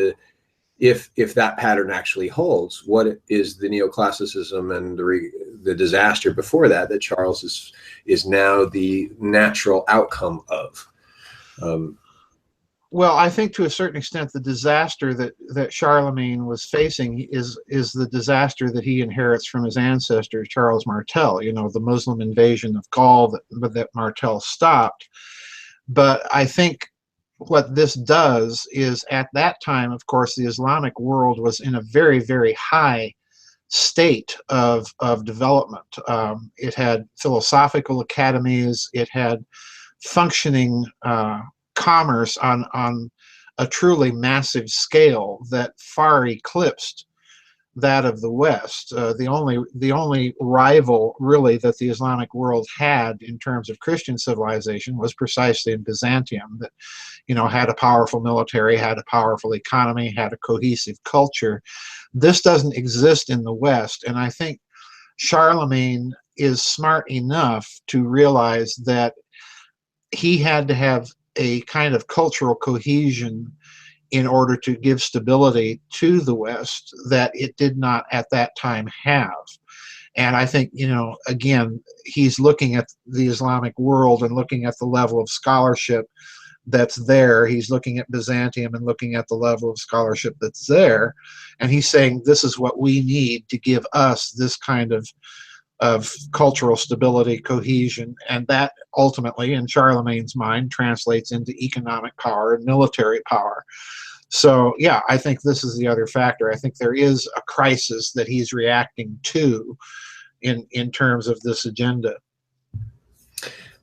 A: if that pattern actually holds, what is the neoclassicism and the disaster before that Charles is now the natural outcome of?
B: Well, I think to a certain extent, the disaster that Charlemagne was facing is the disaster that he inherits from his ancestor, Charles Martel, the Muslim invasion of Gaul that Martel stopped. But I think what this does is, at that time, of course, the Islamic world was in a very, very high state of development. It had philosophical academies, it had functioning commerce on a truly massive scale that far eclipsed that of the West. The only rival really that the Islamic world had in terms of Christian civilization was precisely in Byzantium, that had a powerful military, had a powerful economy, had a cohesive culture. This doesn't exist in the West, and I think Charlemagne is smart enough to realize that he had to have a kind of cultural cohesion in order to give stability to the West that it did not at that time have. And I think, again, he's looking at the Islamic world and looking at the level of scholarship that's there. He's looking at Byzantium and looking at the level of scholarship that's there. And he's saying, this is what we need to give us this kind of cultural stability, cohesion, and that ultimately, in Charlemagne's mind, translates into economic power and military power. So, yeah, I think this is the other factor. I think there is a crisis that he's reacting to in terms of this agenda.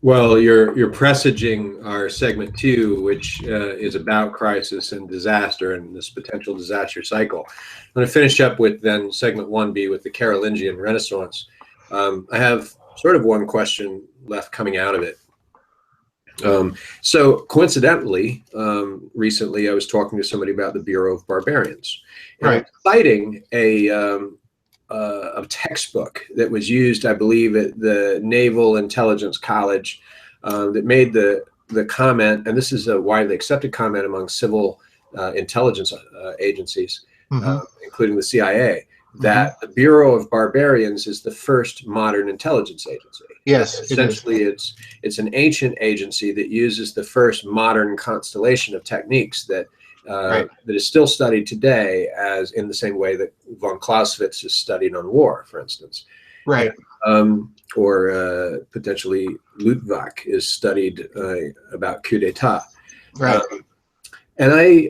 A: Well, you're presaging our segment 2, which is about crisis and disaster and this potential disaster cycle. I'm going to finish up with then segment 1B with the Carolingian Renaissance. I have sort of one question left coming out of it. So coincidentally, recently I was talking to somebody about the Bureau of Barbarians, and
B: right.
A: citing a textbook that was used, I believe, at the Naval Intelligence College, that made the comment, and this is a widely accepted comment among civil intelligence agencies, including the CIA, that the Bureau of Barbarians is the first modern intelligence agency.
B: Yes,
A: essentially, it's an ancient agency that uses the first modern constellation of techniques that that is still studied today, as in the same way that von Clausewitz is studied on war, for instance.
B: Right.
A: Or potentially Luttwak is studied about coup d'etat.
B: Right.
A: And I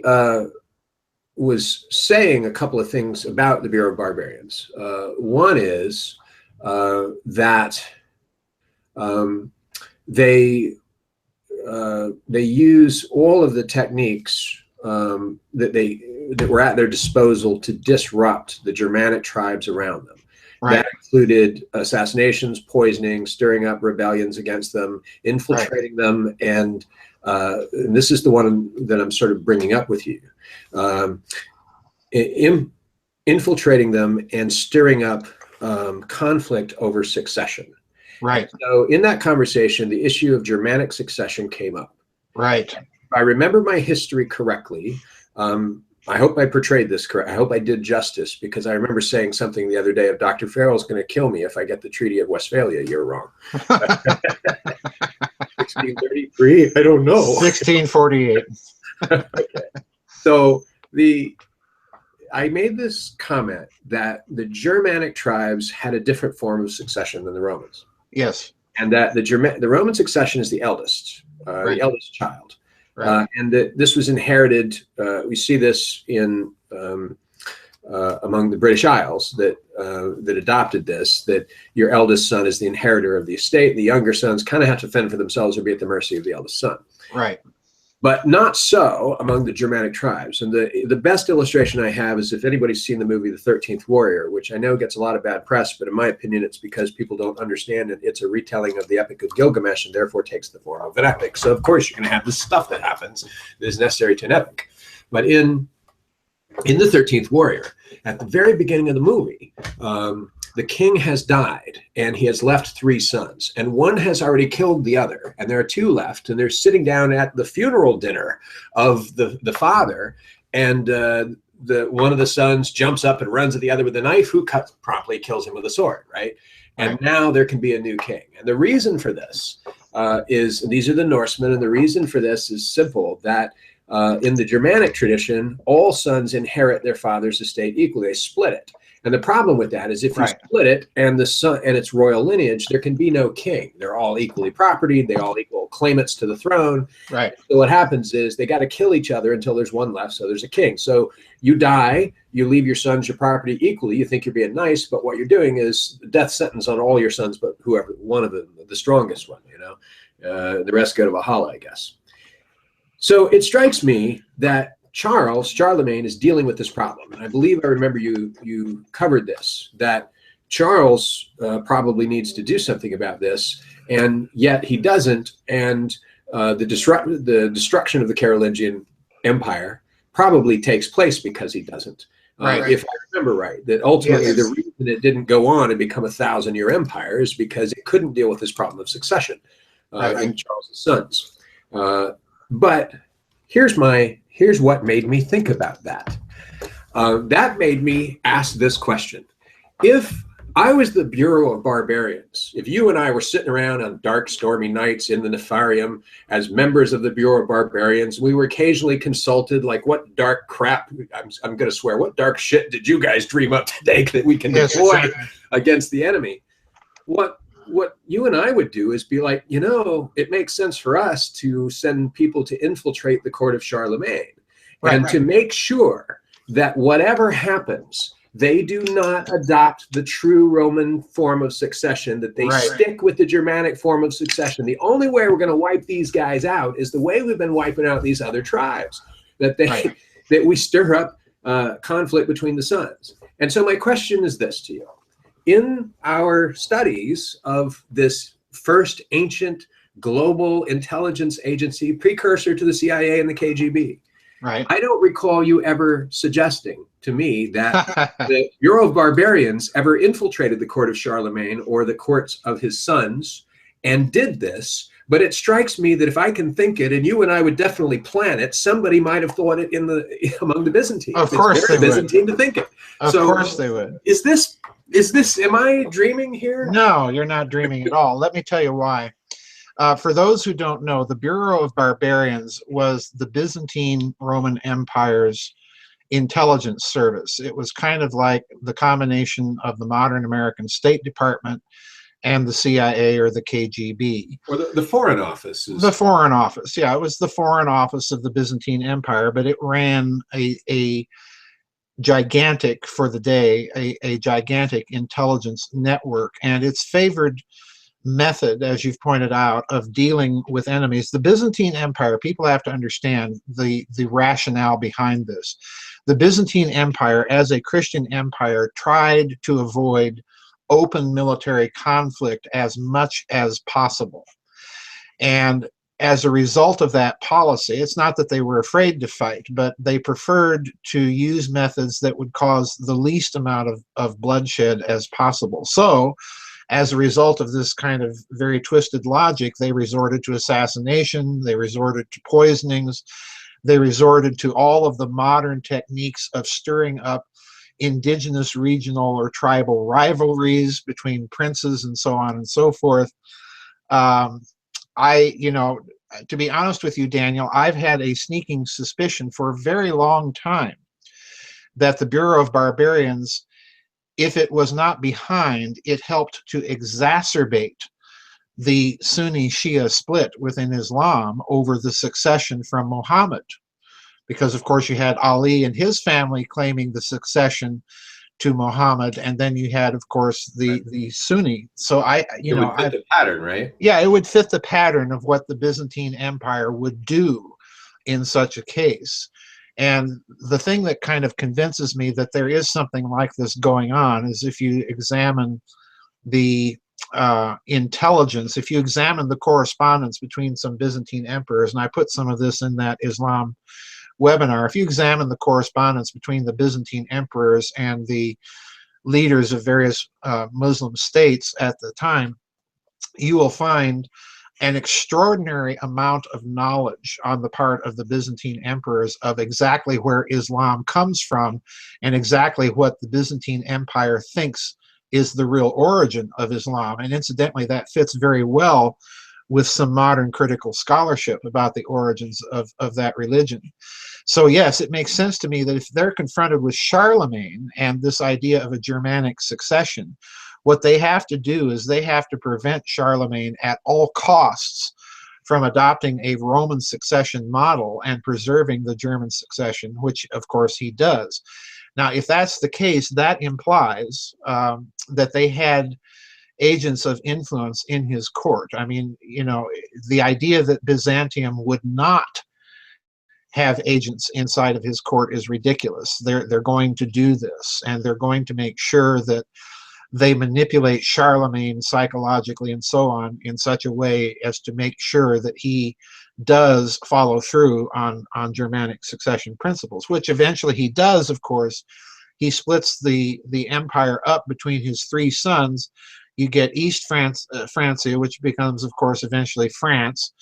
A: was saying a couple of things about the Bureau of Barbarians. One is that they use all of the techniques that were at their disposal to disrupt the Germanic tribes around them.
B: Right.
A: That included assassinations, poisoning, stirring up rebellions against them, infiltrating them, and this is the one that I'm sort of bringing up with you. Infiltrating them and stirring up conflict over succession.
B: Right.
A: So in that conversation, the issue of Germanic succession came up.
B: Right.
A: If I remember my history correctly, I hope I portrayed this correct. I hope I did justice, because I remember saying something the other day of Dr. Farrell's going to kill me if I get the Treaty of Westphalia. You're wrong. 1633? I don't know.
B: 1648.
A: Okay. So I made this comment that the Germanic tribes had a different form of succession than the Romans.
B: Yes.
A: And that the Roman succession is the eldest child.
B: Right.
A: And that this was inherited. We see this in among the British Isles that adopted this, that your eldest son is the inheritor of the estate. The younger sons kind of have to fend for themselves or be at the mercy of the eldest son.
B: Right.
A: But not so among the Germanic tribes. And the best illustration I have is if anybody's seen the movie The 13th Warrior, which I know gets a lot of bad press, but in my opinion, it's because people don't understand it. It's a retelling of the Epic of Gilgamesh and therefore takes the form of an epic. So of course you're going to have this stuff that happens that is necessary to an epic. But in The 13th Warrior, at the very beginning of the movie, the king has died and he has left 3 sons, and one has already killed the other, and there are 2 left, and they're sitting down at the funeral dinner of the father, and one of the sons jumps up and runs at the other with a knife, who promptly kills him with a sword, right? And now there can be a new king. And the reason for this is, these are the Norsemen, and the reason for this is simple, that in the Germanic tradition, all sons inherit their father's estate equally. They split it. And the problem with that is, if you split it and the son and its royal lineage, there can be no king. They're all equally propertied. They all equal claimants to the throne.
B: Right.
A: So what happens is they got to kill each other until there's one left. So there's a king. So you die, you leave your sons your property equally. You think you're being nice, but what you're doing is death sentence on all your sons, but whoever, one of them, the strongest one, you know, the rest go to Valhalla, I guess. So it strikes me that Charlemagne is dealing with this problem. And I believe I remember you covered this, that Charles probably needs to do something about this, and yet he doesn't. And the destruction of the Carolingian Empire probably takes place because he doesn't. If I remember right, that ultimately the reason it didn't go on and become a 1,000-year empire is because it couldn't deal with this problem of succession in Charles' sons. But here's what made me think about that. That made me ask this question. If I was the Bureau of Barbarians, if you and I were sitting around on dark, stormy nights in the Nefarium as members of the Bureau of Barbarians, we were occasionally consulted, like, what dark crap, I'm going to swear, what dark shit did you guys dream up today that we can deploy against the enemy? What you and I would do is be like, you know, it makes sense for us to send people to infiltrate the court of Charlemagne and to make sure that whatever happens, they do not adopt the true Roman form of succession, that they stick with the Germanic form of succession. The only way we're going to wipe these guys out is the way we've been wiping out these other tribes, that that we stir up conflict between the sons. And so my question is this to you. In our studies of this first ancient global intelligence agency, precursor to the CIA and the KGB, I don't recall you ever suggesting to me that the Bureau of Barbarians ever infiltrated the court of Charlemagne or the courts of his sons and did this. But it strikes me that if I can think it, and you and I would definitely plan it, somebody might have thought it among the Byzantines.
B: Of course they
A: Byzantine to think it.
B: Of course they would.
A: Is this, am I dreaming here?
B: No, you're not dreaming at all. Let me tell you why. For those who don't know, the Bureau of Barbarians was the Byzantine Roman Empire's intelligence service. It was kind of like the combination of the modern American State Department and the CIA or the KGB.
A: Or the Foreign Office.
B: The Foreign Office, yeah. It was the Foreign Office of the Byzantine Empire, but it ran a gigantic, for the day, a gigantic intelligence network. And its favored method, as you've pointed out, of dealing with enemies, the Byzantine Empire, people have to understand the rationale behind this. The Byzantine Empire, as a Christian empire, tried to avoid open military conflict as much as possible. And as a result of that policy, it's not that they were afraid to fight, but they preferred to use methods that would cause the least amount of bloodshed as possible. So, as a result of this kind of very twisted logic, they resorted to assassination, they resorted to poisonings, they resorted to all of the modern techniques of stirring up indigenous, regional, or tribal rivalries between princes and so on and so forth. To be honest with you, Daniel, I've had a sneaking suspicion for a very long time that the Bureau of Barbarians, if it was not behind, it helped to exacerbate the Sunni-Shia split within Islam over the succession from Muhammad. Because, of course, you had Ali and his family claiming the succession to Muhammad, and then you had, of course, the Sunni. So it would fit the
A: pattern, right?
B: Yeah, it would fit the pattern of what the Byzantine Empire would do in such a case. And the thing that kind of convinces me that there is something like this going on is if you examine the intelligence, if you examine the correspondence between some Byzantine emperors, and I put some of this in that Islam webinar, if you examine the correspondence between the Byzantine emperors and the leaders of various Muslim states at the time, you will find an extraordinary amount of knowledge on the part of the Byzantine emperors of exactly where Islam comes from and exactly what the Byzantine Empire thinks is the real origin of Islam. And incidentally, that fits very well with some modern critical scholarship about the origins of that religion. So yes, it makes sense to me that if they're confronted with Charlemagne and this idea of a Germanic succession, what they have to do is they have to prevent Charlemagne at all costs from adopting a Roman succession model and preserving the German succession, which of course he does. Now, if that's the case, that implies that they had agents of influence in his court. I mean, you know, the idea that Byzantium would not have agents inside of his court is ridiculous. They're going to do this, and they're going to make sure that they manipulate Charlemagne psychologically and so on in such a way as to make sure that he does follow through on Germanic succession principles, which eventually he does, of course. He splits the empire up between his three sons. You get East Francia, which becomes, of course, eventually France.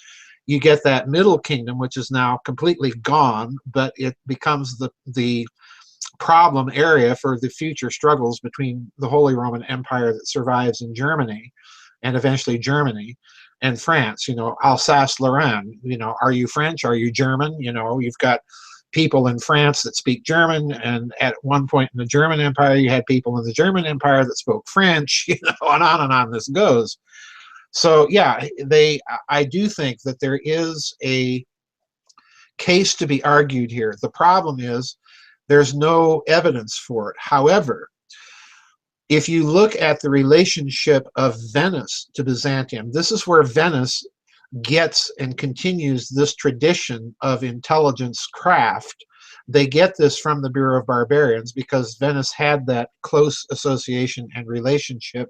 B: You get that middle kingdom, which is now completely gone, but it becomes the problem area for the future struggles between the Holy Roman Empire that survives in Germany and eventually Germany and France. You know, Alsace-Lorraine, you know, are you French? Are you German? You know, you've got people in France that speak German, and at one point in the German Empire, you had people in the German Empire that spoke French, you know, and on this goes. So yeah, I do think that there is a case to be argued here. The problem is there's no evidence for it. However, if you look at the relationship of Venice to Byzantium, this is where Venice gets and continues this tradition of intelligence craft. They get this from the Bureau of Barbarians because Venice had that close association and relationship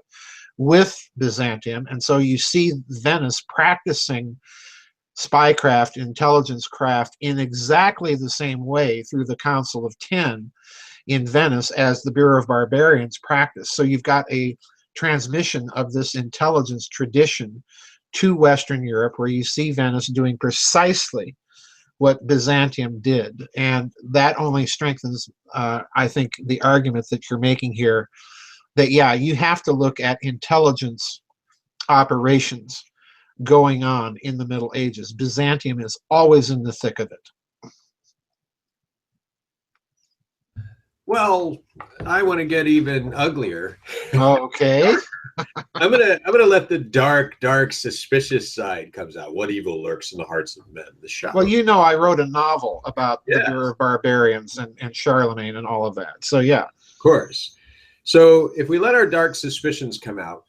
B: with Byzantium. And so you see Venice practicing spycraft, intelligence craft in exactly the same way through the Council of Ten in Venice as the Bureau of Barbarians practice. So you've got a transmission of this intelligence tradition to Western Europe, where you see Venice doing precisely what Byzantium did. And that only strengthens, I think, the argument that you're making here, that, yeah, you have to look at intelligence operations going on in the Middle Ages. Byzantium is always in the thick of it.
A: Well, I want to get even uglier.
B: Okay.
A: I'm gonna let the dark, suspicious side comes out. What evil lurks in the hearts of men? The shadow.
B: Well, you know, I wrote a novel about the Bureau of Barbarians and Charlemagne and all of that. So yeah.
A: Of course. So if we let our dark suspicions come out,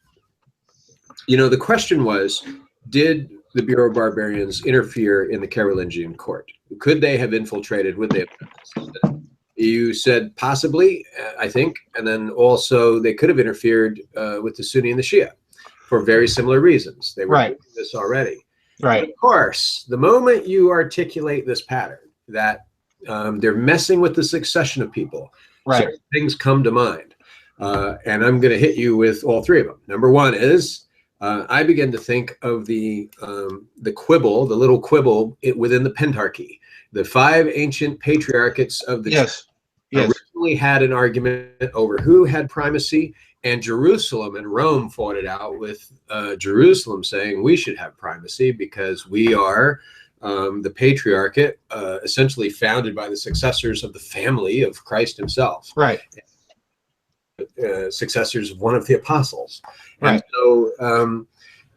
A: you know, the question was, did the Bureau of Barbarians interfere in the Carolingian court? Could they have infiltrated? Would they have? You said possibly, I think, and then also they could have interfered with the Sunni and the Shia for very similar reasons. They were doing this already.
B: Right.
A: But of course, the moment you articulate this pattern that they're messing with the succession of people, certain things come to mind. And I'm going to hit you with all three of them. Number one is I begin to think of the quibble, the little quibble within the Pentarchy. The five ancient patriarchates of the church originally had an argument over who had primacy, and Jerusalem and Rome fought it out with Jerusalem saying we should have primacy because we are the patriarchate, essentially founded by the successors of the family of Christ himself.
B: Right.
A: Successors of one of the apostles. And so,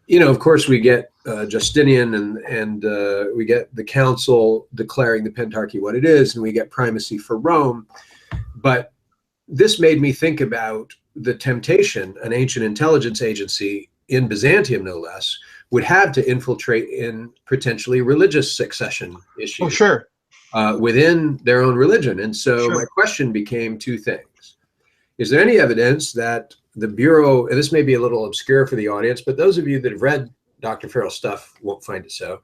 A: you know, of course, we get Justinian and we get the council declaring the Pentarchy what it is, and we get primacy for Rome. But this made me think about the temptation an ancient intelligence agency in Byzantium, no less, would have to infiltrate in potentially religious succession issues within their own religion. And so my question became two things. Is there any evidence that the Bureau, and this may be a little obscure for the audience, but those of you that have read Dr. Farrell's stuff won't find it so.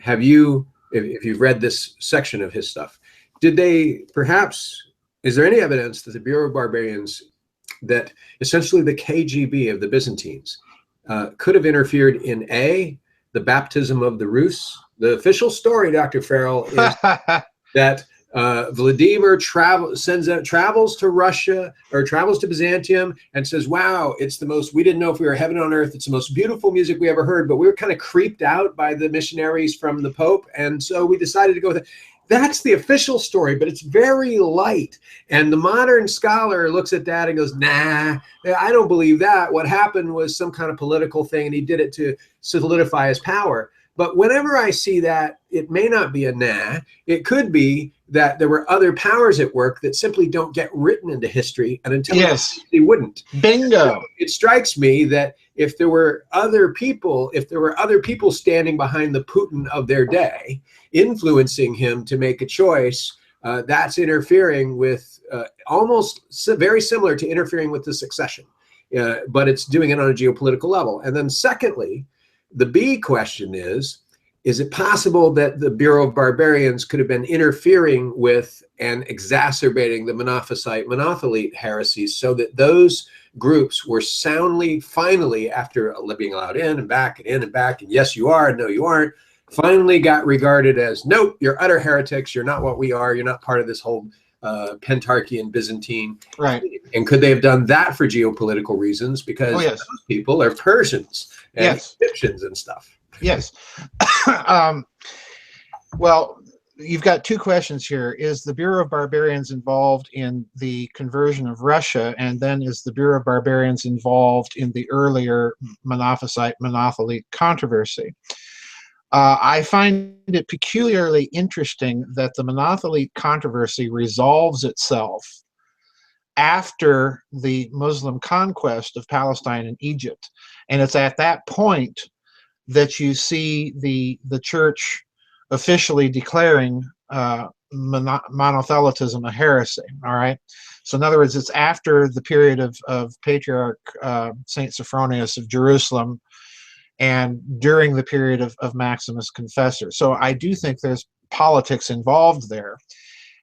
A: Have you, if you've read this section of his stuff, did they perhaps, is there any evidence that the Bureau of Barbarians that essentially the KGB of the Byzantines could have interfered in the baptism of the Rus. The official story, Dr. Farrell, is that Vladimir travels to Russia, or travels to Byzantium, and says, wow, it's the most, we didn't know if we were heaven on earth. It's the most beautiful music we ever heard, but we were kind of creeped out by the missionaries from the Pope. And so we decided to go with it. That's the official story, but it's very light. And the modern scholar looks at that and goes, nah, I don't believe that. What happened was some kind of political thing, and he did it to solidify his power. But whenever I see that, it may not be a nah. It could be that there were other powers at work that simply don't get written into history, and until they wouldn't.
B: Bingo.
A: So it strikes me that if there were other people standing behind the Putin of their day, influencing him to make a choice, that's interfering with almost very similar to interfering with the succession, but it's doing it on a geopolitical level. And then secondly, the B question is it possible that the Bureau of Barbarians could have been interfering with and exacerbating the Monophysite, Monothelite heresies, so that those groups were soundly, finally, after being allowed in and back and in and back, and yes, you are, and no, you aren't, finally got regarded as, nope, you're utter heretics, you're not what we are, you're not part of this whole Pentarchy and Byzantine.
B: Right.
A: And could they have done that for geopolitical reasons? Because those people are Persians and Egyptians and stuff.
B: Yes. Well, you've got two questions here. Is the Bureau of Barbarians involved in the conversion of Russia? And then is the Bureau of Barbarians involved in the earlier Monophysite, Monothelite controversy? I find it peculiarly interesting that the Monothelite controversy resolves itself after the Muslim conquest of Palestine and Egypt. And it's at that point that you see the church officially declaring monothelitism a heresy, all right? So in other words, it's after the period of Patriarch Saint Sophronius of Jerusalem, and during the period of Maximus Confessor. So I do think there's politics involved there.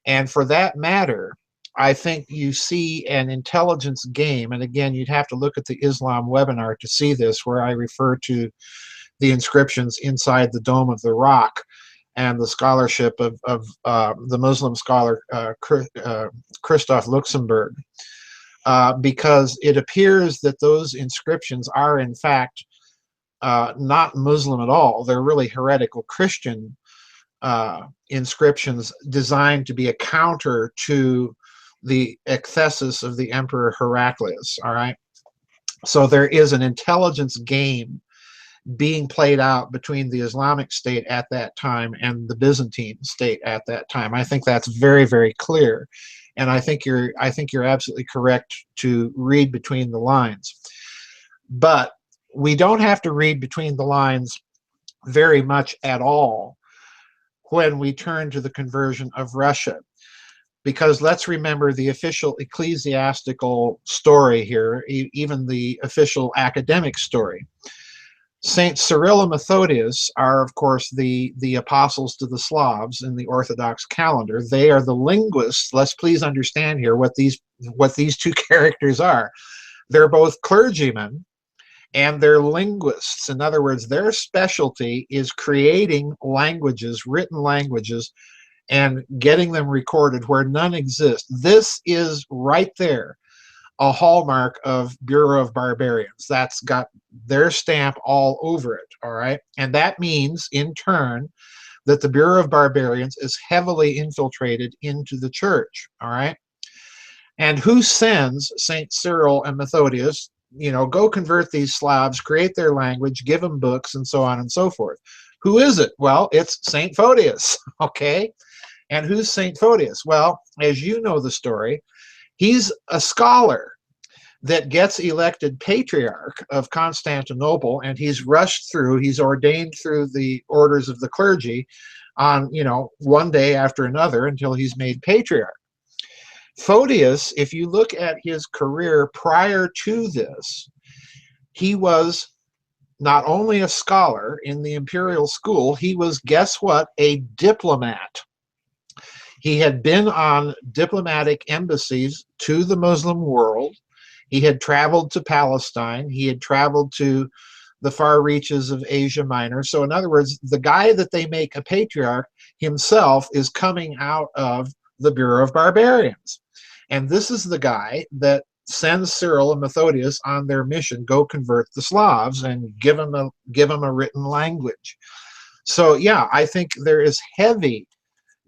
B: And for that matter, I think you see an intelligence game. And again, you'd have to look at the Islam webinar to see this, where I refer to the inscriptions inside the Dome of the Rock and the scholarship of the Muslim scholar Christoph Luxemburg, because it appears that those inscriptions are in fact not Muslim at all. They're really heretical Christian inscriptions designed to be a counter to the ekthesis of the Emperor Heraclius, all right? So there is an intelligence game being played out between the Islamic State at that time and the Byzantine state at that time. I think that's very, very clear. And I think you're absolutely correct to read between the lines. But we don't have to read between the lines very much at all when we turn to the conversion of Russia. Because let's remember the official ecclesiastical story here, even the official academic story. Saint Cyril and Methodius are, of course, the apostles to the Slavs in the Orthodox calendar. They are the linguists. Let's please understand here what these two characters are. They're both clergymen, and they're linguists. In other words, their specialty is creating languages, written languages, and getting them recorded where none exist. This is right there a hallmark of Bureau of Barbarians. That's got their stamp all over it, all right? And that means, in turn, that the Bureau of Barbarians is heavily infiltrated into the church, all right? And who sends St. Cyril and Methodius, you know, go convert these Slavs, create their language, give them books, and so on and so forth? Who is it? Well, it's St. Photius, okay? And who's St. Photius? Well, as you know the story, he's a scholar that gets elected patriarch of Constantinople, and he's ordained through the orders of the clergy on, you know, one day after another until he's made patriarch. Photius, if you look at his career prior to this, he was not only a scholar in the imperial school, he was, guess what, a diplomat. He had been on diplomatic embassies to the Muslim world. He had traveled to Palestine. He had traveled to the far reaches of Asia Minor. So in other words, the guy that they make a patriarch himself is coming out of the Bureau of Barbarians. And this is the guy that sends Cyril and Methodius on their mission, go convert the Slavs and give them a written language. So yeah, I think there is heavy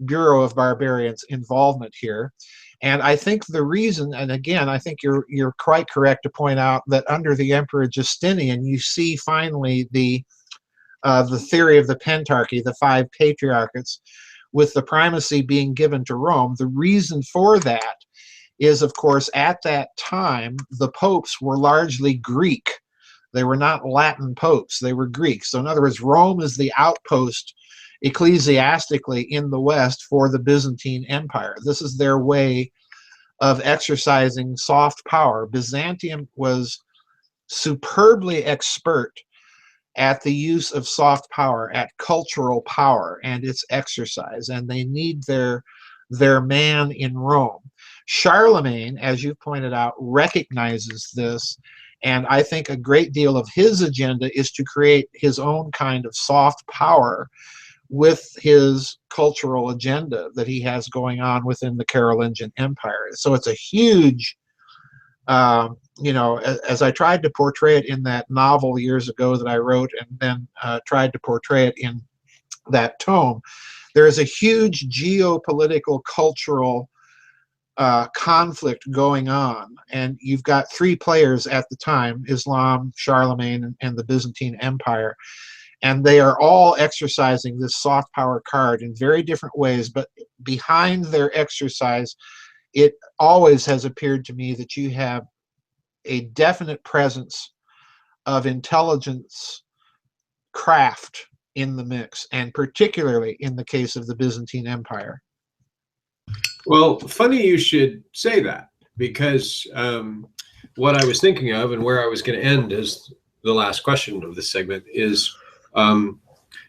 B: Bureau of Barbarians involvement here. And I think the reason, and again, I think you're quite correct to point out that under the Emperor Justinian, you see finally the theory of the Pentarchy, the 5 patriarchates, with the primacy being given to Rome. The reason for that is, of course, at that time, the popes were largely Greek. They were not Latin popes, they were Greek. So in other words, Rome is the outpost ecclesiastically in the West for the Byzantine Empire. This is their way of exercising soft power. Byzantium was superbly expert at the use of soft power, at cultural power and its exercise, and they need their man in Rome. Charlemagne, as you pointed out, recognizes this, and I think a great deal of his agenda is to create his own kind of soft power with his cultural agenda that he has going on within the Carolingian Empire. So it's a huge, you know, as I tried to portray it in that novel years ago that I wrote, and then tried to portray it in that tome, there is a huge geopolitical, cultural conflict going on, and you've got 3 players at the time: Islam, Charlemagne, and the Byzantine Empire. And they are all exercising this soft power card in very different ways, but behind their exercise, it always has appeared to me that you have a definite presence of intelligence craft in the mix, and particularly in the case of the Byzantine Empire.
A: Well, funny you should say that, because what I was thinking of and where I was going to end as the last question of this segment is,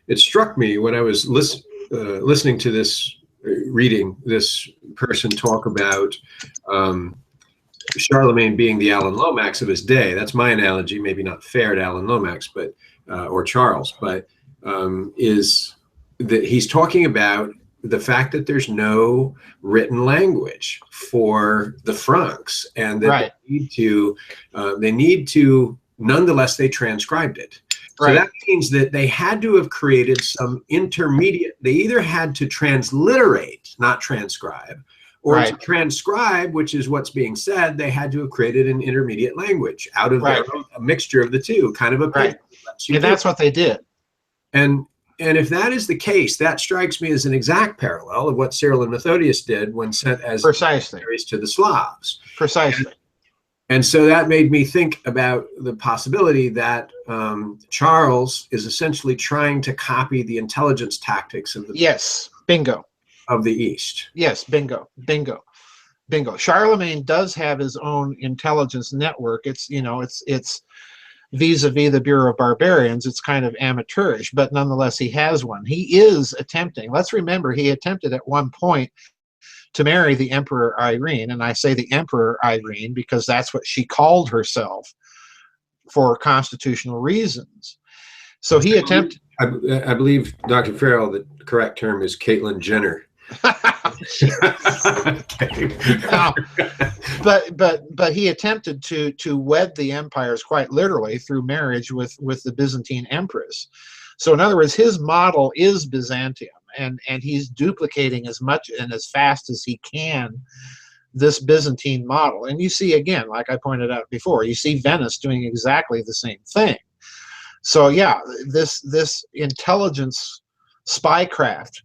A: it struck me when I was listening to this, reading this person talk about Charlemagne being the Alan Lomax of his day. That's my analogy, maybe not fair to Alan Lomax, but or Charles, but is that he's talking about the fact that there's no written language for the Franks, and that
B: Right.
A: they need to nonetheless, they transcribed it. So
B: Right.
A: that means that they had to have created some intermediate, they either had to transliterate, not transcribe, or
B: Right.
A: to transcribe, which is what's being said, they had to have created an intermediate language out of
B: Right.
A: a mixture of the two, kind of a
B: Right.
A: paper.
B: And that's what they did.
A: And if that is the case, that strikes me as an exact parallel of what Cyril and Methodius did when sent as
B: Precisely.
A: missionaries to the Slavs.
B: Precisely.
A: And so that made me think about the possibility that Charles is essentially trying to copy the intelligence tactics of the
B: Yes. Bingo.
A: of the East.
B: Yes. Bingo. Bingo. Bingo. Charlemagne does have his own intelligence network. It's, you know, it's vis-a-vis the Bureau of Barbarians, it's kind of amateurish, but nonetheless he has one. He is attempting, let's remember, he attempted at one point to marry the Emperor Irene, and I say the Emperor Irene because that's what she called herself for constitutional reasons. So he attempted.
A: I believe, Dr. Farrell, the correct term is Caitlyn Jenner.
B: No, but he attempted to wed the empires quite literally through marriage with the Byzantine empress. So in other words, his model is Byzantium, and he's duplicating as much and as fast as he can this Byzantine model. And you see, again, like I pointed out before, you see Venice doing exactly the same thing. So yeah, this intelligence spycraft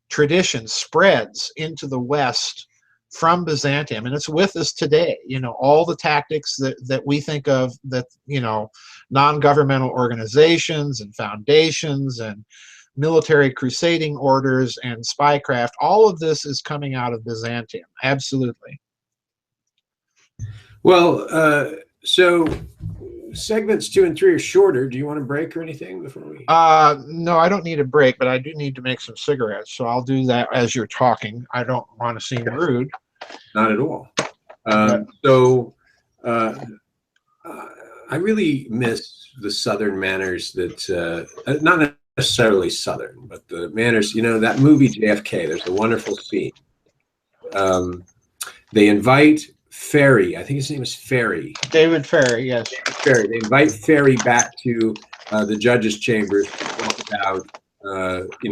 B: tradition spreads into the West from Byzantium, and it's with us today. You know, all the tactics that we think of, that, you know, non-governmental organizations and foundations and military crusading orders and spycraft, all of this is coming out of Byzantium. Absolutely.
A: Well, so segments 2 and 3 are shorter. Do you want to break or anything before we?
B: No, I don't need a break, but I do need to make some cigarettes, so I'll do that as you're talking. I don't want to seem rude.
A: Not at all.
B: But,
A: So uh, I really miss the Southern manners that, not necessarily Southern, but the manners, that movie JFK, there's a wonderful scene. They invite Ferry, I think his name is Ferry.
B: David Ferry, yes.
A: David Ferry. They invite Ferry back to the judge's chambers to talk about,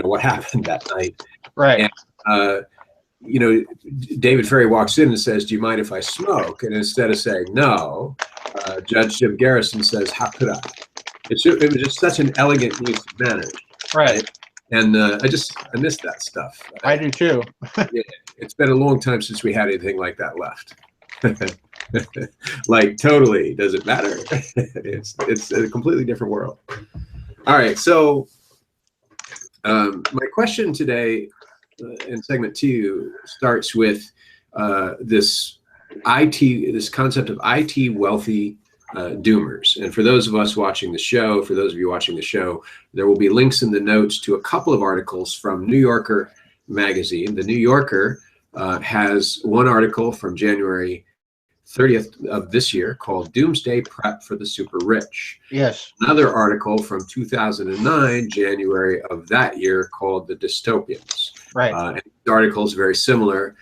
A: what happened that night.
B: Right.
A: And, David Ferry walks in and says, "Do you mind if I smoke?" And instead of saying no, Judge Jim Garrison says, "How could I?" It was just such an elegant use of manners.
B: Right.
A: And I miss that stuff.
B: I do too.
A: Yeah, it's been a long time since we had anything like that left. Like, totally doesn't matter. It's a completely different world. All right, so my question today in segment 2 starts with this concept of IT wealthy doomers. And for those of us watching the show, for those of you watching the show, there will be links in the notes to a couple of articles from New Yorker magazine. The New Yorker has one article from January 30th of this year called "Doomsday Prep for the Super Rich."
B: Yes.
A: Another article from 2009, January of that year, called "The Dystopians."
B: Right.
A: And the article is very similar.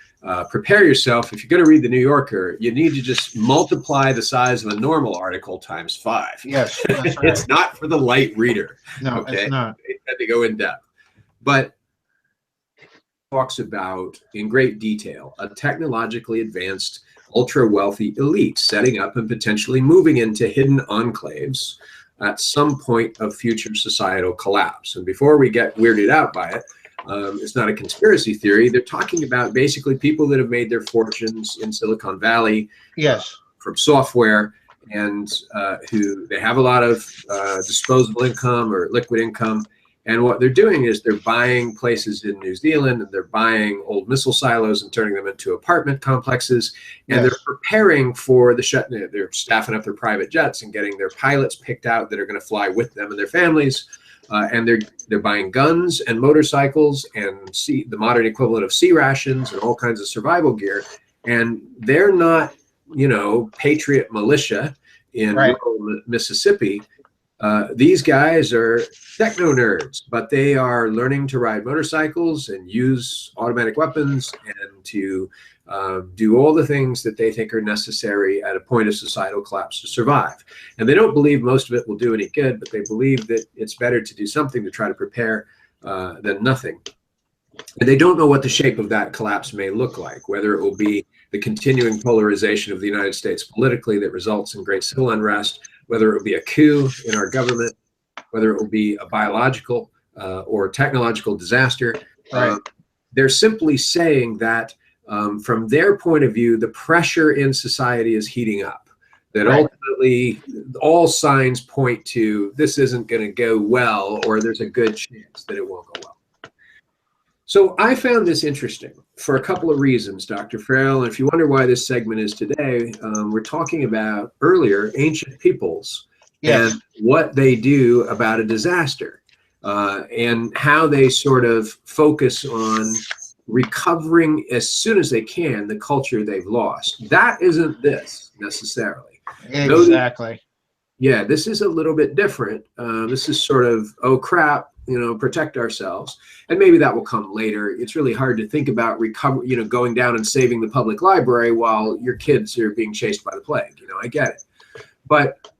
A: Prepare yourself. If you're going to read the New Yorker, you need to just multiply the size of a normal article times 5.
B: Yes, that's right.
A: It's not for the light reader.
B: No,
A: okay?
B: it's not.
A: It had to go in depth. But talks about, in great detail, a technologically advanced, ultra-wealthy elite setting up and potentially moving into hidden enclaves at some point of future societal collapse. And before we get weirded out by it, it's not a conspiracy theory. They're talking about basically people that have made their fortunes in Silicon Valley,
B: yes,
A: from software, and who they have a lot of disposable income or liquid income. And what they're doing is they're buying places in New Zealand, and they're buying old missile silos and turning them into apartment complexes. And
B: yes,
A: they're preparing for the shut. They're staffing up their private jets and getting their pilots picked out that are going to fly with them and their families. And they're buying guns and motorcycles and the modern equivalent of sea rations and all kinds of survival gear. And they're not, patriot militia in rural Mississippi. These guys are techno nerds, but they are learning to ride motorcycles and use automatic weapons and to do all the things that they think are necessary at a point of societal collapse to survive. And they don't believe most of it will do any good, but they believe that it's better to do something to try to prepare than nothing. And they don't know what the shape of that collapse may look like, whether it will be the continuing polarization of the United States politically that results in great civil unrest, whether it will be a coup in our government, whether it will be a biological or technological disaster.
B: Right.
A: They're simply saying that from their point of view, the pressure in society is heating up. That ultimately all signs point to this isn't going to go well, or there's a good chance that it won't go well. So I found this interesting for a couple of reasons, Dr. Farrell. And if you wonder why this segment is today, we're talking about earlier ancient peoples and what they do about a disaster and how they sort of focus on recovering as soon as they can the culture they've lost. That isn't this necessarily.
B: Exactly.
A: Yeah, this is a little bit different. This is sort of, oh crap, protect ourselves. And maybe that will come later. It's really hard to think about going down and saving the public library while your kids are being chased by the plague. I get it. But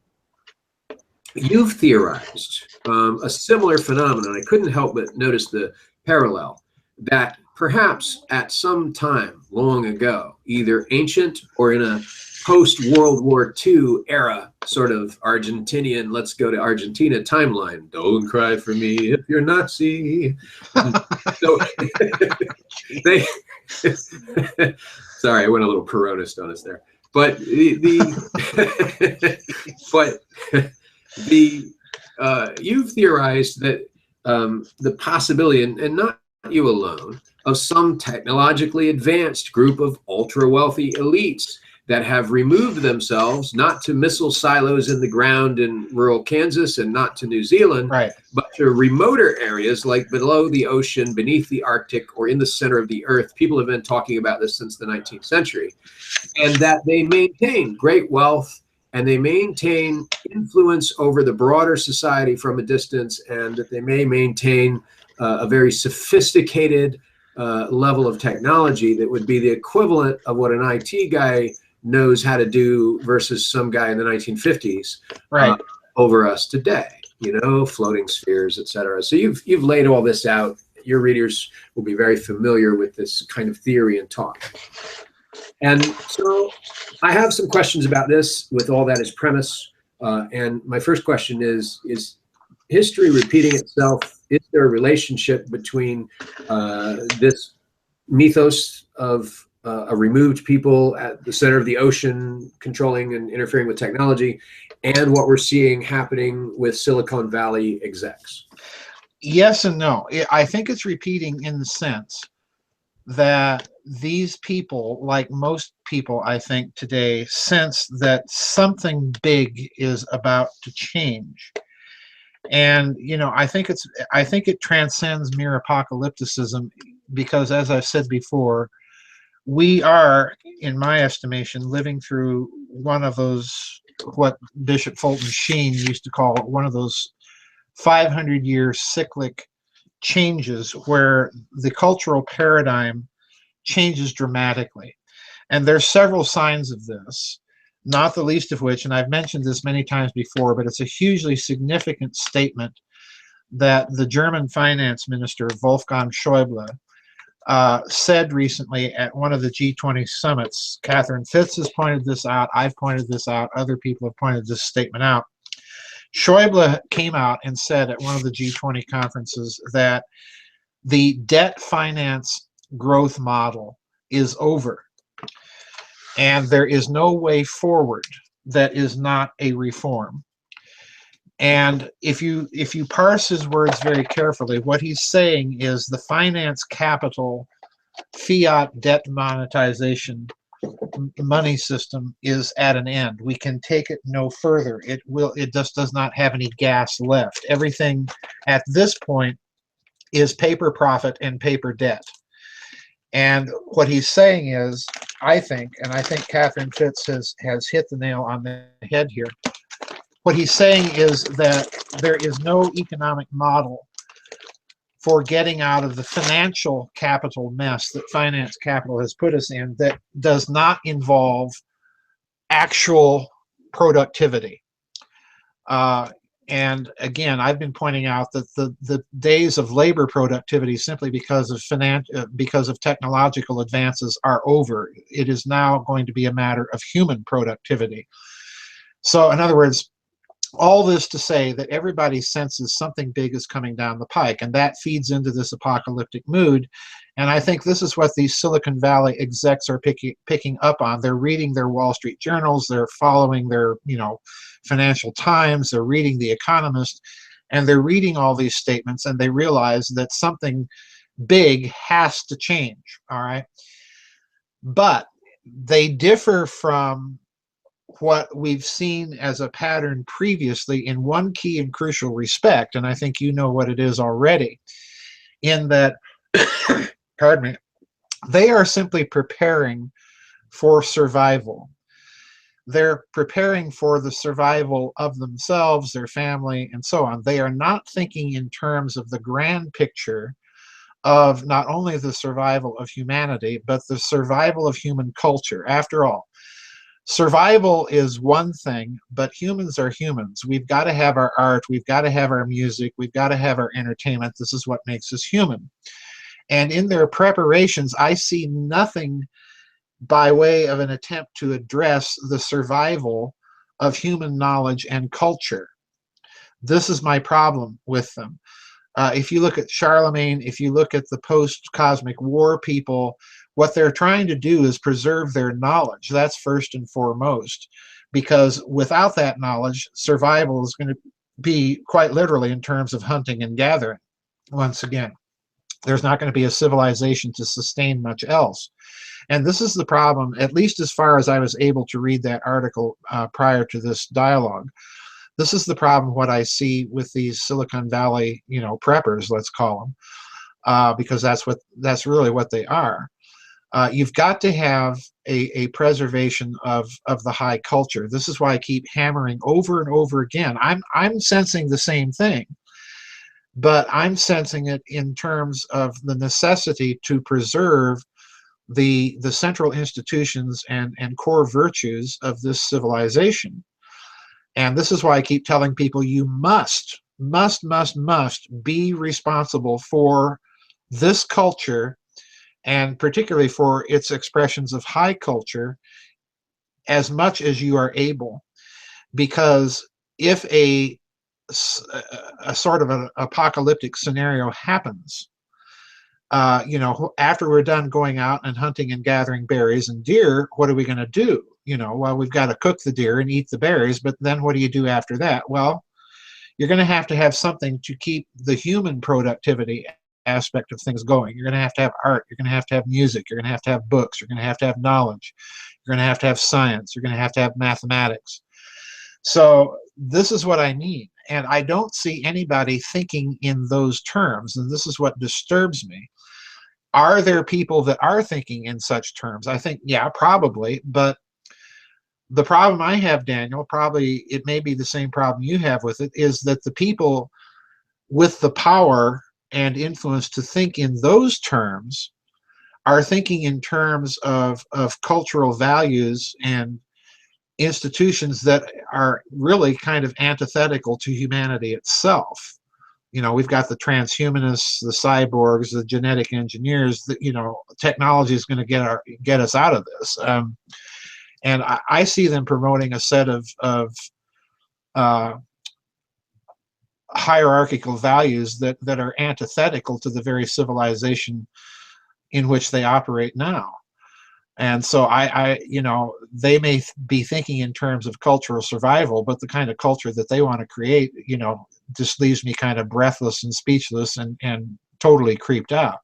A: you've theorized a similar phenomenon. I couldn't help but notice the parallel that perhaps at some time long ago, either ancient or in a post-World War II era sort of Argentinian, let's go to Argentina timeline. Don't cry for me if you're Nazi. So they, sorry, I went a little Peronist on us there. But you've theorized that the possibility, and not you alone, of some technologically advanced group of ultra-wealthy elites that have removed themselves, not to missile silos in the ground in rural Kansas and not to New Zealand,
B: Right.
A: but to remoter areas like below the ocean, beneath the Arctic, or in the center of the earth. People have been talking about this since the 19th century, and that they maintain great wealth and they maintain influence over the broader society from a distance, and that they may maintain a very sophisticated level of technology that would be the equivalent of what an IT guy knows how to do versus some guy in the 1950s
B: Right.
A: over us today, floating spheres, etc. So you've laid all this out. Your readers will be very familiar with this kind of theory and talk. And so I have some questions about this with all that as premise. And my first question is history repeating itself? Is there a relationship between this mythos of a removed people at the center of the ocean controlling and interfering with technology and what we're seeing happening with Silicon Valley execs?
B: Yes and no. I think it's repeating in the sense that these people, like most people, I think today, sense that something big is about to change. And I think it transcends mere apocalypticism, because, as I've said before, we are, in my estimation, living through one of those, what Bishop Fulton Sheen used to call one of those 500-year cyclic changes where the cultural paradigm changes dramatically. And there's several signs of this, not the least of which, and I've mentioned this many times before, but it's a hugely significant statement that the German finance minister, Wolfgang Schäuble, said recently at one of the G20 summits. Catherine Fitz has pointed this out. I've pointed this out. Other people have pointed this statement out. Schäuble came out and said at one of the G20 conferences that the debt finance growth model is over, and there is no way forward that is not a reform. And if you parse his words very carefully, what he's saying is the finance capital fiat debt monetization money system is at an end. We can take it no further. It just does not have any gas left. Everything at this point is paper profit and paper debt. And what he's saying is, I think Catherine Fitz has hit the nail on the head here. What he's saying is that there is no economic model for getting out of the financial capital mess that finance capital has put us in that does not involve actual productivity. And again, I've been pointing out that the days of labor productivity simply because of technological advances are over. It is now going to be a matter of human productivity. So in other words, all this to say that everybody senses something big is coming down the pike, and that feeds into this apocalyptic mood. And I think this is what these Silicon Valley execs are picking up on. They're reading their Wall Street journals, they're following their Financial Times, they're reading The Economist, and they're reading all these statements, and they realize that something big has to change, all right? But they differ from what we've seen as a pattern previously in one key and crucial respect, and I think you know what it is already, in that, pardon me, they are simply preparing for survival. They're preparing for the survival of themselves, their family, and so on. They are not thinking in terms of the grand picture of not only the survival of humanity, but the survival of human culture. After all, survival is one thing, but humans are humans. We've got to have our art, we've got to have our music, we've got to have our entertainment. This is what makes us human. And in their preparations, I see nothing by way of an attempt to address the survival of human knowledge and culture. This is my problem with them. If you look at Charlemagne, if you look at the post-cosmic war people, what they're trying to do is preserve their knowledge. That's first and foremost, because without that knowledge, survival is going to be quite literally in terms of hunting and gathering, once again. There's not going to be a civilization to sustain much else. And this is the problem, at least as far as I was able to read that article prior to this dialogue. This is the problem, what I see with these Silicon Valley, preppers, let's call them, because that's really what they are. You've got to have a preservation of the high culture. This is why I keep hammering over and over again. I'm sensing the same thing, but I'm sensing it in terms of the necessity to preserve the central institutions and core virtues of this civilization. And this is why I keep telling people you must be responsible for this culture, and particularly for its expressions of high culture, as much as you are able. Because if a sort of an apocalyptic scenario happens, after we're done going out and hunting and gathering berries and deer, what are we going to do? Well, we've got to cook the deer and eat the berries, but then what do you do after that? Well, you're going to have something to keep the human productivity aspect of things going. You're going to have art. You're going to have music. You're going to have books. You're going to have knowledge. You're going to have science. You're going to have mathematics. So this is what I mean. And I don't see anybody thinking in those terms. And this is what disturbs me. Are there people that are thinking in such terms? I think, yeah, probably. But the problem I have, Daniel, probably it may be the same problem you have with it, is that the people with the power and influence to think in those terms are thinking in terms of cultural values and institutions that are really kind of antithetical to humanity itself. We've got the transhumanists, the cyborgs, the genetic engineers. That technology is going to get us out of this. And I see them promoting a set of hierarchical values that are antithetical to the very civilization in which they operate now. And so they may be thinking in terms of cultural survival, but the kind of culture that they want to create, just leaves me kind of breathless and speechless and totally creeped out.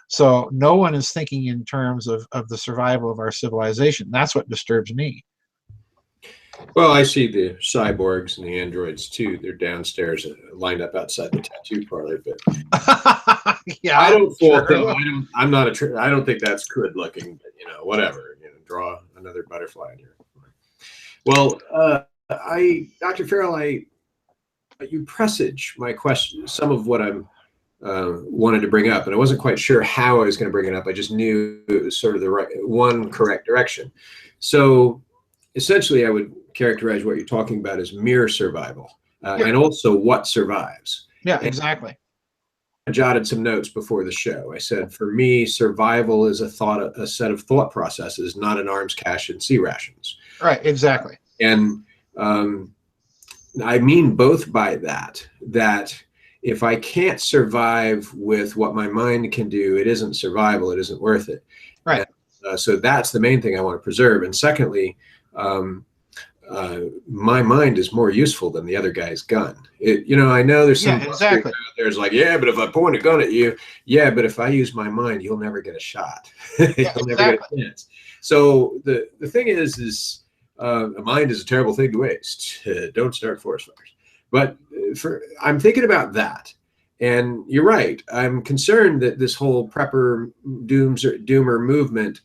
B: So no one is thinking in terms of the survival of our civilization. That's what disturbs me.
A: Well, I see the cyborgs and the androids too. They're downstairs, lined up outside the tattoo parlor. But
B: Yeah,
A: I don't fault
B: sure.
A: them. I'm not I don't think that's good looking. But whatever. Draw another butterfly in here. Well, Dr. Farrell, you presage my question, some of what I'm wanted to bring up, and I wasn't quite sure how I was going to bring it up. I just knew it was sort of the one correct direction. So essentially, I would characterize what you're talking about as mere survival, and also what survives.
B: Yeah, exactly.
A: I jotted some notes before the show. I said, for me, survival is a set of thought processes, not an arms cache and sea rations.
B: Right, exactly.
A: And I mean both by that if I can't survive with what my mind can do, it isn't survival, it isn't worth it.
B: Right.
A: And, so that's the main thing I want to preserve. And secondly, my mind is more useful than the other guy's gun. I know there's some
B: exactly.
A: out there's like, yeah, but if I point a gun at you, yeah, but if I use my mind, you'll never get a shot. You'll never get a chance. So the thing is a mind is a terrible thing to waste. Don't start forest fires. But I'm thinking about that. And you're right. I'm concerned that this whole prepper doomer movement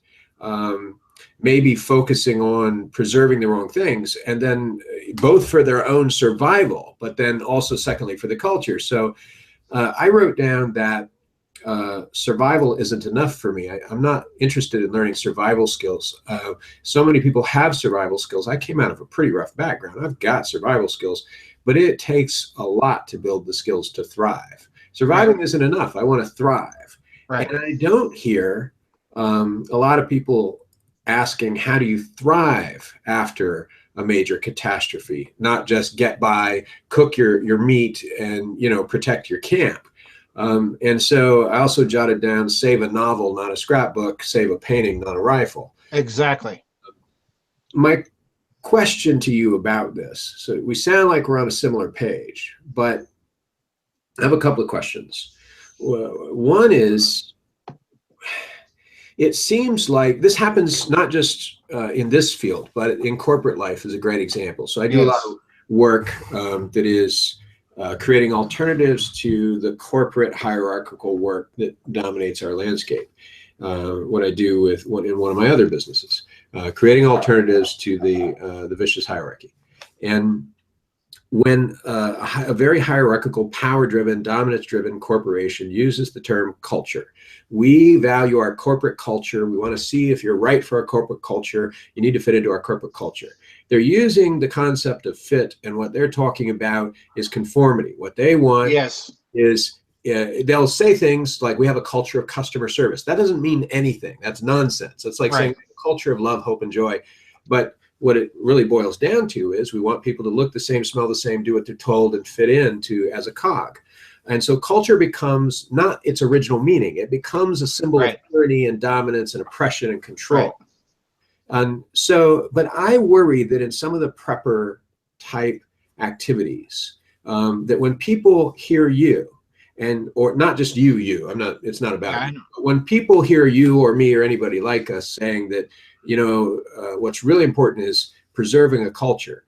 A: may be focusing on preserving the wrong things, and then both for their own survival, but then also secondly for the culture. So I wrote down that survival isn't enough for me. I'm not interested in learning survival skills. So many people have survival skills. I came out of a pretty rough background. I've got survival skills, but it takes a lot to build the skills to thrive. Surviving isn't enough. I want to thrive.
B: Right.
A: And I don't hear a lot of people asking, how do you thrive after a major catastrophe? Not just get by, cook your meat, and protect your camp. And so I also jotted down, save a novel, not a scrapbook, save a painting, not a rifle.
B: Exactly.
A: My question to you about this, so we sound like we're on a similar page, but I have a couple of questions. One is, it seems like this happens not just in this field, but in corporate life is a great example. So I do a lot
B: Yes.
A: of work that is creating alternatives to the corporate hierarchical work that dominates our landscape. What I do with in one of my other businesses, creating alternatives to the vicious hierarchy. And when a very hierarchical, power-driven, dominance-driven corporation uses the term culture, we value our corporate culture. We want to see if you're right for our corporate culture. You need to fit into our corporate culture. They're using the concept of fit, and what they're talking about is conformity. What they want
B: Yes.
A: is they'll say things like, we have a culture of customer service. That doesn't mean anything. That's nonsense. It's like saying
B: Right.
A: culture of love, hope, and joy. But what it really boils down to is we want people to look the same, smell the same, do what they're told, and fit into as a cog. And so culture becomes not its original meaning. It becomes a symbol of
B: Right.
A: tyranny and dominance and oppression and control.
B: Right.
A: And so, but I worry that in some of the prepper type activities, that when people hear you, and or not just you, I'm not, it's not
B: Yeah,
A: about
B: I
A: you.
B: know.
A: But when people hear you or me or anybody like us saying that, what's really important is preserving a culture.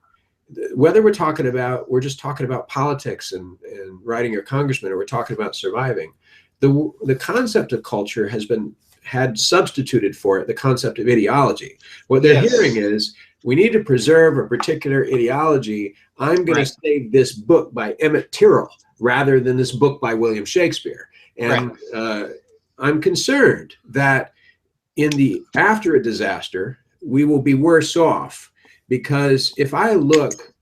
A: Whether we're just talking about politics and writing your congressman, or we're talking about surviving, the concept of culture has been had substituted for it the concept of ideology. What they're hearing
B: Yes.
A: is, we need to preserve a particular ideology. I'm going to
B: Right.
A: save this book by Emmett Tyrrell rather than this book by William Shakespeare.
B: Right.
A: And I'm concerned that after a disaster, we will be worse off, because if I look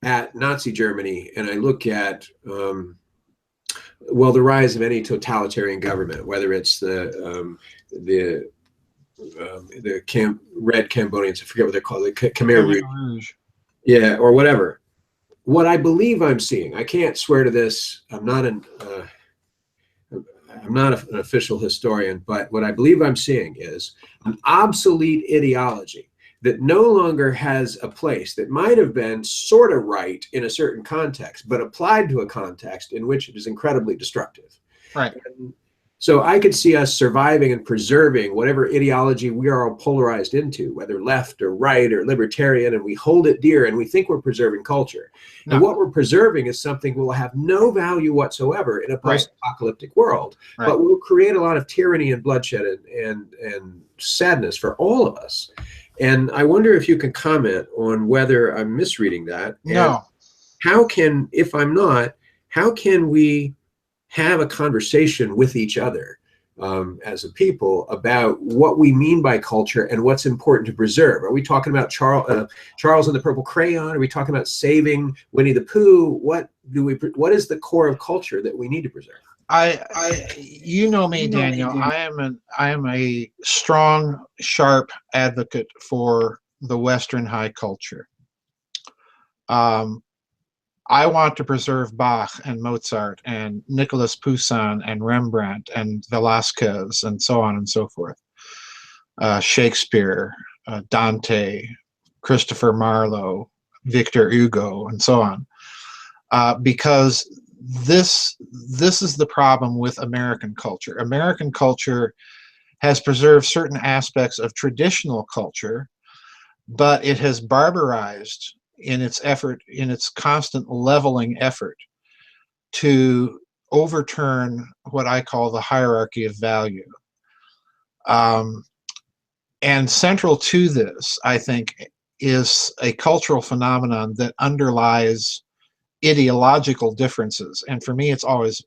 A: at Nazi Germany and I look at the rise of any totalitarian government, whether it's the Red Cambodians, I forget what they're called, the Khmer
B: Khmer
A: Rouge,
B: Rouge.
A: yeah, or whatever. What I believe I'm seeing, I can't swear to this. I'm not an official historian, but what I believe I'm seeing is an obsolete ideology that no longer has a place, that might have been sort of right in a certain context, but applied to a context in which it is incredibly destructive.
B: Right.
A: And so I could see us surviving and preserving whatever ideology we are all polarized into, whether left or right or libertarian, and we hold it dear and we think we're preserving culture. And
B: No.
A: what we're preserving is something will have no value whatsoever in a
B: Right.
A: post-apocalyptic world,
B: Right.
A: but will create a lot of tyranny and bloodshed and sadness for all of us. And I wonder if you can comment on whether I'm misreading that. And
B: No.
A: how can, if I'm not, how can we have a conversation with each other as a people about what we mean by culture and what's important to preserve? Are we talking about Charles and the Purple Crayon? Are we talking about saving Winnie the Pooh? What is the core of culture that we need to preserve?
B: You know me, Daniel. I am a strong, sharp advocate for the Western high culture. I want to preserve Bach and Mozart and Nicolas Poussin and Rembrandt and Velázquez and so on and so forth. Shakespeare, Dante, Christopher Marlowe, Victor Hugo, and so on. Because this is the problem with American culture. American culture has preserved certain aspects of traditional culture, but it has barbarized in its constant leveling effort to overturn what I call the hierarchy of value. And central to this, I think, is a cultural phenomenon that underlies ideological differences. And for me, it's always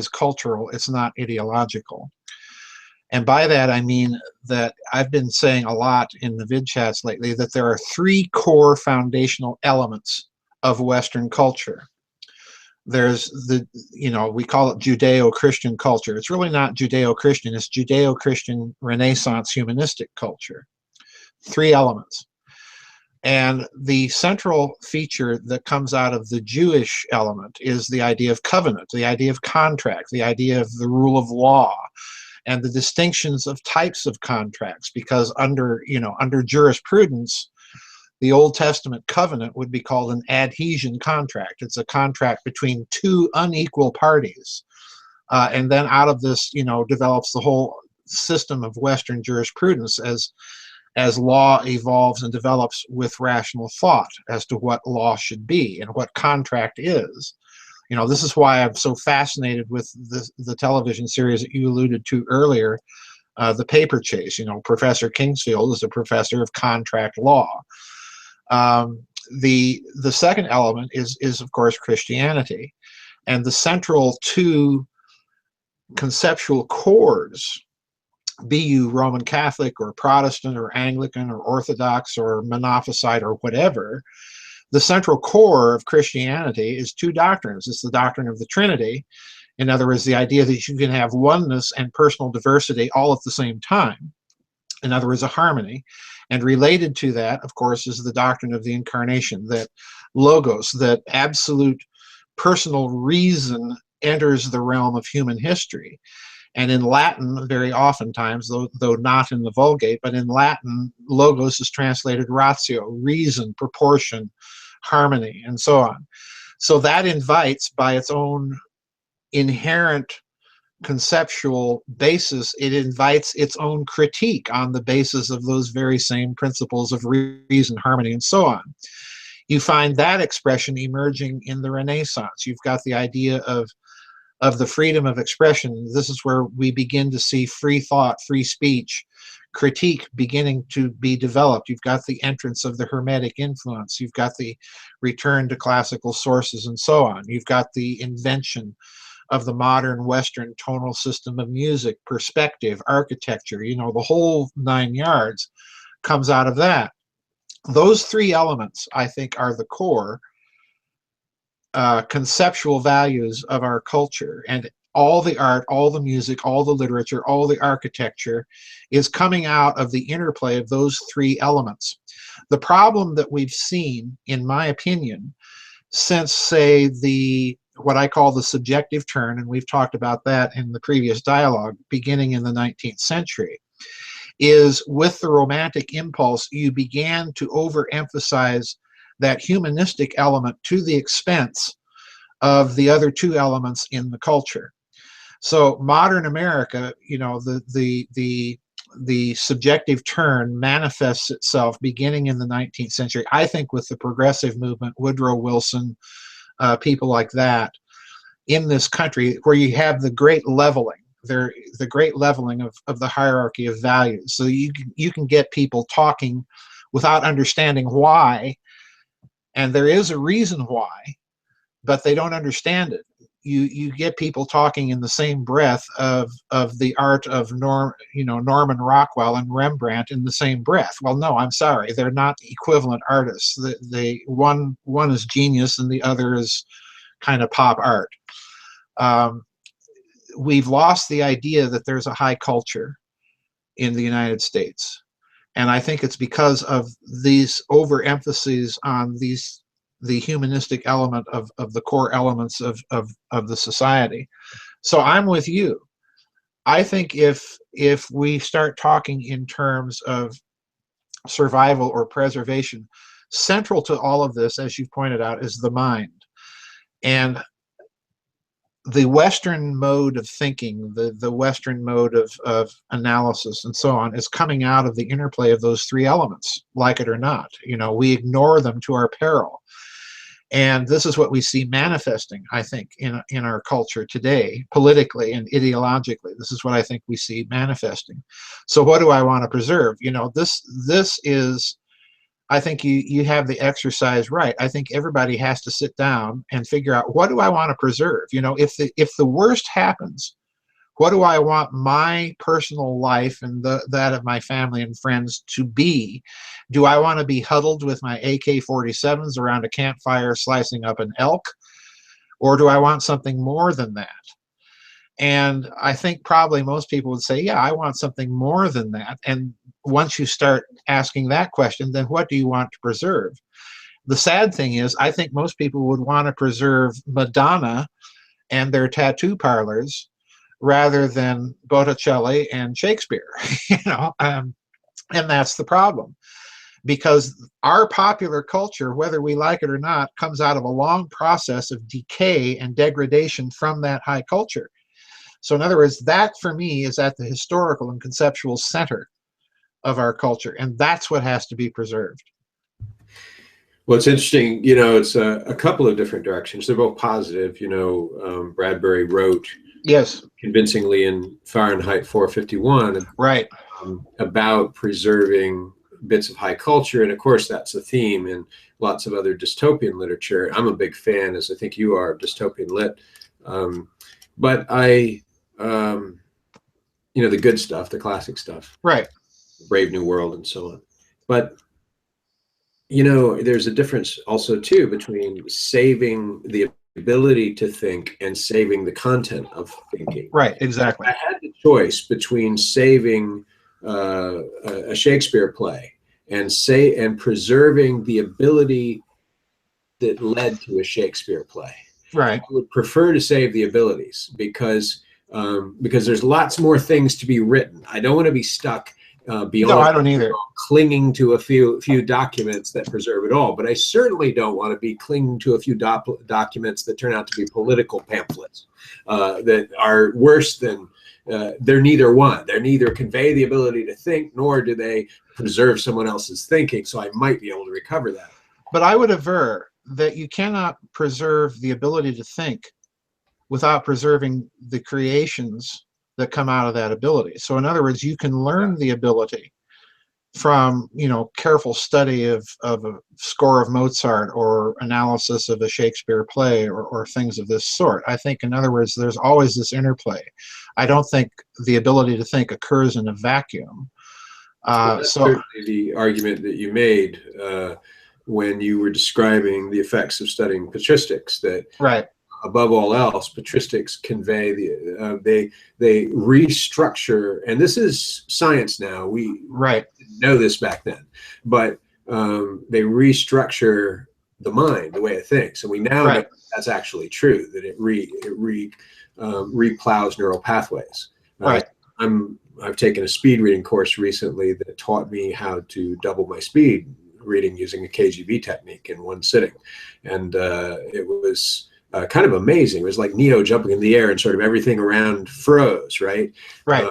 B: cultural. It's not ideological. And by that, I mean that I've been saying a lot in the vid chats lately that there are three core foundational elements of Western culture. There's we call it Judeo-Christian culture. It's really not Judeo-Christian. It's Judeo-Christian Renaissance humanistic culture. Three elements. And the central feature that comes out of the Jewish element is the idea of covenant, the idea of contract, the idea of the rule of law, and the distinctions of types of contracts, because under jurisprudence, the Old Testament covenant would be called an adhesion contract. It's a contract between two unequal parties. And then out of this, develops the whole system of Western jurisprudence as law evolves and develops with rational thought as to what law should be and what contract is. This is why I'm so fascinated with the television series that you alluded to earlier, The Paper Chase. Professor Kingsfield is a professor of contract law. The second element is of course Christianity, and the central two conceptual cores, be you Roman Catholic or Protestant or Anglican or Orthodox or Monophysite or whatever, the central core of Christianity is two doctrines. It's the doctrine of the Trinity. In other words, the idea that you can have oneness and personal diversity all at the same time. In other words, a harmony. And related to that, of course, is the doctrine of the incarnation, that logos, that absolute personal reason enters the realm of human history. And in Latin, very oftentimes, though not in the Vulgate, but in Latin, logos is translated ratio, reason, proportion, harmony, and so on. So that invites, by its own inherent conceptual basis, it invites its own critique on the basis of those very same principles of reason, harmony, and so on. You find that expression emerging in the Renaissance. You've got the idea of the freedom of expression. This is where we begin to see free thought, free speech, critique beginning to be developed. You've got the entrance of the Hermetic influence. You've got the return to classical sources and so on. You've got the invention of the modern Western tonal system of music, perspective, architecture, the whole 9 yards comes out of that. Those three elements, I think, are the core conceptual values of our culture, and all the art, all the music, all the literature, all the architecture is coming out of the interplay of those three elements. The problem that we've seen, in my opinion, since, say, what I call the subjective turn, and we've talked about that in the previous dialogue, beginning in the 19th century, is with the Romantic impulse, you began to overemphasize that humanistic element to the expense of the other two elements in the culture. So modern America, the subjective turn manifests itself beginning in the 19th century, I think, with the progressive movement, Woodrow Wilson, people like that, in this country, where you have the great leveling, the great leveling of the hierarchy of values. So you can get people talking without understanding why, and there is a reason why, but they don't understand it. You get people talking in the same breath of the art of Norman Rockwell and Rembrandt in the same breath. Well, no, I'm sorry, they're not equivalent artists. One is genius and the other is kind of pop art. We've lost the idea that there's a high culture in the United States. And I think it's because of these overemphases on the humanistic element of the core elements of the society. So I'm with you. I think if we start talking in terms of survival or preservation, central to all of this, as you pointed out, is the mind. And the Western mode of thinking, the Western mode of analysis and so on, is coming out of the interplay of those three elements, like it or not. We ignore them to our peril. And this is what we see manifesting, I think, in our culture today, politically and ideologically. This is what I think we see manifesting. So what do I want to preserve? This is, I think you have the exercise right. I think everybody has to sit down and figure out, what do I want to preserve? If the worst happens, what do I want my personal life and that of my family and friends to be? Do I want to be huddled with my AK-47s around a campfire slicing up an elk? Or do I want something more than that? And I think probably most people would say, yeah, I want something more than that. And once you start asking that question, then what do you want to preserve? The sad thing is, I think most people would want to preserve Madonna and their tattoo parlors rather than Botticelli and Shakespeare, and that's the problem, because our popular culture, whether we like it or not, comes out of a long process of decay and degradation from that high culture. So in other words, that for me is at the historical and conceptual center of our culture, and that's what has to be preserved.
A: Well, it's interesting, you know, it's a couple of different directions. They're both positive. You know, Bradbury wrote
B: Yes,
A: convincingly in Fahrenheit 451
B: right.
A: about preserving bits of high culture. And of course, that's a theme in lots of other dystopian literature. I'm a big fan, as I think you are, of dystopian lit. But you know, the good stuff, the classic stuff,
B: Right.
A: Brave New World and so on. But you know, there's a difference also too between saving the ability to think and saving the content of thinking.
B: Right, exactly.
A: I had the choice between saving a Shakespeare play and preserving the ability that led to a Shakespeare play.
B: Right.
A: I would prefer to save the abilities because there's lots more things to be written. I don't want to be stuck beyond.
B: No, I don't either.
A: Clinging to a few documents that preserve it all, but I certainly don't want to be clinging to a few documents that turn out to be political pamphlets that are worse than. They're neither one. They're neither convey the ability to think, nor do they preserve someone else's thinking. So I might be able to recover that.
B: But I would aver that you cannot preserve the ability to think without preserving the creations that come out of that ability. So in other words, you can learn the ability from, you know, careful study of a score of Mozart or analysis of a Shakespeare play or things of this sort. I think, in other words, there's always this interplay. I don't think the ability to think occurs in a vacuum.
A: That's certainly the argument that you made when you were describing the effects of studying patristics, that
B: right.
A: Above all else, patristics convey they restructure, and this is science now. We
B: right.
A: didn't know this back then, but they restructure the mind, the way it thinks, and we now know that's actually true. That it replows neural pathways.
B: Right.
A: I've taken a speed reading course recently that taught me how to double my speed reading using a KGB technique in one sitting, and it was kind of amazing. It was like Neo jumping in the air and sort of everything around froze, right?
B: Right.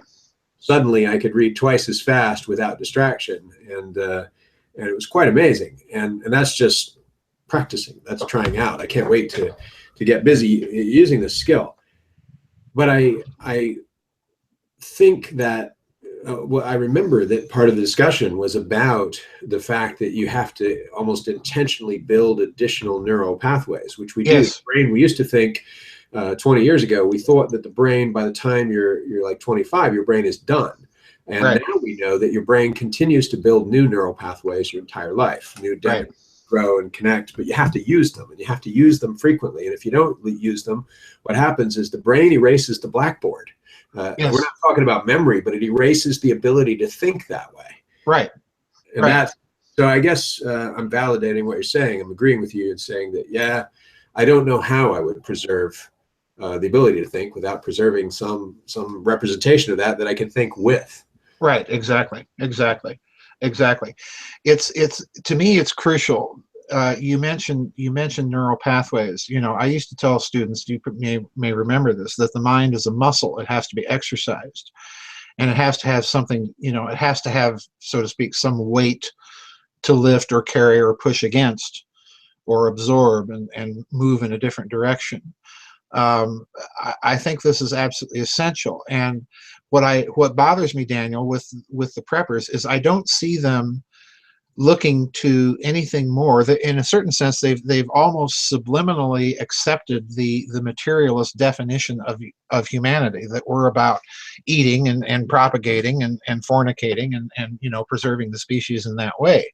A: Suddenly I could read twice as fast without distraction. And it was quite amazing. And that's just practicing. That's trying out. I can't wait to get busy using this skill. But I think that well, I remember that part of the discussion was about the fact that you have to almost intentionally build additional neural pathways, which we do. The brain, we used to think 20 years ago, we thought that the brain, by the time you're like 25, your brain is done. And now we know that your brain continues to build new neural pathways your entire life, new data grow and connect, but you have to use them, and you have to use them frequently. And if you don't use them, what happens is the brain erases the blackboard. We're not talking about memory, but it erases the ability to think that way.
B: Right.
A: And that's, so I guess I'm validating what you're saying. I'm agreeing with you and saying that, yeah, I don't know how I would preserve the ability to think without preserving some representation of that I can think with.
B: Right. Exactly. Exactly. Exactly. It's to me, it's crucial. You mentioned neural pathways. You know, I used to tell students, you may remember this, that the mind is a muscle. It has to be exercised, and it has to have something. You know, it has to have, so to speak, some weight to lift or carry or push against, or absorb and move in a different direction. I think this is absolutely essential. And what bothers me, Daniel, with the preppers is I don't see them looking to anything more. That, in a certain sense, they've almost subliminally accepted the materialist definition of humanity, that we're about eating and propagating and fornicating and you know, preserving the species in that way.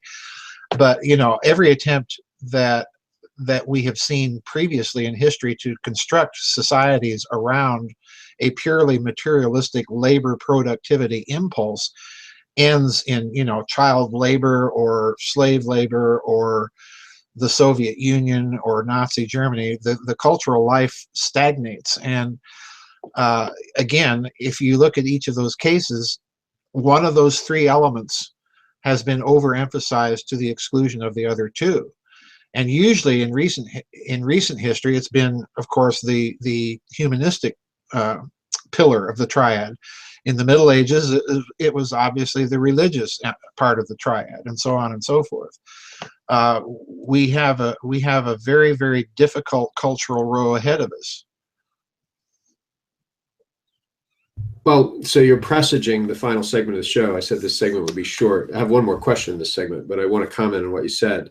B: But you know, every attempt that we have seen previously in history to construct societies around a purely materialistic labor productivity impulse ends in, you know, child labor or slave labor or the Soviet Union or Nazi Germany. The cultural life stagnates. And again, if you look at each of those cases, one of those three elements has been overemphasized to the exclusion of the other two. And usually in recent history, it's been, of course, the humanistic pillar of the triad. In the Middle Ages, it was obviously the religious part of the triad, and so on and so forth. We have a very, very difficult cultural row ahead of us.
A: Well, so you're presaging the final segment of the show. I said this segment would be short. I have one more question in this segment, but I want to comment on what you said.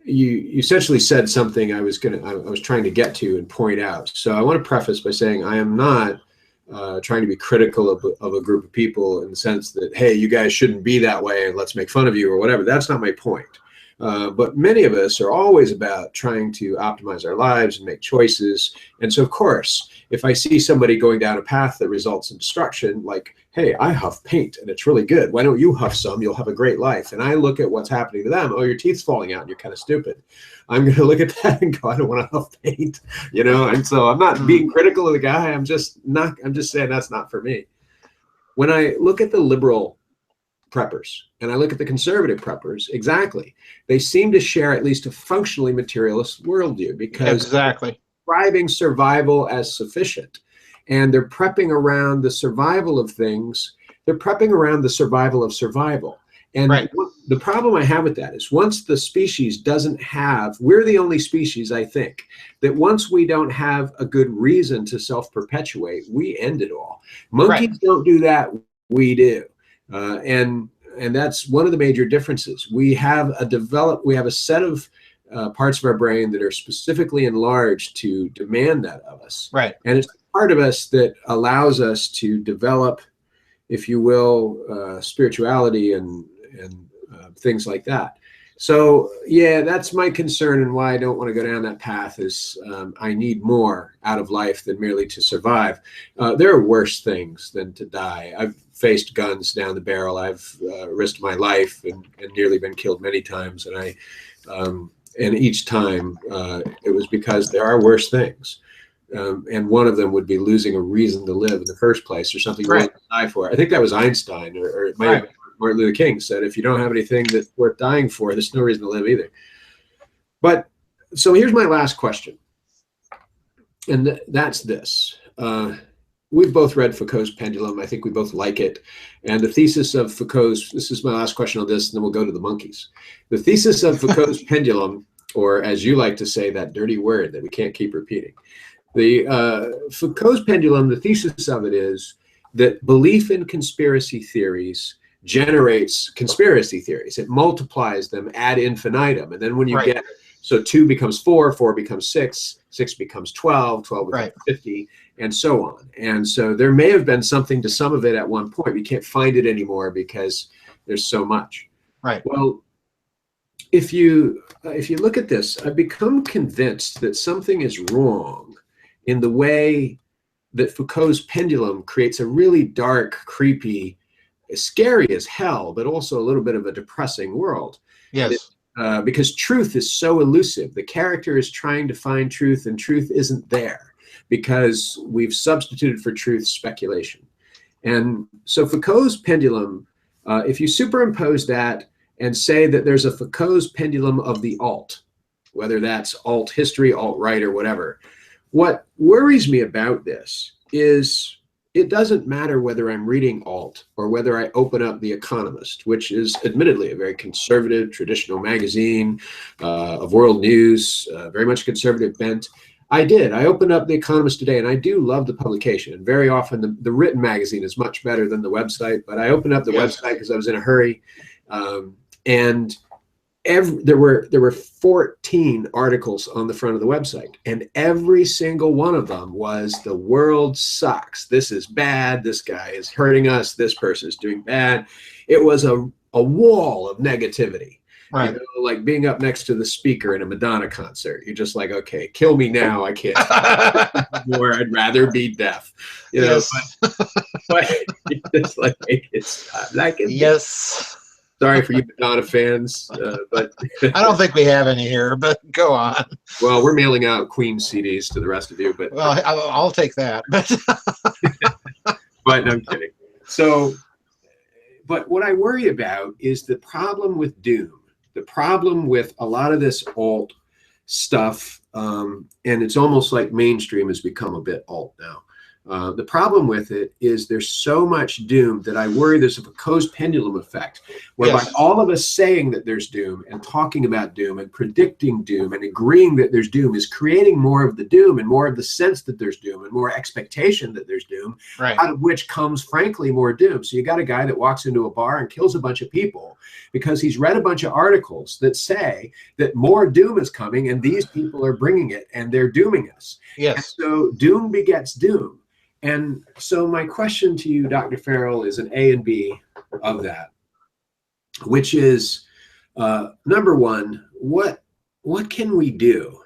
A: You essentially said something I was trying to get to and point out. So I want to preface by saying I am not trying to be critical of a group of people in the sense that, hey, you guys shouldn't be that way and let's make fun of you or whatever. That's not my point. But many of us are always about trying to optimize our lives and make choices. And so, of course, if I see somebody going down a path that results in destruction, like, hey, I huff paint and it's really good. Why don't you huff some? You'll have a great life. And I look at what's happening to them. Oh, your teeth's falling out and you're kind of stupid. I'm going to look at that and go, I don't want to huff paint, you know? And so I'm not being critical of the guy. I'm just saying that's not for me. When I look at the liberal preppers and I look at the conservative preppers, exactly, they seem to share at least a functionally materialist worldview because
B: exactly
A: describing survival as sufficient, and they're prepping around the survival of things. They're prepping around the survival of survival. And the problem I have with that is once the species doesn't have, we're the only species, I think, that once we don't have a good reason to self-perpetuate, we end it all. Monkeys don't do that, we do. And that's one of the major differences. We have a set of parts of our brain that are specifically enlarged to demand that of us.
B: Right.
A: And it's part of us that allows us to develop, if you will, spirituality and things like that. So yeah, that's my concern and why I don't want to go down that path is I need more out of life than merely to survive. There are worse things than to die. I've faced guns down the barrel. I've risked my life and nearly been killed many times. And each time it was because there are worse things. And one of them would be losing a reason to live in the first place or something you want to die for. I think that was Einstein or it might have been Martin Luther King said, if you don't have anything that's worth dying for, there's no reason to live either. But so here's my last question. And that's this. We've both read Foucault's Pendulum. I think we both like it. And the thesis of Foucault's, this is my last question on this, and then we'll go to the monkeys. The thesis of Foucault's Pendulum, or as you like to say, that dirty word that we can't keep repeating. The Foucault's Pendulum, the thesis of it is that belief in conspiracy theories generates conspiracy theories. It multiplies them ad infinitum. And then when you get, so 2 becomes 4, 4 becomes 6, 6 becomes 12, 12 becomes 50, and so on. And so there may have been something to some of it at one point. We can't find it anymore because there's so much.
B: Right.
A: Well, if you look at this, I've become convinced that something is wrong in the way that Foucault's Pendulum creates a really dark, creepy, scary as hell, but also a little bit of a depressing world.
B: Yes.
A: Because truth is so elusive. The character is trying to find truth and truth isn't there because we've substituted for truth speculation. And so Foucault's Pendulum, if you superimpose that and say that there's a Foucault's Pendulum of the alt, whether that's alt history, alt right, or whatever, what worries me about this is it doesn't matter whether I'm reading alt or whether I open up The Economist, which is admittedly a very conservative, traditional magazine of world news, very much conservative bent. I opened up The Economist today, and I do love the publication. And very often the written magazine is much better than the website, but I opened up the website because I was in a hurry. And there were 14 articles on the front of the website, and every single one of them was the world sucks. This is bad. This guy is hurting us. This person is doing bad. It was a wall of negativity.
B: Right.
A: You know, like being up next to the speaker in a Madonna concert. You're just like, okay, kill me now. I can't more. I'd rather be deaf. You know, but it's like it's like
B: yes.
A: Sorry for you Madonna fans, but
B: I don't think we have any here. But go on.
A: Well, we're mailing out Queen CDs to the rest of you, but
B: well, I'll take that. But
A: but I'm kidding. So, but what I worry about is the problem with doom. The problem with a lot of this alt stuff, and it's almost like mainstream has become a bit alt now. The problem with it is there's so much doom that I worry there's a Foucault's pendulum effect, whereby
B: Yes.
A: all of us saying that there's doom and talking about doom and predicting doom and agreeing that there's doom is creating more of the doom and more of the sense that there's doom and more expectation that there's doom,
B: Right.
A: out of which comes, frankly, more doom. So you got a guy that walks into a bar and kills a bunch of people because he's read a bunch of articles that say that more doom is coming and these people are bringing it and they're dooming us.
B: Yes.
A: And so doom begets doom. And so my question to you, Dr. Farrell, is an A and B of that, which is, number one, what can we do?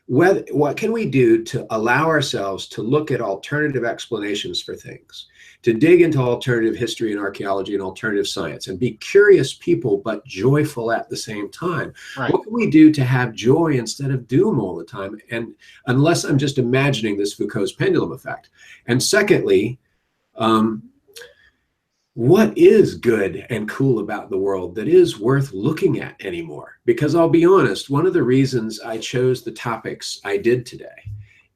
A: What can we do to allow ourselves to look at alternative explanations for things, to dig into alternative history and archaeology and alternative science and be curious people, but joyful at the same time?
B: Right.
A: What can we do to have joy instead of doom all the time? And unless I'm just imagining this Foucault's pendulum effect. And secondly, what is good and cool about the world that is worth looking at anymore? Because I'll be honest, one of the reasons I chose the topics I did today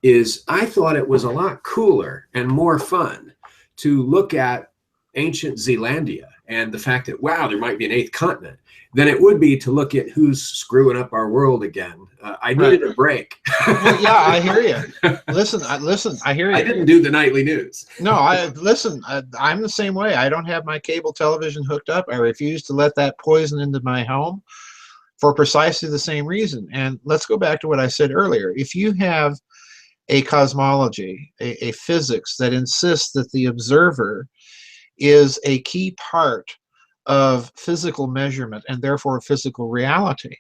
A: is I thought it was a lot cooler and more fun to look at ancient Zealandia and the fact that, wow, there might be an eighth continent, than it would be to look at who's screwing up our world again. I needed a break.
B: Well, yeah, I hear you. Listen, I hear you.
A: I didn't do the nightly news.
B: No, I'm the same way. I don't have my cable television hooked up. I refuse to let that poison into my home for precisely the same reason. And let's go back to what I said earlier. If you have a cosmology, a physics that insists that the observer is a key part of physical measurement and therefore physical reality,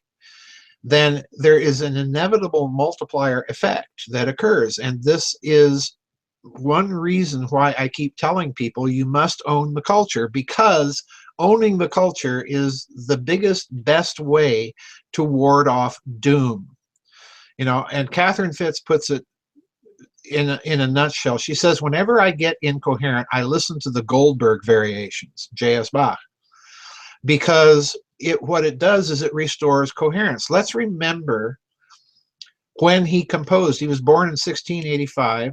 B: then there is an inevitable multiplier effect that occurs. And this is one reason why I keep telling people you must own the culture, because owning the culture is the biggest, best way to ward off doom. You know, and Catherine Fitz puts it in a nutshell. She says, whenever I get incoherent, I listen to the Goldberg variations, J.S. Bach, because what it does is it restores coherence. Let's remember when he composed. He was born in 1685.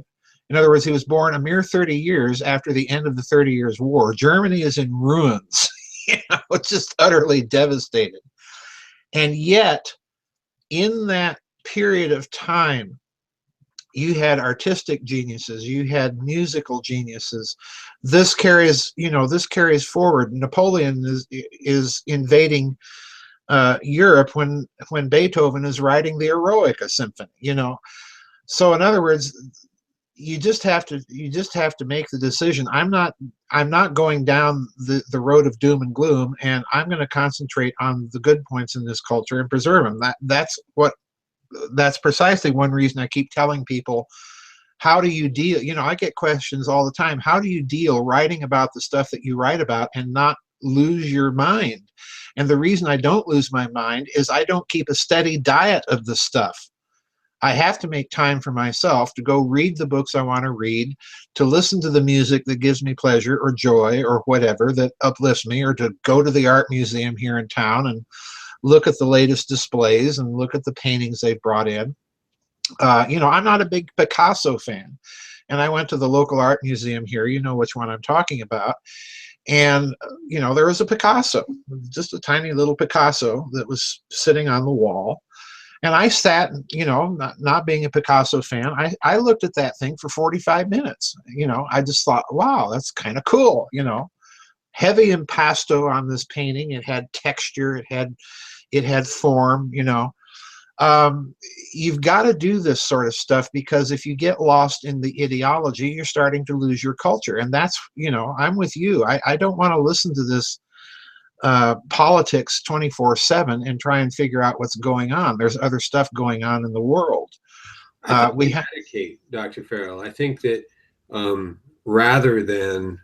B: In other words, he was born a mere 30 years after the end of the 30 Years' War. Germany is in ruins, it's just utterly devastated. And yet, in that period of time, you had artistic geniuses, you had musical geniuses. This carries forward. Napoleon is invading Europe when Beethoven is writing the Eroica Symphony. So in other words, you just have to make the decision. I'm not going down the road of doom and gloom, and I'm going to concentrate on the good points in this culture and preserve them. That's precisely one reason I keep telling people, how do you deal? I get questions all the time. How do you deal writing about the stuff that you write about and not lose your mind? And the reason I don't lose my mind is I don't keep a steady diet of the stuff. I have to make time for myself to go read the books I want to read, to listen to the music that gives me pleasure or joy or whatever that uplifts me, or to go to the art museum here in town and look at the latest displays and look at the paintings they've brought in. I'm not a big Picasso fan. And I went to the local art museum here, you know which one I'm talking about. And, there was a Picasso, just a tiny little Picasso that was sitting on the wall. And I sat, not being a Picasso fan, I looked at that thing for 45 minutes. I just thought, wow, that's kind of cool, Heavy impasto on this painting. It had texture, it had form, You've got to do this sort of stuff, because if you get lost in the ideology, you're starting to lose your culture. And that's, I'm with you. I don't want to listen to this politics 24/7 and try and figure out what's going on. There's other stuff going on in the world.
A: We medicate, Dr. Farrell. I think that rather than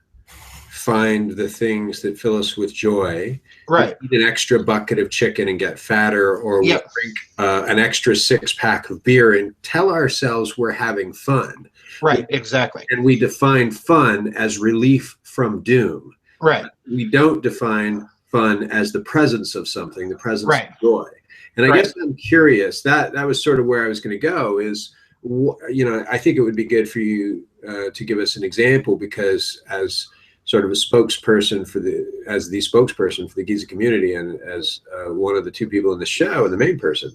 A: find the things that fill us with joy,
B: right,
A: we eat an extra bucket of chicken and get fatter, or we drink an extra 6-pack of beer and tell ourselves we're having fun.
B: Right, exactly.
A: And we define fun as relief from doom.
B: Right.
A: We don't define fun as the presence of something, the presence of joy. And I guess I'm curious, that was sort of where I was going to go, is you know, I think it would be good for you to give us an example, because as sort of a spokesperson for the spokesperson for the Giza community, and as one of the two people in the show and the main person,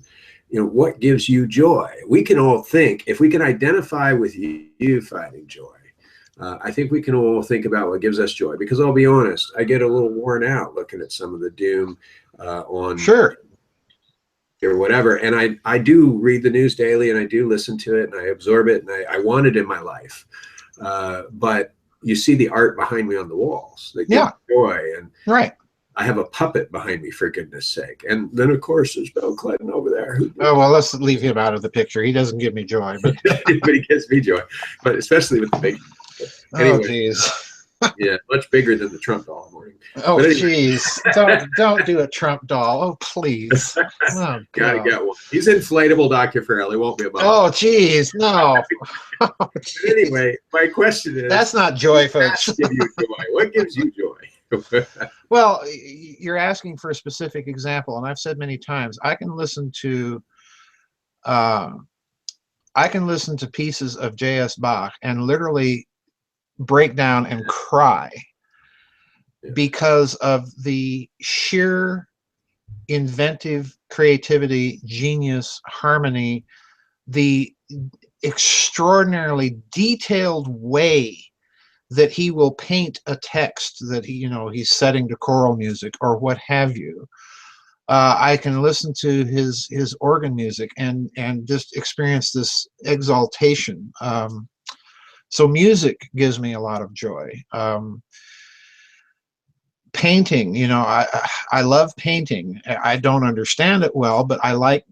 A: you know, what gives you joy? We can all think, if we can identify with you finding joy, I think we can all think about what gives us joy. Because I'll be honest, I get a little worn out looking at some of the doom on
B: Sure.
A: or whatever. And I do read the news daily, and I do listen to it, and I absorb it, and I want it in my life. But you see the art behind me on the walls that gives joy. And
B: right.
A: I have a puppet behind me, for goodness sake. And then, of course, there's Bill Clinton over there.
B: Oh, well, let's leave him out of the picture. He doesn't give me joy. But,
A: but he gives me joy. But especially with the big. Anyway,
B: oh, geez.
A: Yeah, much bigger than the Trump doll morning.
B: Oh, jeez. Anyway. Don't do a Trump doll. Oh, please. Oh,
A: gotta get one. He's inflatable, Dr. Farrell. He won't be a bother.
B: Oh, geez. No.
A: Oh, anyway, my question is,
B: that's not joy, folks.
A: Give you joy. What gives you joy?
B: Well, you're asking for a specific example, and I've said many times, I can listen to pieces of J.S. Bach and literally break down and cry because of the sheer inventive creativity, genius, harmony, the extraordinarily detailed way that he will paint a text that he's setting to choral music or what have you. I can listen to his organ music and just experience this exaltation. So music gives me a lot of joy. Painting, I love painting. I don't understand it well, but I like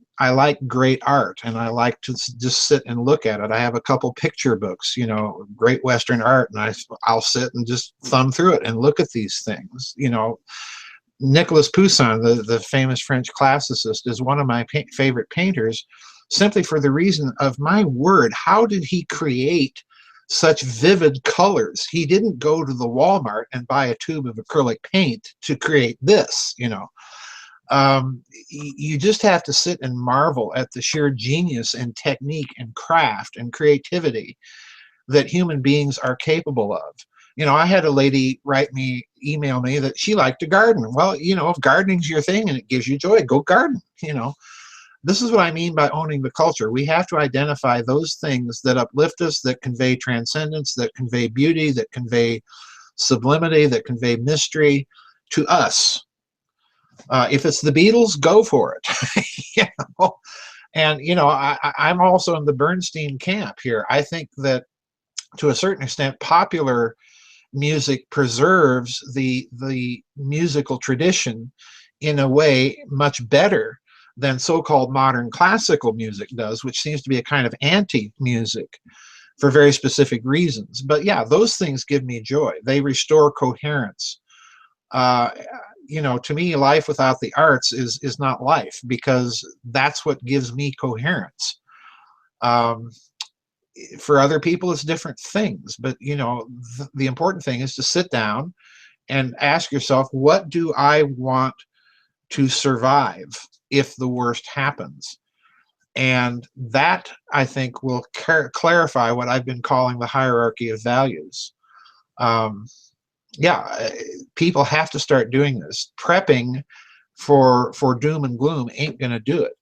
B: great art, and I like to just sit and look at it. I have a couple picture books, Great Western Art, and I'll sit and just thumb through it and look at these things. Nicolas Poussin, the famous French classicist, is one of my favorite painters, simply for the reason of, my word, how did he create such vivid colors? He didn't go to the Walmart and buy a tube of acrylic paint to create this. You just have to sit and marvel at the sheer genius and technique and craft and creativity that human beings are capable of. I had a lady email me that she liked to garden. Well, if gardening's your thing and it gives you joy, go garden. This is what I mean by owning the culture. We have to identify those things that uplift us, that convey transcendence, that convey beauty, that convey sublimity, that convey mystery to us. If it's the Beatles, go for it. And I'm also in the Bernstein camp here. I think that to a certain extent, popular music preserves the musical tradition in a way much better than so-called modern classical music does, which seems to be a kind of anti-music for very specific reasons. But yeah, those things give me joy. They restore coherence. To me, life without the arts is not life, because that's what gives me coherence. For other people, it's different things, but the important thing is to sit down and ask yourself, what do I want to survive if the worst happens? And that, I think, will clarify what I've been calling the hierarchy of values. People have to start doing this. Prepping for doom and gloom ain't going to do it,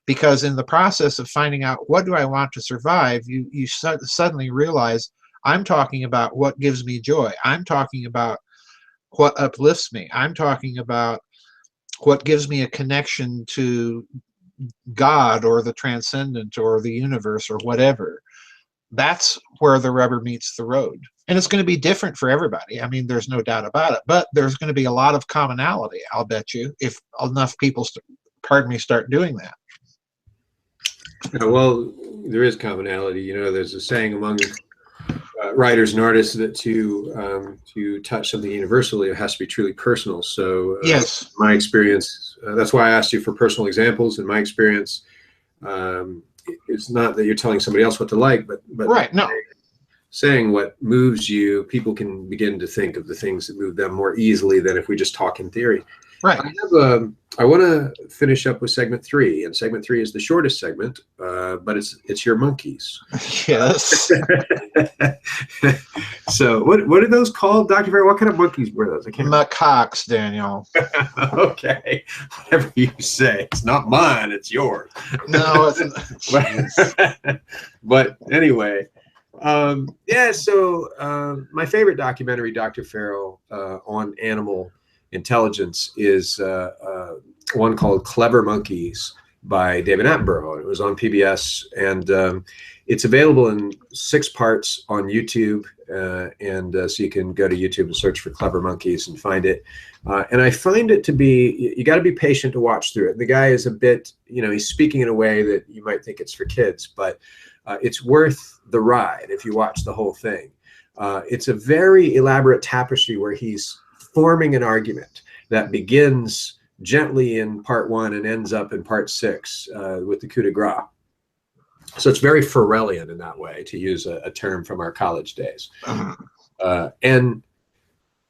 B: because in the process of finding out what do I want to survive, you suddenly realize, I'm talking about what gives me joy. I'm talking about what uplifts me. I'm talking about what gives me a connection to God or the transcendent or the universe or whatever. That's where the rubber meets the road. And it's going to be different for everybody. I mean, there's no doubt about it. But there's going to be a lot of commonality, I'll bet you, if enough people start doing that.
A: Well, there is commonality. There's a saying among writers and artists that to touch something universally, it has to be truly personal. So
B: yes,
A: my experience, that's why I asked you for personal examples. In my experience, it's not that you're telling somebody else what to like, but
B: right, no.
A: Saying what moves you, people can begin to think of the things that move them more easily than if we just talk in theory.
B: Right.
A: I want to finish up with segment 3, and segment 3 is the shortest segment, but it's your monkeys.
B: Yes.
A: So what are those called, Dr. Farrell? What kind of monkeys were those? I can't remember.
B: Macaques, Daniel.
A: Okay, whatever you say. It's not mine, it's yours.
B: No, it's not.
A: But anyway, yeah, so my favorite documentary, Dr. Farrell, on animal intelligence is one called Clever Monkeys by David Attenborough. It was on PBS, and it's available in 6 parts on YouTube, and so you can go to YouTube and search for Clever Monkeys and find it. And I find it to be, you got to be patient to watch through it. The guy is a bit, he's speaking in a way that you might think it's for kids, but it's worth the ride if you watch the whole thing. It's a very elaborate tapestry where he's forming an argument that begins gently in part 1 and ends up in part 6 with the coup de grace. So it's very Farrellian in that way, to use a term from our college days. And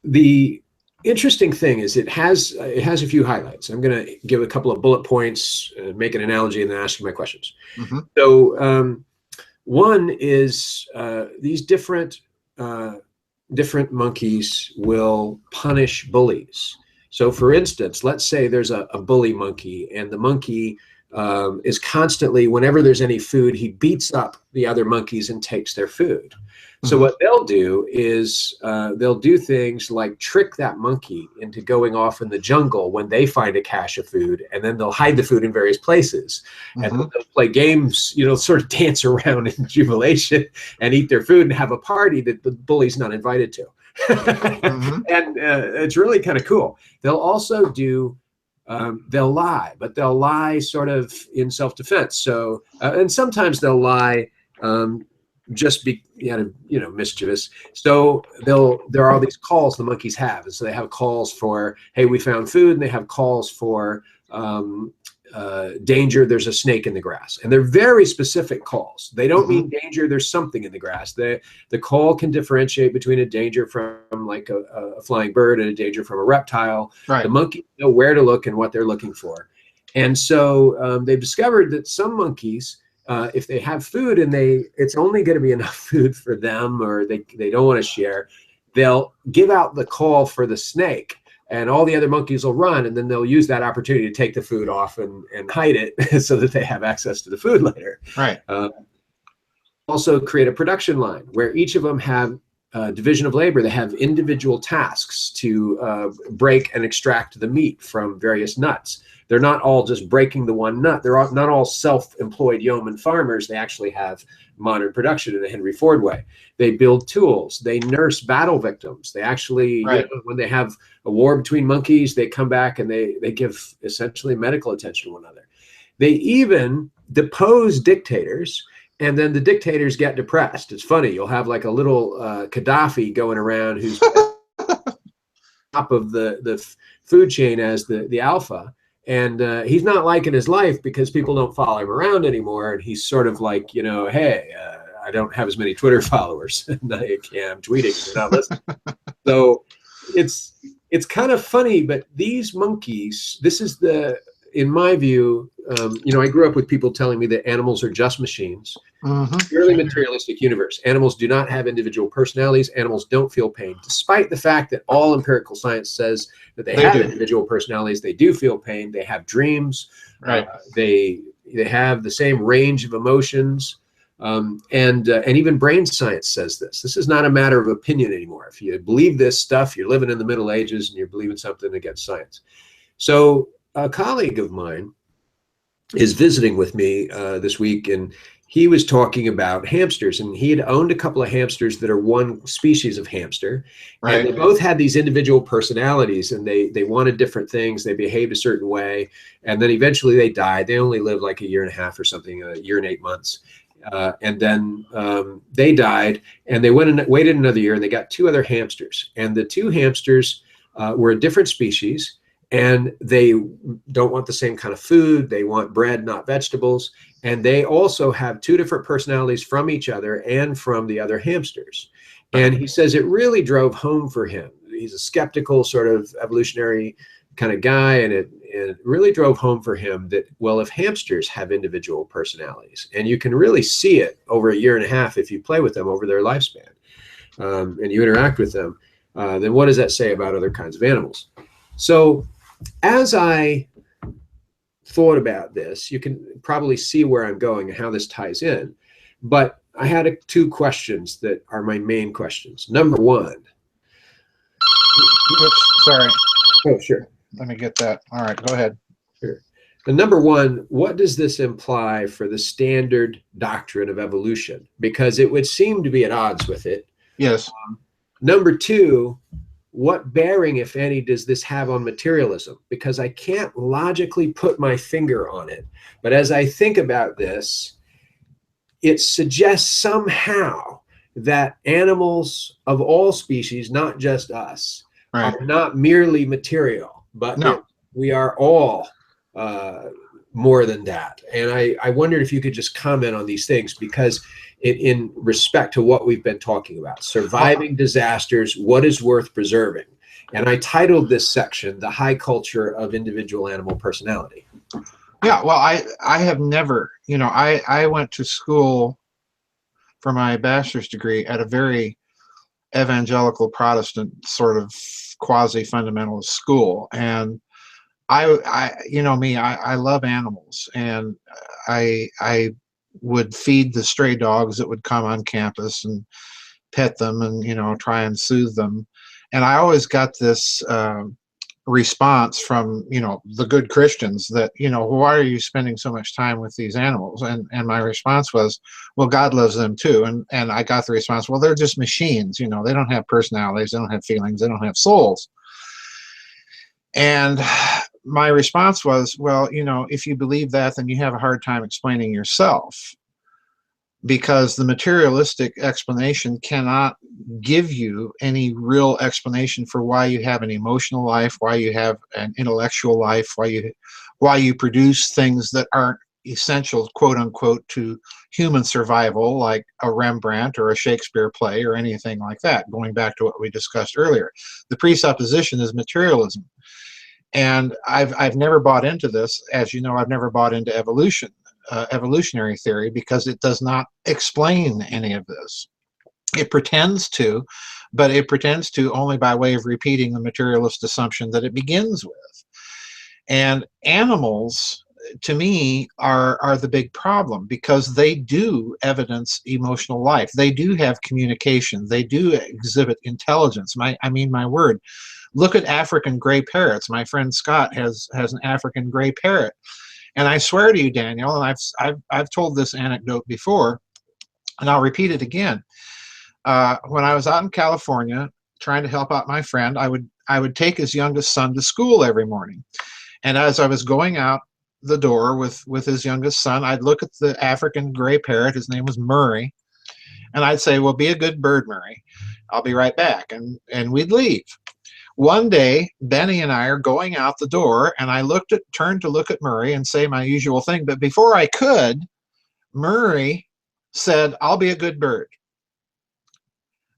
A: the interesting thing is it has a few highlights. I'm going to give a couple of bullet points, make an analogy, and then ask you my questions. Mm-hmm. So one is these different monkeys will punish bullies. So for instance, let's say there's a bully monkey, and the monkey is constantly, whenever there's any food, he beats up the other monkeys and takes their food. Mm-hmm. So what they'll do is they'll do things like trick that monkey into going off in the jungle when they find a cache of food, and then they'll hide the food in various places. Mm-hmm. And they'll play games, sort of dance around in jubilation and eat their food and have a party that the bully's not invited to. Mm-hmm. And it's really kind of cool. They'll also do, they'll lie, but they'll lie sort of in self-defense. So, and sometimes they'll lie just be mischievous. So there are all these calls the monkeys have, and so they have calls for, hey, we found food, and they have calls for danger, there's a snake in the grass, and they're very specific calls. They don't mean danger, there's something in the grass. The call can differentiate between a danger from like a flying bird and a danger from a reptile. Right. The monkeys know where to look and what they're looking for. And so they've discovered that some monkeys, if they have food and it's only going to be enough food for them, or they don't want to share, they'll give out the call for the snake, and all the other monkeys will run, and then they'll use that opportunity to take the food off and hide it so that they have access to the food later. Right. Also create a production line where each of them have division of labor. They have individual tasks to break and extract the meat from various nuts. They're not all just breaking the one nut. They're not all self-employed yeoman farmers. They actually have modern production in the Henry Ford way. They build tools. They nurse battle victims. They actually, when they have a war between monkeys, they come back and they give essentially medical attention to one another. They even depose dictators, and then the dictators get depressed. It's funny. You'll have like a little Gaddafi going around who's top of the food chain as the alpha. And he's not liking his life because people don't follow him around anymore. And he's sort of like, hey, I don't have as many Twitter followers. And I'm tweeting, they're not listening. So it's kind of funny, but these monkeys, this is in my view, I grew up with people telling me that animals are just machines. Purely materialistic universe. Animals do not have individual personalities. Animals don't feel pain, despite the fact that all empirical science says that they have individual personalities. They do feel pain. They have dreams. Right. They have the same range of emotions. And even brain science says this. This is not a matter of opinion anymore. If you believe this stuff, you're living in the Middle Ages and you're believing something against science. So a colleague of mine is visiting with me this week, and he was talking about hamsters, and he had owned a couple of hamsters that are one species of hamster. Right. And they both had these individual personalities, and they wanted different things. They behaved a certain way, and then eventually they died. They only lived like a year and a half or something, a year and 8 months. And then they died, and they went and waited another year, and they got 2 other hamsters. And the 2 hamsters were a different species, and they don't want the same kind of food. They want bread, not vegetables. And they also have 2 different personalities from each other and from the other hamsters. And he says it really drove home for him. He's a skeptical sort of evolutionary kind of guy, and it really drove home for him that, well, if hamsters have individual personalities, and you can really see it over a year and a half if you play with them over their lifespan, and you interact with them, then what does that say about other kinds of animals? So as I thought about this, you can probably see where I'm going and how this ties in. But I had two questions that are my main questions. Number one.
B: Oops, sorry.
A: Oh, sure.
B: Let me get that. All right, go ahead.
A: Sure. The number one, what does this imply for the standard doctrine of evolution? Because it would seem to be at odds with it.
B: Yes.
A: Number two, what bearing, if any, does this have on materialism? Because I can't logically put my finger on it. But as I think about this, it suggests somehow that animals of all species, not just us,
B: right,
A: are not merely material, but
B: no.
A: We are all more than that. And I wondered if you could just comment on these things, because in respect to what we've been talking about, surviving disasters, what is worth preserving? And I titled this section, The High Culture of Individual Animal Personality.
B: Yeah, well, I have never, I went to school for my bachelor's degree at a very evangelical Protestant sort of quasi-fundamentalist school. And I love animals, and I would feed the stray dogs that would come on campus and pet them and, try and soothe them. And I always got this response from, the good Christians that, why are you spending so much time with these animals? And my response was, well, God loves them too. And I got the response, well, they're just machines, they don't have personalities, they don't have feelings, they don't have souls. And my response was, well, if you believe that, then you have a hard time explaining yourself, because the materialistic explanation cannot give you any real explanation for why you have an emotional life, why you have an intellectual life, why you produce things that aren't essential, quote unquote, to human survival, like a Rembrandt or a Shakespeare play or anything like that, going back to what we discussed earlier. The presupposition is materialism. And I've never bought into this. As you know, I've never bought into evolutionary theory, because it does not explain any of this. It pretends to, but it pretends to only by way of repeating the materialist assumption that it begins with. And animals, to me, are the big problem, because they do evidence emotional life. They do have communication. They do exhibit intelligence. I mean, my word. Look at African gray parrots. My friend Scott has an African gray parrot. And I swear to you, Daniel, and I've told this anecdote before, and I'll repeat it again. When I was out in California trying to help out my friend, I would take his youngest son to school every morning. And as I was going out the door with his youngest son, I'd look at the African gray parrot. His name was Murray. And I'd say, well, be a good bird, Murray. I'll be right back. And we'd leave. One day, Benny and I are going out the door, and I turned to look at Murray and say my usual thing. But before I could, Murray said, I'll be a good bird.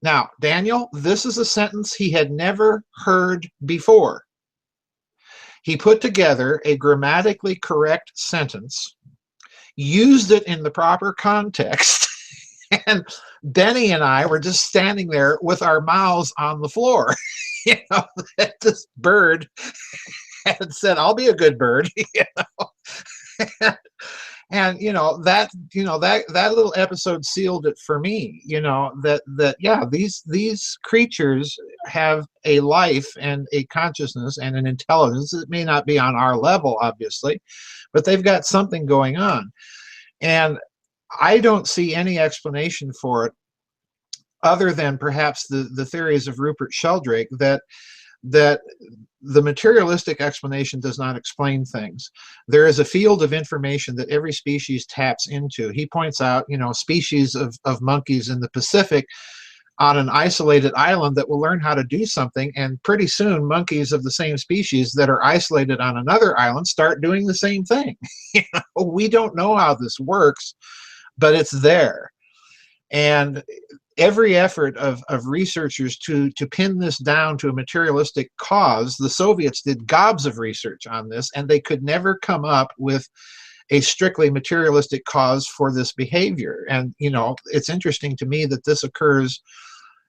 B: Now, Daniel, this is a sentence he had never heard before. He put together a grammatically correct sentence, used it in the proper context, and Benny and I were just standing there with our mouths on the floor. That this bird had said, I'll be a good bird. And that little episode sealed it for me, these creatures have a life and a consciousness and an intelligence that may not be on our level, obviously, but they've got something going on. And I don't see any explanation for it other than perhaps the theories of Rupert Sheldrake, that the materialistic explanation does not explain things. There is a field of information that every species taps into. He points out, species of monkeys in the Pacific on an isolated island that will learn how to do something, and pretty soon monkeys of the same species that are isolated on another island start doing the same thing. We don't know how this works, but it's there. And every effort of researchers to pin this down to a materialistic cause. The Soviets did gobs of research on this, and they could never come up with a strictly materialistic cause for this behavior. And, you know, it's interesting to me that this occurs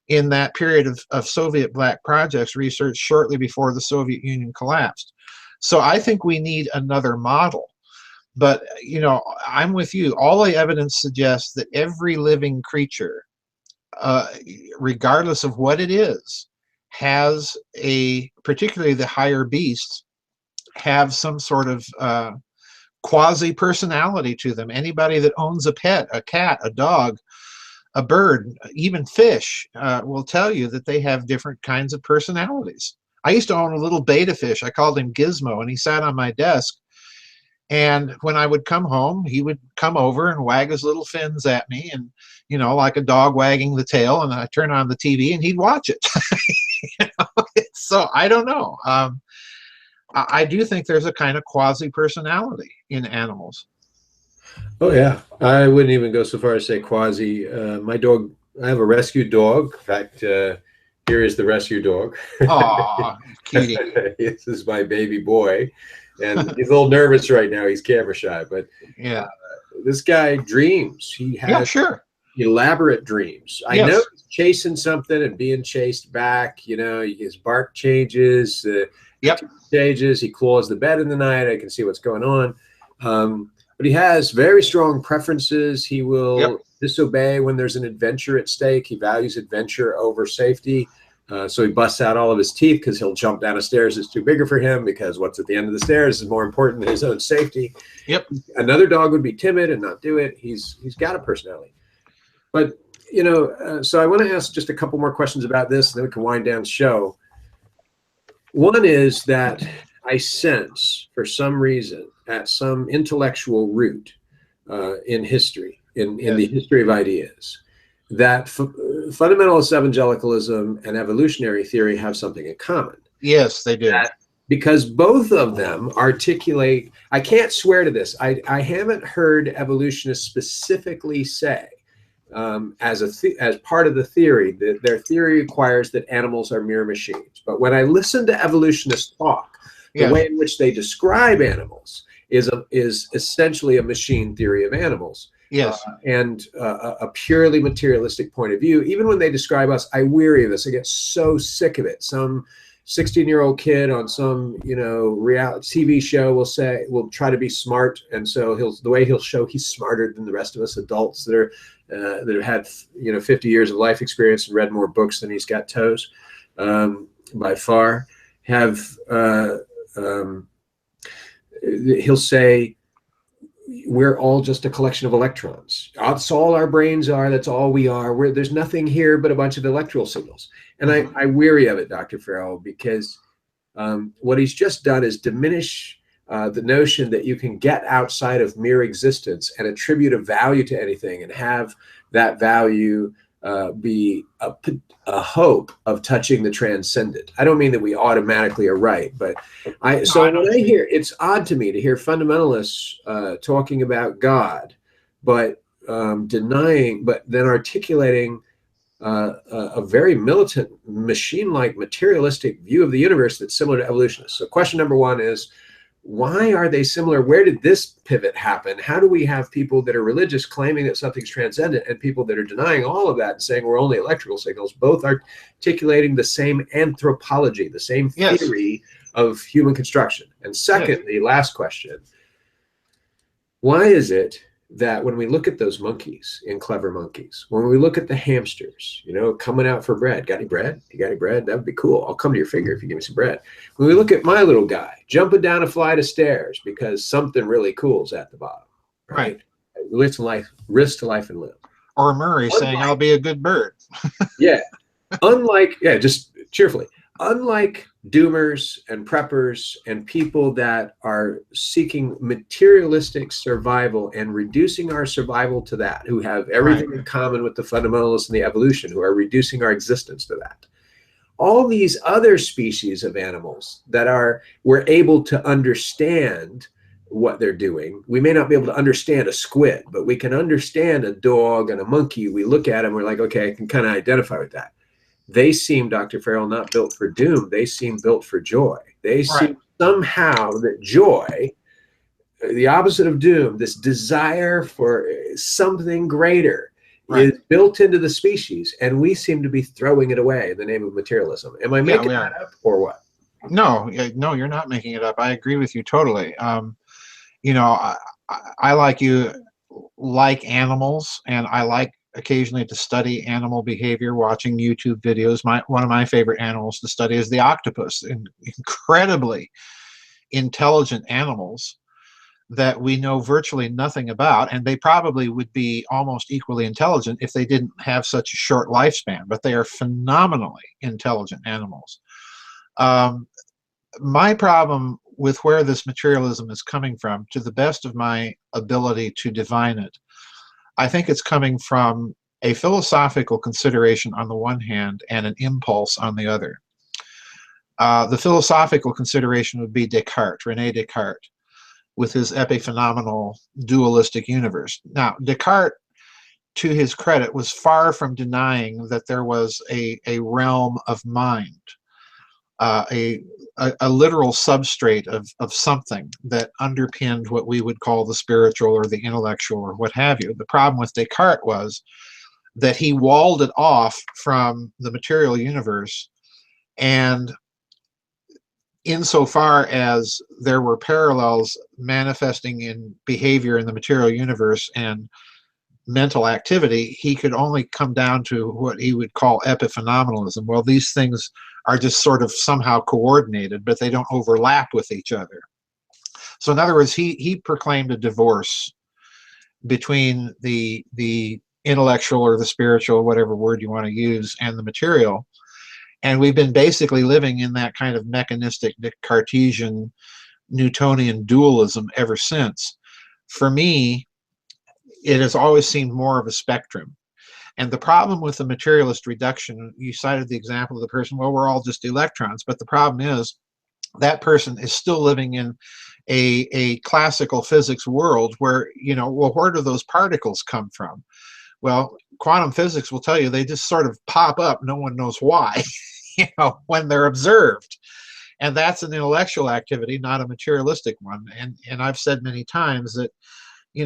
B: in that period of Soviet black projects research shortly before the Soviet Union collapsed. So I think we need another model. But, you know, I'm with you. All the evidence suggests that every living creature, regardless of what it is, has particularly the higher beasts, have some sort of quasi-personality to them. Anybody that owns a pet, a cat, a dog, a bird, even fish, will tell you that they have different kinds of personalities. I used to own a little betta fish. I called him Gizmo, and he sat on my desk. And when I would come home, he would come over and wag his little fins at me, and, you know, like a dog wagging the tail. And I turn on the TV, and he'd watch it. You know? So I don't know. I do think there's a kind of quasi-personality in animals.
A: Oh yeah, I wouldn't even go so far as say quasi. My dog, I have a rescue dog. In fact, here is the rescue dog.
B: Aw, cutie.
A: This is my baby boy, and he's a little nervous right now. He's camera shy, but
B: Yeah.
A: This guy dreams. He has
B: Yeah, sure.
A: elaborate dreams. I
B: Yes.
A: know he's chasing something and being chased back. You know, his bark changes.
B: Yep.
A: Changes. He claws the bed in the night. I can see what's going on. But he has very strong preferences. He will disobey when there's an adventure at stake. He values adventure over safety. So he busts out all of his teeth because he'll jump down a stairs that's too bigger for him, because what's at the end of the stairs is more important than his own safety.
B: Yep.
A: Another dog would be timid and not do it. He's got a personality. But, you know, so I want to ask just a couple more questions about this, and then we can wind down the show. One is that I sense, for some reason, at some intellectual root in history, in the history of ideas, that fundamentalist evangelicalism and evolutionary theory have something in common.
B: Yes, they do.
A: Because both of them articulate, I can't swear to this, I haven't heard evolutionists specifically say, as part of the theory, that their theory requires that animals are mere machines. But when I listen to evolutionists talk, the way in which they describe animals is essentially a machine theory of animals.
B: Yes.
A: And a purely materialistic point of view. Even when they describe us, I weary of this. I get so sick of it. Some 16-year-old kid on some, you know, reality TV show will try to be smart, and so the way he'll show he's smarter than the rest of us adults that have had, you know, 50 years of life experience and read more books than he's got toes, by far. He'll say, we're all just a collection of electrons. That's all our brains are. That's all we are. There's nothing here but a bunch of electrical signals. And I weary of it, Dr. Farrell, because what he's just done is diminish the notion that you can get outside of mere existence and attribute a value to anything and have that value be a hope of touching the transcendent. I don't mean that we automatically are right, but it's odd to me to hear fundamentalists talking about God, but denying, but then articulating a very militant, machine-like, materialistic view of the universe that's similar to evolutionists. So question number one is, why are they similar? Where did this pivot happen? How do we have people that are religious claiming that something's transcendent and people that are denying all of that and saying we're only electrical signals, both articulating the same anthropology, the same theory of human construction? And secondly, last question, why is it that when we look at those monkeys in Clever Monkeys, when we look at the hamsters, you know, coming out for bread, got any bread? You got any bread? That would be cool. I'll come to your finger if you give me some bread. When we look at my little guy jumping down a flight of stairs because something really cool's at the bottom, right? Risk to life and limb.
B: Or Murray saying, I'll be a good bird.
A: Just cheerfully. Unlike doomers and preppers and people that are seeking materialistic survival and reducing our survival to that, who have everything in common with the fundamentalists and the evolution, who are reducing our existence to that. All these other species of animals that we're able to understand what they're doing. We may not be able to understand a squid, but we can understand a dog and a monkey. We look at them, we're like, okay, I can kind of identify with that. They seem, Dr. Farrell, not built for doom. They seem built for joy. They
B: Right.
A: seem somehow that joy, the opposite of doom, this desire for something greater,
B: Right.
A: is built into the species, and we seem to be throwing it away in the name of materialism. Am I
B: Yeah,
A: making
B: we
A: that
B: are.
A: up or what?
B: No, no, you're not making it up. I agree with you totally. You know, I like you like animals, and I like occasionally to study animal behavior, watching YouTube videos. One of my favorite animals to study is the octopus, incredibly intelligent animals that we know virtually nothing about, and they probably would be almost equally intelligent if they didn't have such a short lifespan, but they are phenomenally intelligent animals. Um, my problem with where this materialism is coming from, to the best of my ability to divine it, I think it's coming from a philosophical consideration on the one hand and an impulse on the other. The philosophical consideration would be Descartes, Rene Descartes, with his epiphenomenal dualistic universe. Now, Descartes, to his credit, was far from denying that there was a realm of mind, a literal substrate of something that underpinned what we would call the spiritual or the intellectual or what have you. The problem with Descartes was that he walled it off from the material universe, and insofar as there were parallels manifesting in behavior in the material universe and mental activity, he could only come down to what he would call epiphenomenalism. Well, these things are just sort of somehow coordinated, but they don't overlap with each other. So in other words, he proclaimed a divorce between the intellectual or the spiritual, whatever word you want to use, and the material. And we've been basically living in that kind of mechanistic Cartesian Newtonian dualism ever since. For me, it has always seemed more of a spectrum. And the problem with the materialist reduction, you cited the example of the person, well, we're all just electrons. But the problem is that person is still living in a classical physics world where, well, where do those particles come from? Well, quantum physics will tell you they just sort of pop up. No one knows why, when they're observed. And that's an intellectual activity, not a materialistic one. And I've said many times that,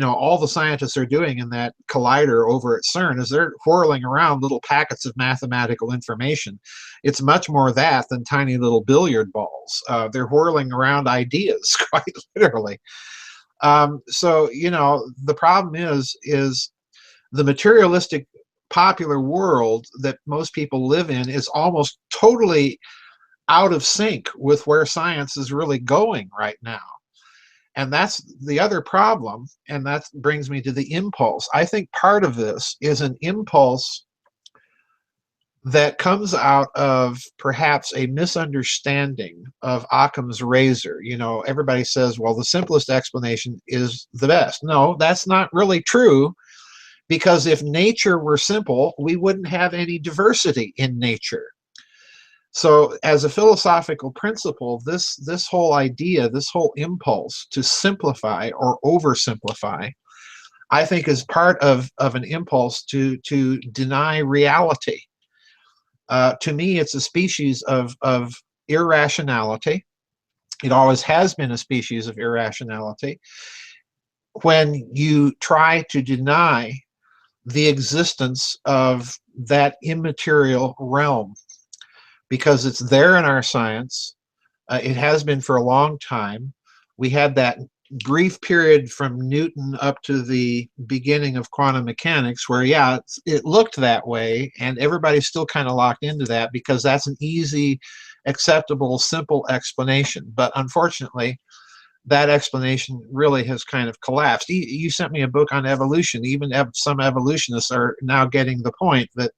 B: all the scientists are doing in that collider over at CERN is they're whirling around little packets of mathematical information. It's much more that than tiny little billiard balls. They're whirling around ideas, quite literally. So, the problem is the materialistic popular world that most people live in is almost totally out of sync with where science is really going right now. And that's the other problem, and that brings me to the impulse. I think part of this is an impulse that comes out of perhaps a misunderstanding of Occam's razor. Everybody says, well, the simplest explanation is the best. No, that's not really true, because if nature were simple, we wouldn't have any diversity in nature. So as a philosophical principle, this whole idea, this whole impulse to simplify or oversimplify, I think is part of an impulse to deny reality. To me, it's a species of irrationality. It always has been a species of irrationality. When you try to deny the existence of that immaterial realm, because it's there in our science. It has been for a long time. We had that brief period from Newton up to the beginning of quantum mechanics where, yeah, it looked that way, and everybody's still kind of locked into that because that's an easy, acceptable, simple explanation. But unfortunately, that explanation really has kind of collapsed. You sent me a book on evolution. Even some evolutionists are now getting the point that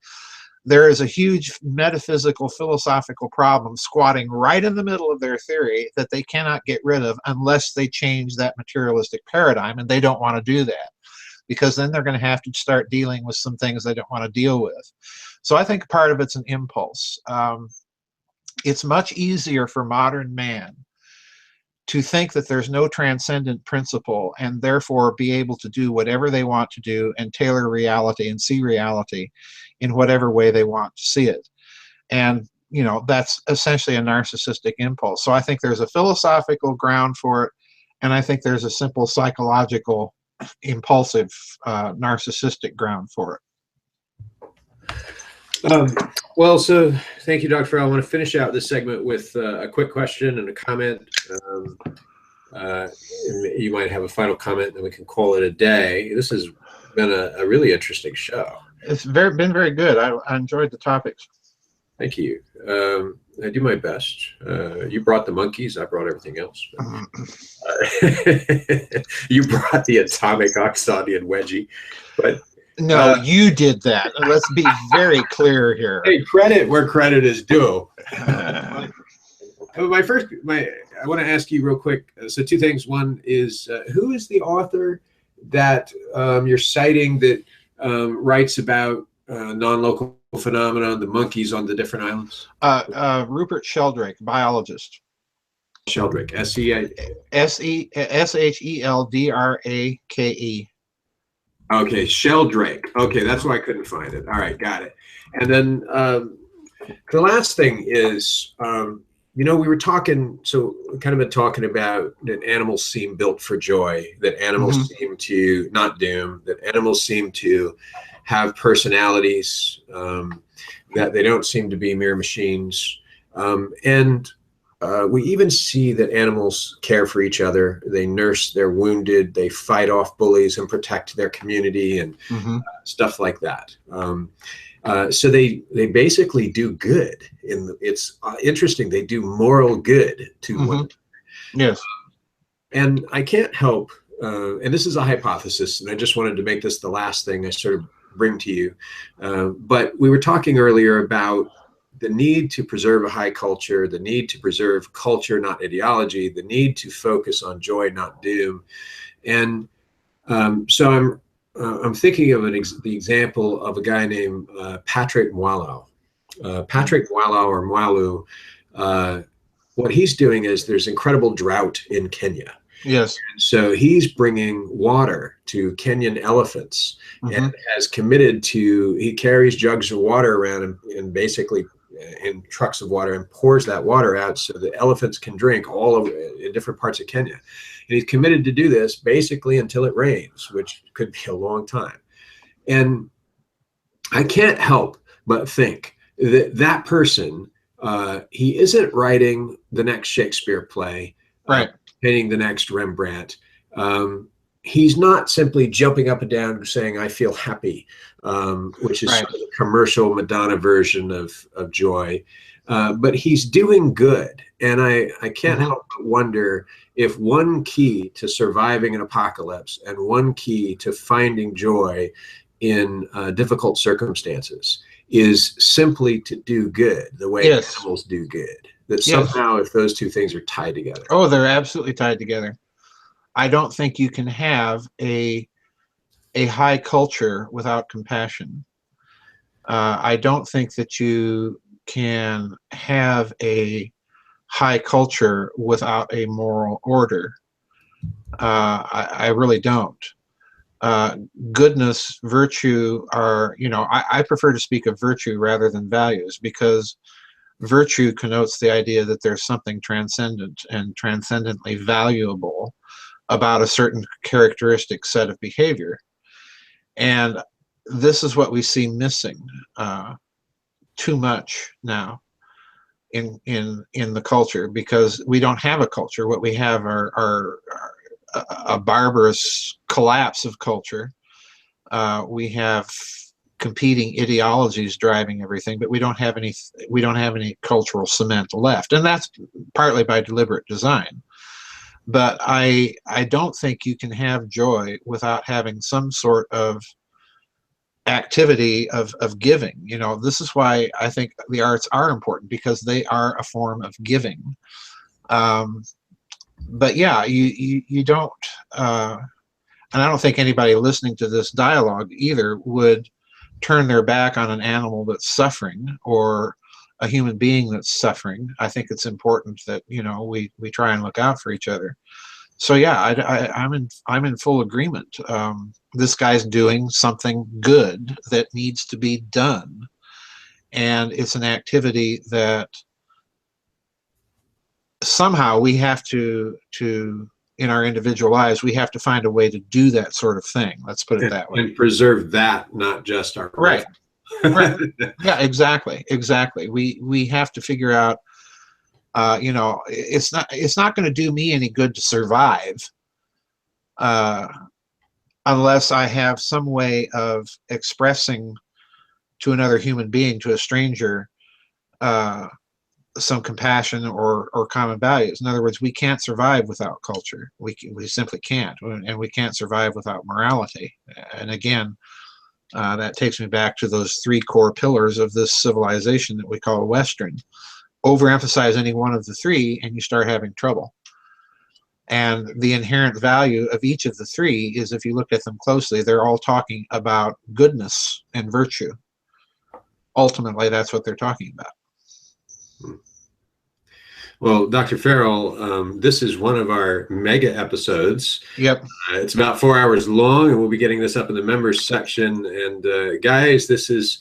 B: there is a huge metaphysical, philosophical problem squatting right in the middle of their theory that they cannot get rid of unless they change that materialistic paradigm, and they don't want to do that because then they're going to have to start dealing with some things they don't want to deal with. So I think part of it's an impulse. It's much easier for modern man to think that there's no transcendent principle and therefore be able to do whatever they want to do and tailor reality and see reality in whatever way they want to see it. And, that's essentially a narcissistic impulse. So I think there's a philosophical ground for it, and I think there's a simple psychological, impulsive, narcissistic ground for it.
A: Well, so thank you, Dr. Farrell. I want to finish out this segment with a quick question and a comment. You might have a final comment, and then we can call it a day. This has been a really interesting show.
B: It's been very good. I enjoyed the topics.
A: Thank you. I do my best. You brought the monkeys. I brought everything else. You brought the atomic Oxonian wedgie, but
B: no, you did that. Let's be very clear here.
A: Hey, credit where credit is due. I want to ask you real quick. So two things. One is, who is the author that you're citing that writes about non-local phenomena, the monkeys on the different islands?
B: Rupert Sheldrake, biologist.
A: Sheldrake,
B: Sheldrake.
A: Okay, Sheldrake. Okay, that's why I couldn't find it. All right, got it. And then the last thing is, we were talking, so we kind of been talking about that animals seem built for joy, that animals seem to not doom, that animals seem to have personalities, that they don't seem to be mere machines. And we even see that animals care for each other. They nurse their wounded, they fight off bullies and protect their community and stuff like that. So they basically do good. It's interesting. They do moral good to one another.
B: Yes.
A: And I can't help, and this is a hypothesis, and I just wanted to make this the last thing I sort of bring to you. But we were talking earlier about the need to preserve a high culture, the need to preserve culture, not ideology, the need to focus on joy, not doom. And so I'm thinking of the example of a guy named Patrick Mwalo. Patrick Mwalo or Mwalu, what he's doing is there's incredible drought in Kenya.
B: Yes.
A: So he's bringing water to Kenyan elephants and has committed to, he carries jugs of water around and basically in trucks of water and pours that water out so the elephants can drink all over in different parts of Kenya. And he's committed to do this basically until it rains, which could be a long time. And I can't help but think that that person, he isn't writing the next Shakespeare play,
B: right?
A: Painting the next Rembrandt. He's not simply jumping up and down saying, I feel happy, which is sort of a commercial Madonna version of joy. But he's doing good. And I can't help but wonder if one key to surviving an apocalypse and one key to finding joy in difficult circumstances is simply to do good the way animals do good. That somehow if those two things are tied together.
B: Oh, they're absolutely tied together. I don't think you can have a high culture without compassion. I don't think that you can have a high culture without a moral order. I really don't. Goodness, virtue are, I prefer to speak of virtue rather than values, because virtue connotes the idea that there's something transcendent and transcendently valuable about a certain characteristic set of behavior. And this is what we see missing too much now in the culture, because we don't have a culture. What we have are a barbarous collapse of culture. We have competing ideologies driving everything, but we don't have any cultural cement left, and that's partly by deliberate design. But I don't think you can have joy without having some sort of activity of giving. This is why I think the arts are important, because they are a form of giving. But yeah, you don't, and I don't think anybody listening to this dialogue either would turn their back on an animal that's suffering, or a human being that's suffering. I think it's important that, you know, we try and look out for each other. So yeah, I'm in full agreement. This guy's doing something good that needs to be done, and it's an activity that somehow we have to in our individual lives, we have to find a way to do that sort of thing. Let's put it that way.
A: And preserve that, not just our
B: Right.
A: rifle.
B: Right. Yeah, exactly. We have to figure out, you know, it's not going to do me any good to survive uh, unless I have some way of expressing to another human being, to a stranger, uh, some compassion or common values. In other words, we can't survive without culture. We simply can't, and we can't survive without morality. And again, that takes me back to those three core pillars of this civilization that we call Western. Overemphasize any one of the three, and you start having trouble. And the inherent value of each of the three is, if you look at them closely, they're all talking about goodness and virtue. Ultimately, that's what they're talking about.
A: Well, Dr. Farrell, this is one of our mega episodes.
B: Yep.
A: It's about 4 hours long, and we'll be getting this up in the members section. And guys, this is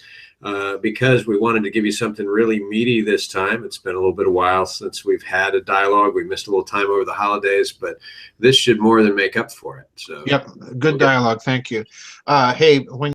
A: because we wanted to give you something really meaty this time. It's been a little bit of a while since we've had a dialogue. We missed a little time over the holidays, but this should more than make up for it. So,
B: Yep. Good dialogue. Thank you. Hey, when